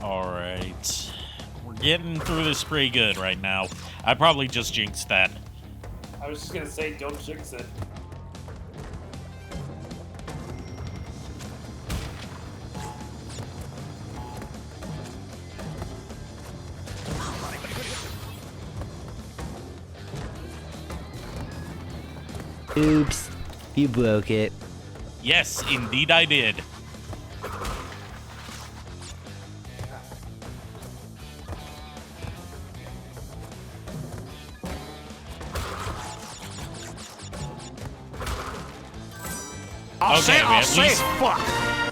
Speaker 1: Alright. We're getting through this pretty good right now. I probably just jinxed that.
Speaker 3: I was just gonna say, don't jinx it.
Speaker 5: Oops. You broke it.
Speaker 1: Yes, indeed I did.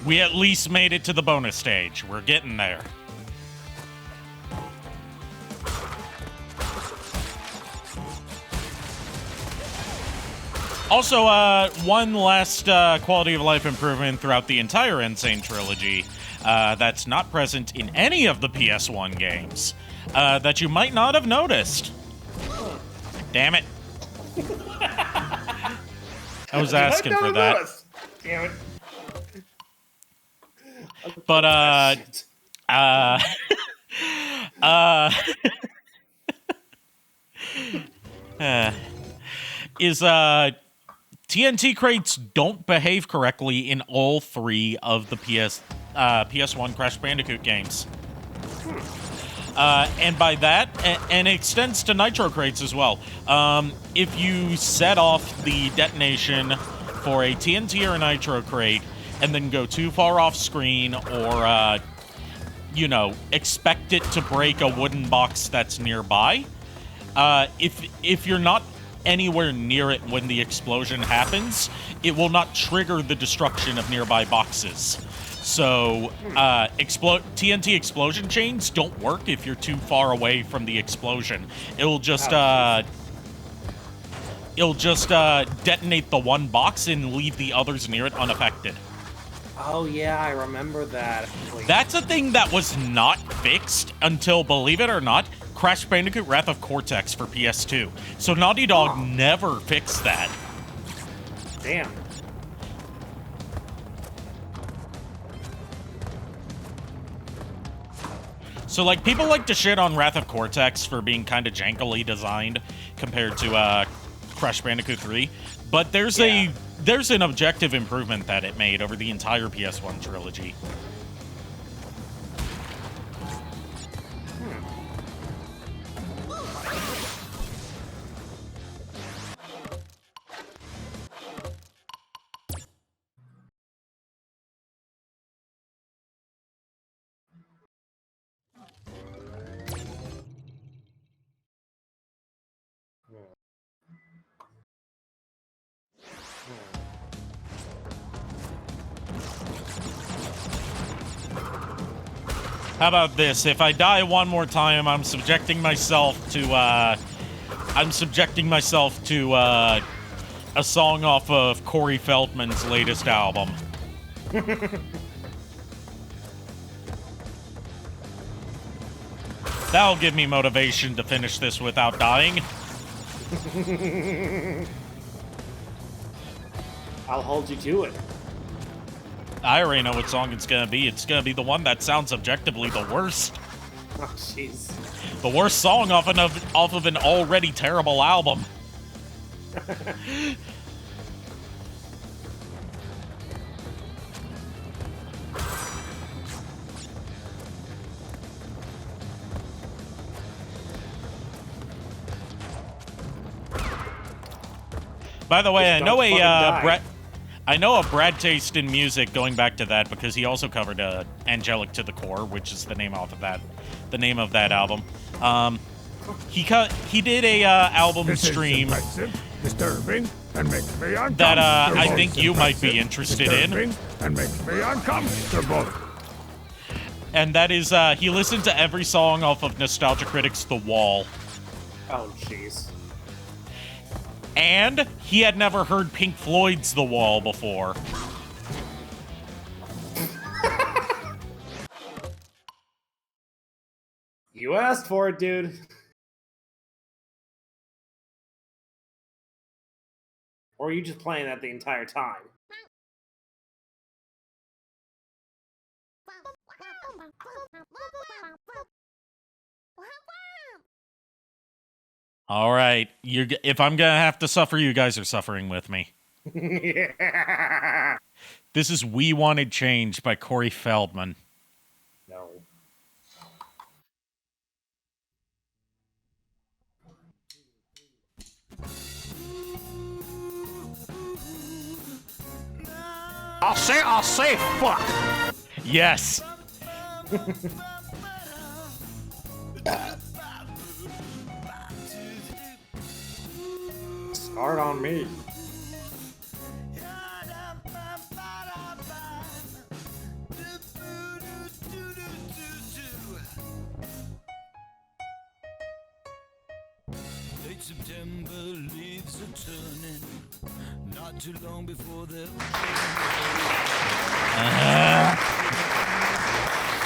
Speaker 1: We at least made it to the bonus stage. We're getting there. Also, one last quality of life improvement throughout the entire Insane Trilogy that's not present in any of the PS1 games that you might not have noticed. Damn it. I was asking for that.
Speaker 3: Damn it.
Speaker 1: But, TNT crates don't behave correctly in all three of the PS1 Crash Bandicoot games. And by that, and it extends to nitro crates as well. If you set off the detonation for a TNT or a nitro crate and then go too far off screen or, you know, expect it to break a wooden box that's nearby, if you're not anywhere near it when the explosion happens, it will not trigger the destruction of nearby boxes. So, TNT explosion chains don't work if you're too far away from the explosion. It'll just detonate the one box and leave the others near it unaffected.
Speaker 3: Oh yeah, I remember that.
Speaker 1: That's a thing that was not fixed until, believe it or not, Crash Bandicoot Wrath of Cortex for PS2. So Naughty Dog never fixed that.
Speaker 3: Damn.
Speaker 1: So, like, people like to shit on Wrath of Cortex for being kind of jankily designed compared to Crash Bandicoot 3, but there's an objective improvement that it made over the entire PS1 trilogy. How about this? If I die one more time, I'm subjecting myself to a song off of Corey Feldman's latest album. That'll give me motivation to finish this without dying.
Speaker 3: I'll hold you to it.
Speaker 1: I already know what song it's gonna be. It's gonna be the one that sounds objectively the worst.
Speaker 3: Oh, jeez.
Speaker 1: The worst song off of an already terrible album. By the way, I know a Brad taste in music going back to that because he also covered Angelic to the Core, which is the name of that album. He did a album stream
Speaker 2: disturbing, and makes me uncomfortable.
Speaker 1: That I think you might be interested in.
Speaker 2: And makes me uncomfortable.
Speaker 1: And that is he listened to every song off of Nostalgia Critic's The Wall.
Speaker 3: Oh, jeez.
Speaker 1: And he had never heard Pink Floyd's The Wall before.
Speaker 3: You asked for it, dude. Or are you just playing that the entire time?
Speaker 1: All right, if I'm gonna have to suffer, you guys are suffering with me.
Speaker 3: Yeah.
Speaker 1: This is We Wanted Change by Corey Feldman.
Speaker 3: No.
Speaker 2: I'll say fuck.
Speaker 1: Yes.
Speaker 3: Start on me.
Speaker 12: Late September, leaves are turning. Not too long before they'll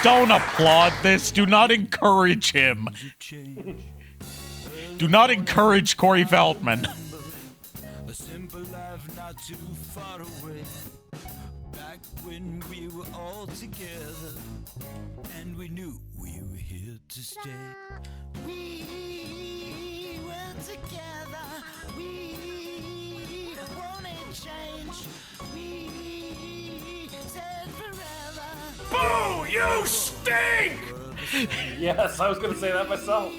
Speaker 1: Don't applaud this. Do not encourage him. Do not encourage Corey Feldman.
Speaker 12: A simple life not too far away. Back when we were all together, and we knew we were here to stay. We were together. We wanted change. We said forever.
Speaker 2: Boo! You stink!
Speaker 3: Yes, I was gonna say that myself.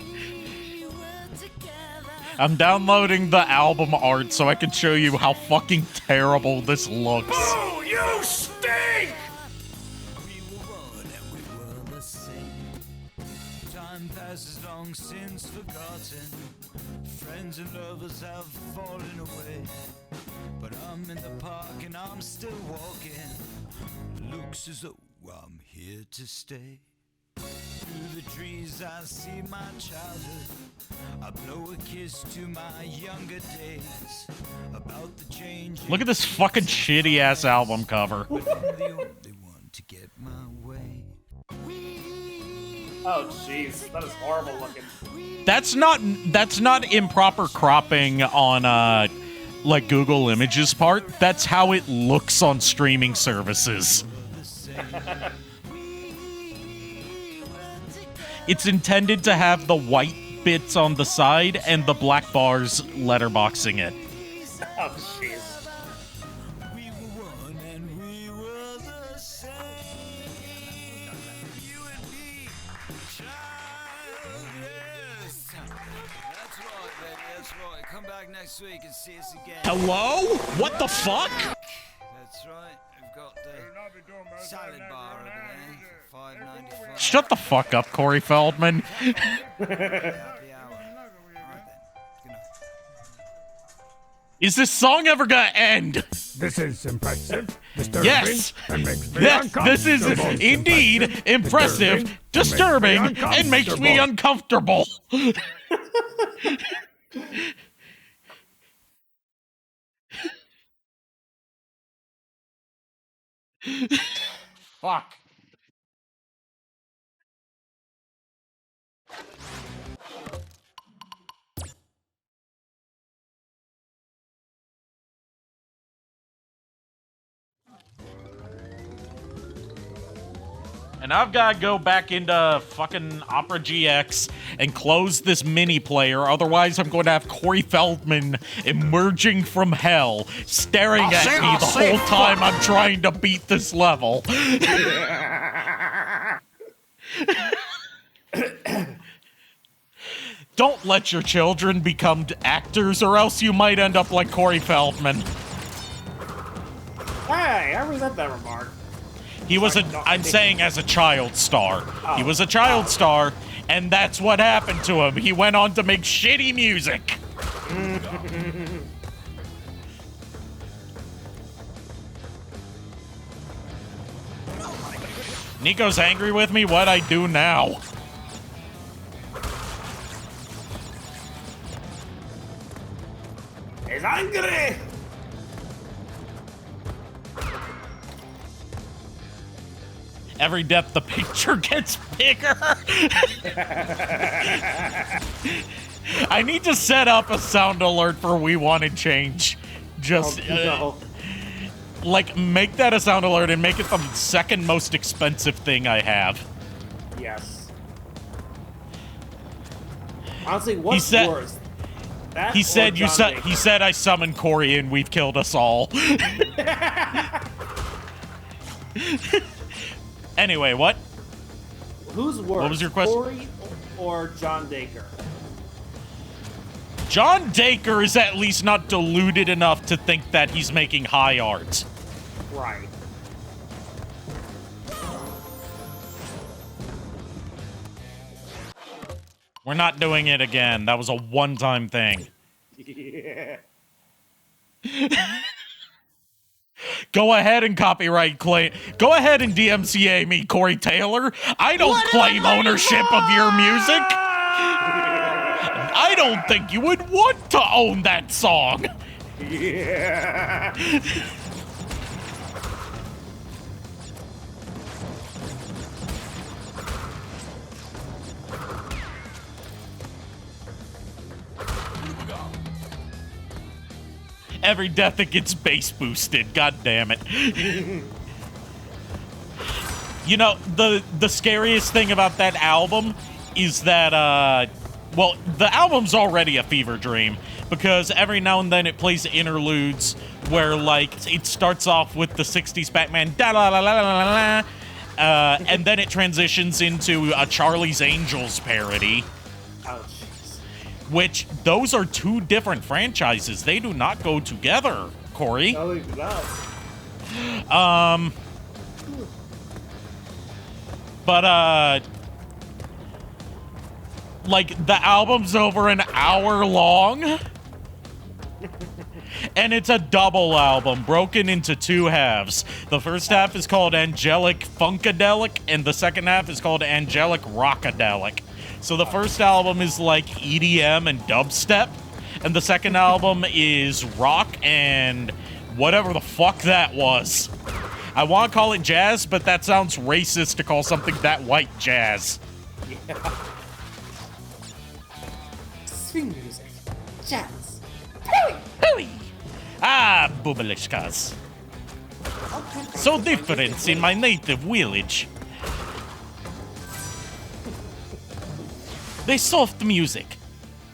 Speaker 1: I'm downloading the album art so I can show you how fucking terrible this looks.
Speaker 2: Oh, you stink!
Speaker 12: We were one and we were the same. Time passes long since forgotten. Friends and lovers have fallen away. But I'm in the park and I'm still walking. Looks as though I'm here to stay. Through the trees I see my childhood. I blow a kiss to my younger days. About the change.
Speaker 1: Look at this fucking shitty ass album cover.
Speaker 12: But I'm the only one to get my way.
Speaker 3: Oh jeez, that is horrible looking.
Speaker 1: That's not improper cropping on like Google Images part. That's how it looks on streaming services. It's intended to have the white bits on the side and the black bars letterboxing it.
Speaker 3: Oh jeez.
Speaker 12: We were one and we were the same. You and me, child, yes. That's right, baby, that's right. Come back next week and see us again.
Speaker 1: Hello? What the fuck?
Speaker 12: That's right. We've got the salad bar over there for $5.95.
Speaker 1: Shut the fuck up, Corey Feldman.
Speaker 12: Happy hour. All right then. Good night.
Speaker 1: Is this song ever gonna end?
Speaker 2: This is impressive, disturbing,
Speaker 1: Yes!
Speaker 2: and makes me
Speaker 1: Yes,
Speaker 2: uncomfortable.
Speaker 1: this is indeed impressive, disturbing, and makes me uncomfortable. Fuck. And I've got to go back into fucking Opera GX and close this mini player. Otherwise, I'm going to have Corey Feldman emerging from hell, staring at me the whole time I'm trying to beat this level. Don't let your children become actors, or else you might end up like Corey Feldman.
Speaker 3: Hey, I resent that remark.
Speaker 1: He was I'm saying as a child star. He was a child star, and that's what happened to him. He went on to make shitty music. Nico's angry with me. What'd I do now?
Speaker 3: He's angry!
Speaker 1: Every depth the picture gets bigger. I need to set up a sound alert for We Wanted Change. Just, like, make that a sound alert and make it the second most expensive thing I have.
Speaker 3: Yes. Honestly, what's worse? That
Speaker 1: He said
Speaker 3: or
Speaker 1: you
Speaker 3: John
Speaker 1: said
Speaker 3: Baker?
Speaker 1: he said I summoned Corey and we've killed us all. Anyway, what?
Speaker 3: Who's worse?
Speaker 1: What was your question?
Speaker 3: Corey or John Baker?
Speaker 1: John Dacre is at least not deluded enough to think that he's making high art.
Speaker 3: Right.
Speaker 1: We're not doing it again. That was a one-time thing.
Speaker 3: Yeah.
Speaker 1: Go ahead and copyright claim. Go ahead and DMCA me, Corey Taylor. I don't claim ownership of your music. I don't think you would want to own that song.
Speaker 3: Yeah.
Speaker 1: Every death that gets bass boosted. God damn it. You know, the scariest thing about that album is that, well, the album's already a fever dream, because every now and then it plays interludes where, like, it starts off with the 60s Batman, da la la la la la la, and then it transitions into a Charlie's Angels parody.
Speaker 3: Oh, jeez.
Speaker 1: Which, those are two different franchises. They do not go together, Corey.
Speaker 3: No, they do not.
Speaker 1: But, like, the album's over an hour long. And it's a double album, broken into two halves. The first half is called Angelic Funkadelic, and the second half is called Angelic Rockadelic. So the first album is like EDM and dubstep, and the second album is rock and whatever the fuck that was. I want to call it jazz, but that sounds racist to call something that white jazz.
Speaker 3: Yeah. Swing music. Jazz.
Speaker 1: Hooey! Ah, boobalishkas. So different in my native village. The soft music,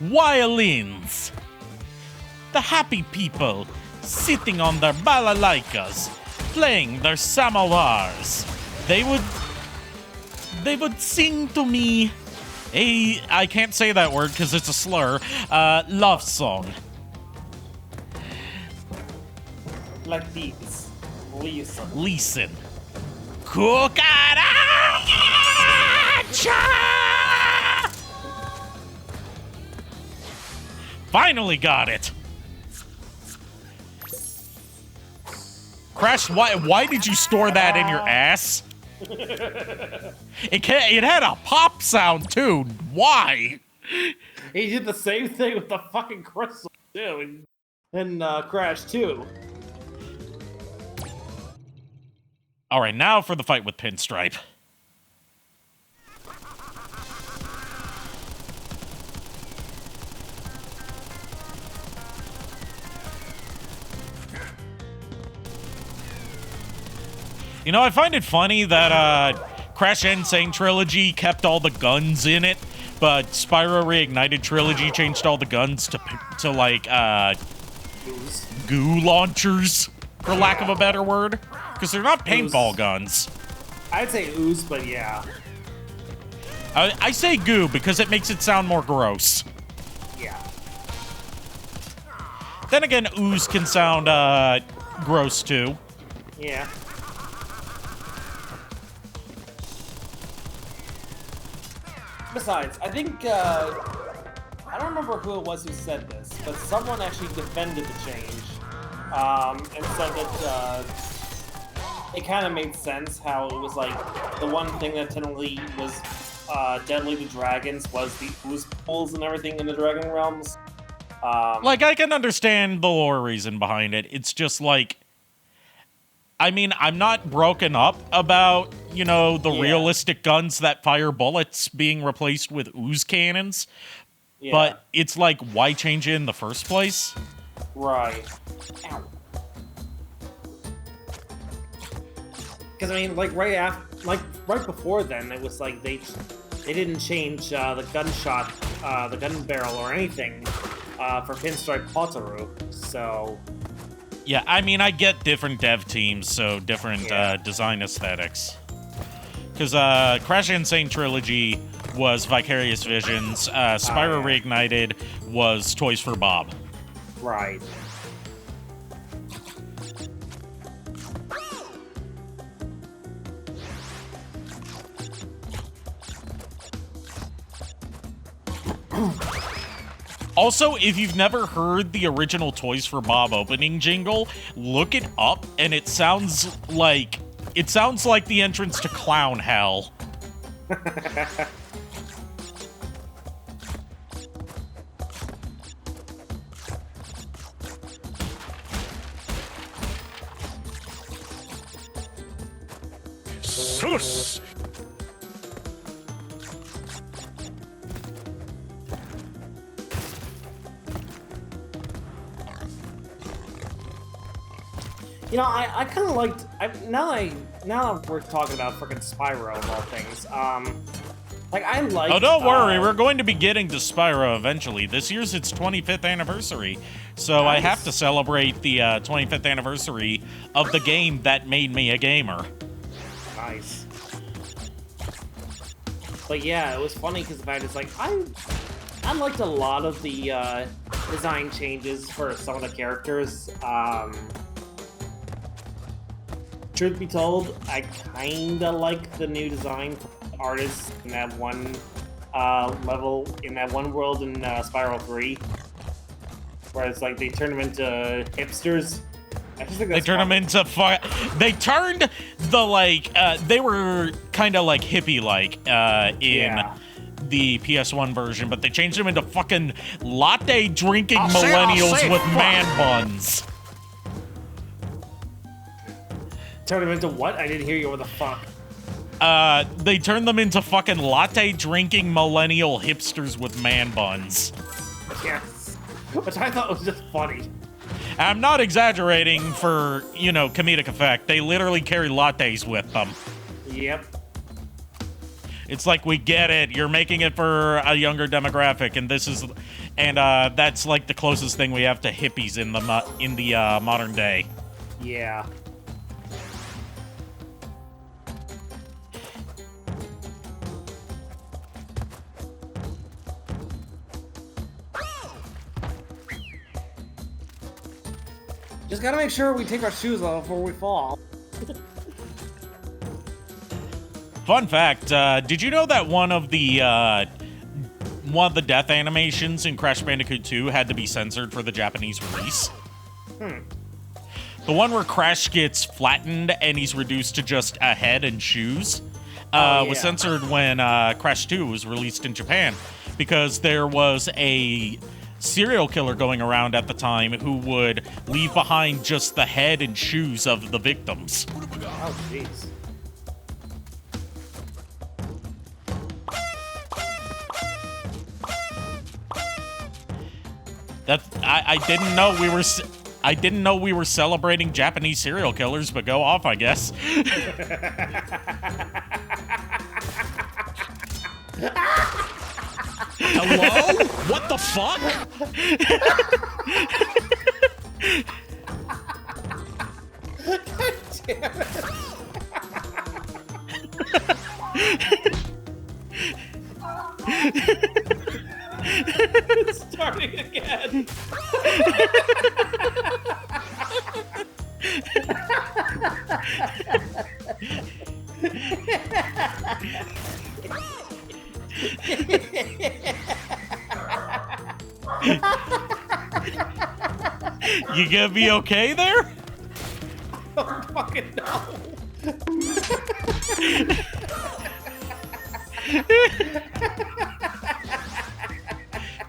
Speaker 1: violins, the happy people sitting on their balalaikas, playing their samovars. They would sing to me I can't say that word because it's a slur, love song.
Speaker 3: Like these.
Speaker 1: Listen. Kukaracha! Finally got it. Crash, why did you store that in your ass? It had a pop sound too. Why?
Speaker 3: He did the same thing with the fucking crystal too in Crash 2.
Speaker 1: All right, now for the fight with Pinstripe. You know, I find it funny that Crash and Sane Trilogy kept all the guns in it, but Spyro Reignited Trilogy changed all the guns to like goo launchers, for lack of a better word, because they're not paintball guns.
Speaker 3: I'd say ooze, but yeah.
Speaker 1: I say goo because it makes it sound more gross.
Speaker 3: Yeah.
Speaker 1: Then again, ooze can sound gross too.
Speaker 3: Yeah. Besides, I think, I don't remember who it was who said this, but someone actually defended the change, and said that, it kind of made sense how it was like, the one thing that technically was, deadly to dragons was the ooze pools and everything in the Dragon Realms.
Speaker 1: Like, I can understand the lore reason behind it. It's just like, I mean, I'm not broken up about, you know, the realistic guns that fire bullets being replaced with ooze cannons. Yeah. But it's like, why change it in the first place?
Speaker 3: Right. Because, I mean, like, right before then, it was like they didn't change the gunshot, the gun barrel or anything for Pinstripe Potaru, so...
Speaker 1: Yeah, I mean, I get different dev teams, so different design aesthetics. Because Crash and Sane Trilogy was Vicarious Visions, Spyro Reignited was Toys for Bob.
Speaker 3: Right.
Speaker 1: Also, if you've never heard the original Toys for Bob opening jingle, look it up, and it sounds like the entrance to Clown Hell.
Speaker 2: Sus!
Speaker 3: You know, I kind of liked. Now that we're talking about frickin' Spyro of all things, like I like.
Speaker 1: Oh, don't worry, we're going to be getting to Spyro eventually. This year's its 25th anniversary, so nice. I have to celebrate the 25th anniversary of the game that made me a gamer.
Speaker 3: Nice. But yeah, it was funny because the fact is like I liked a lot of the design changes for some of the characters. Truth be told, I kinda like the new design for artists in that one level, in that one world in Spiral 3. Where it's like they turn them into hipsters. I just think that's
Speaker 1: They turned the like they were kind of like hippie like in the PS1 version, but they changed them into fucking latte drinking millennials with man buns.
Speaker 3: Turn them into what? I didn't hear you. What the fuck?
Speaker 1: They turned them into fucking latte drinking millennial hipsters with man buns.
Speaker 3: Yes. Which I thought was just funny.
Speaker 1: I'm not exaggerating for, you know, comedic effect. They literally carry lattes with them.
Speaker 3: Yep.
Speaker 1: It's like, we get it. You're making it for a younger demographic, and that's like the closest thing we have to hippies in the modern day.
Speaker 3: Yeah. Just gotta make sure we take our shoes off before we fall.
Speaker 1: Fun fact, did you know that one of the death animations in Crash Bandicoot 2 had to be censored for the Japanese release? The one where Crash gets flattened and he's reduced to just a head and shoes was censored when Crash 2 was released in Japan, because there was a serial killer going around at the time who would leave behind just the head and shoes of the victims.
Speaker 3: Oh, jeez.
Speaker 1: I didn't know we were celebrating Japanese serial killers, but go off, I guess.
Speaker 6: Hello? What the fuck?
Speaker 3: God damn it. It's starting again.
Speaker 1: You gonna be okay there?
Speaker 3: Oh, fucking no.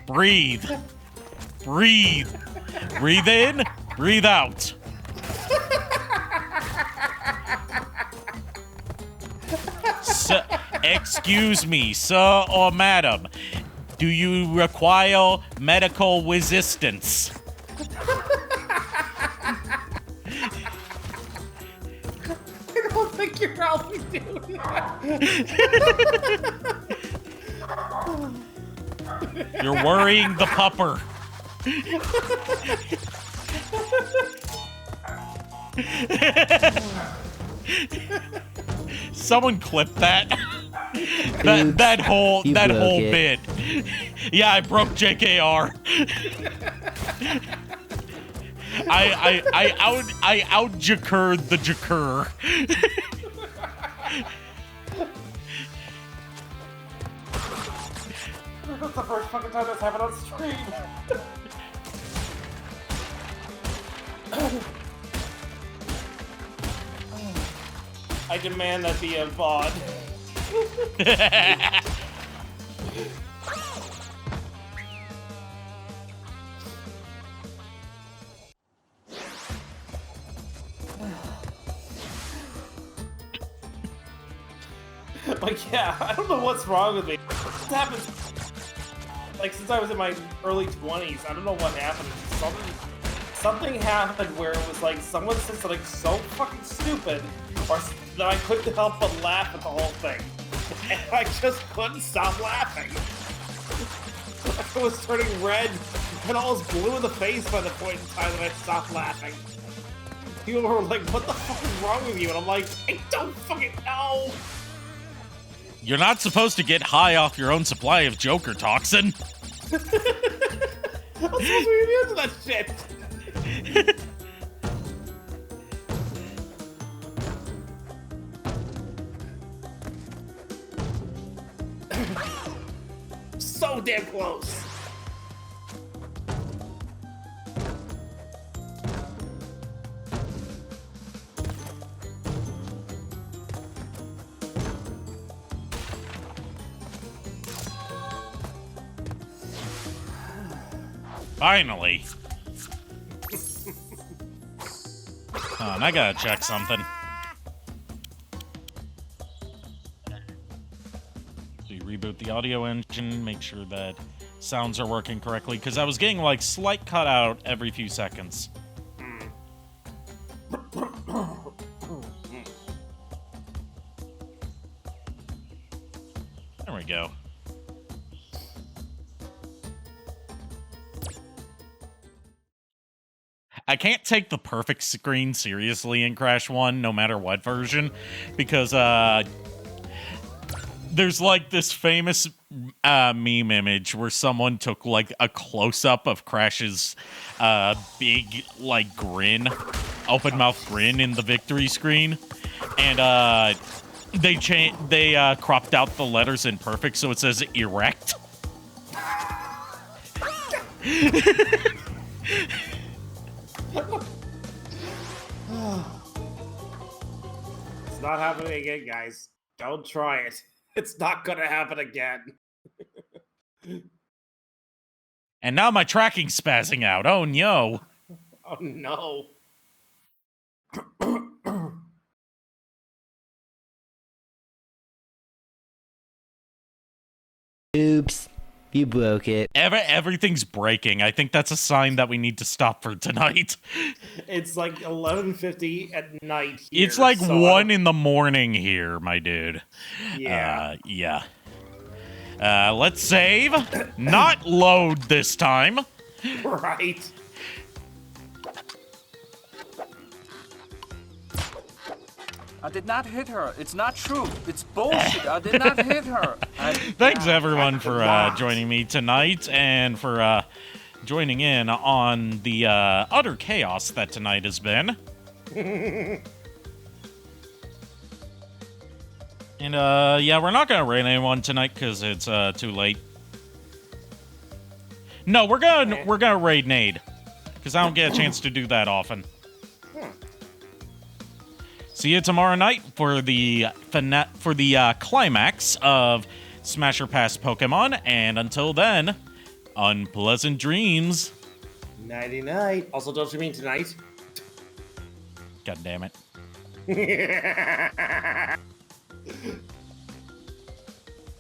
Speaker 1: Breathe. Breathe. Breathe in, breathe out. Excuse me, sir or madam. Do you require medical assistance?
Speaker 3: I don't think you're probably doing that.
Speaker 1: You're worrying the pupper. Someone clip that. that whole bit. Yeah, I broke JKR. I out-jacured the jacur.
Speaker 3: That's the first fucking time that's happened on stream. I demand that be a VOD. Like, yeah, I don't know what's wrong with me. This happens, like, since I was in my early 20s. I don't know what happened. Something happened where it was like someone said something so fucking stupid, or that I couldn't help but laugh at the whole thing. And I just couldn't stop laughing. I was turning red and almost blue in the face by the point in time that I stopped laughing. People were like, what the fuck is wrong with you? And I'm like, I don't fucking know!
Speaker 1: You're not supposed to get high off your own supply of Joker toxin.
Speaker 3: I'm supposed to be immune to that shit. So damn close.
Speaker 1: Finally. And I gotta check something. So you reboot the audio engine, make sure that sounds are working correctly, because I was getting like slight cutout every few seconds. There we go. I can't take the perfect screen seriously in Crash 1, no matter what version, because there's like this famous meme image where someone took like a close-up of Crash's big like grin, open mouth grin in the victory screen, and they cropped out the letters in perfect so it says erect.
Speaker 3: It's not happening again, guys. Don't try it. It's not gonna happen again.
Speaker 1: And now my tracking's spazzing out. Oh no.
Speaker 3: Oh no.
Speaker 5: Oops. You broke it.
Speaker 1: Everything's breaking. I think that's a sign that we need to stop for tonight.
Speaker 3: It's like 11:50 at night here,
Speaker 1: It's like
Speaker 3: so
Speaker 1: 1 in the morning here, my dude.
Speaker 3: Yeah.
Speaker 1: Yeah. Let's save. Not load this time.
Speaker 3: Right.
Speaker 7: I did not hit her. It's not true. It's bullshit. I did not hit her.
Speaker 1: Thanks everyone for joining me tonight and for joining in on the utter chaos that tonight has been. And yeah, we're not gonna raid anyone tonight because it's too late. No, we're gonna raid Nade because I don't get a chance to do that often. See you tomorrow night for the climax of Smasher Pass Pokemon, and until then, unpleasant dreams.
Speaker 3: Nighty night. Also, don't you mean tonight?
Speaker 1: God damn it.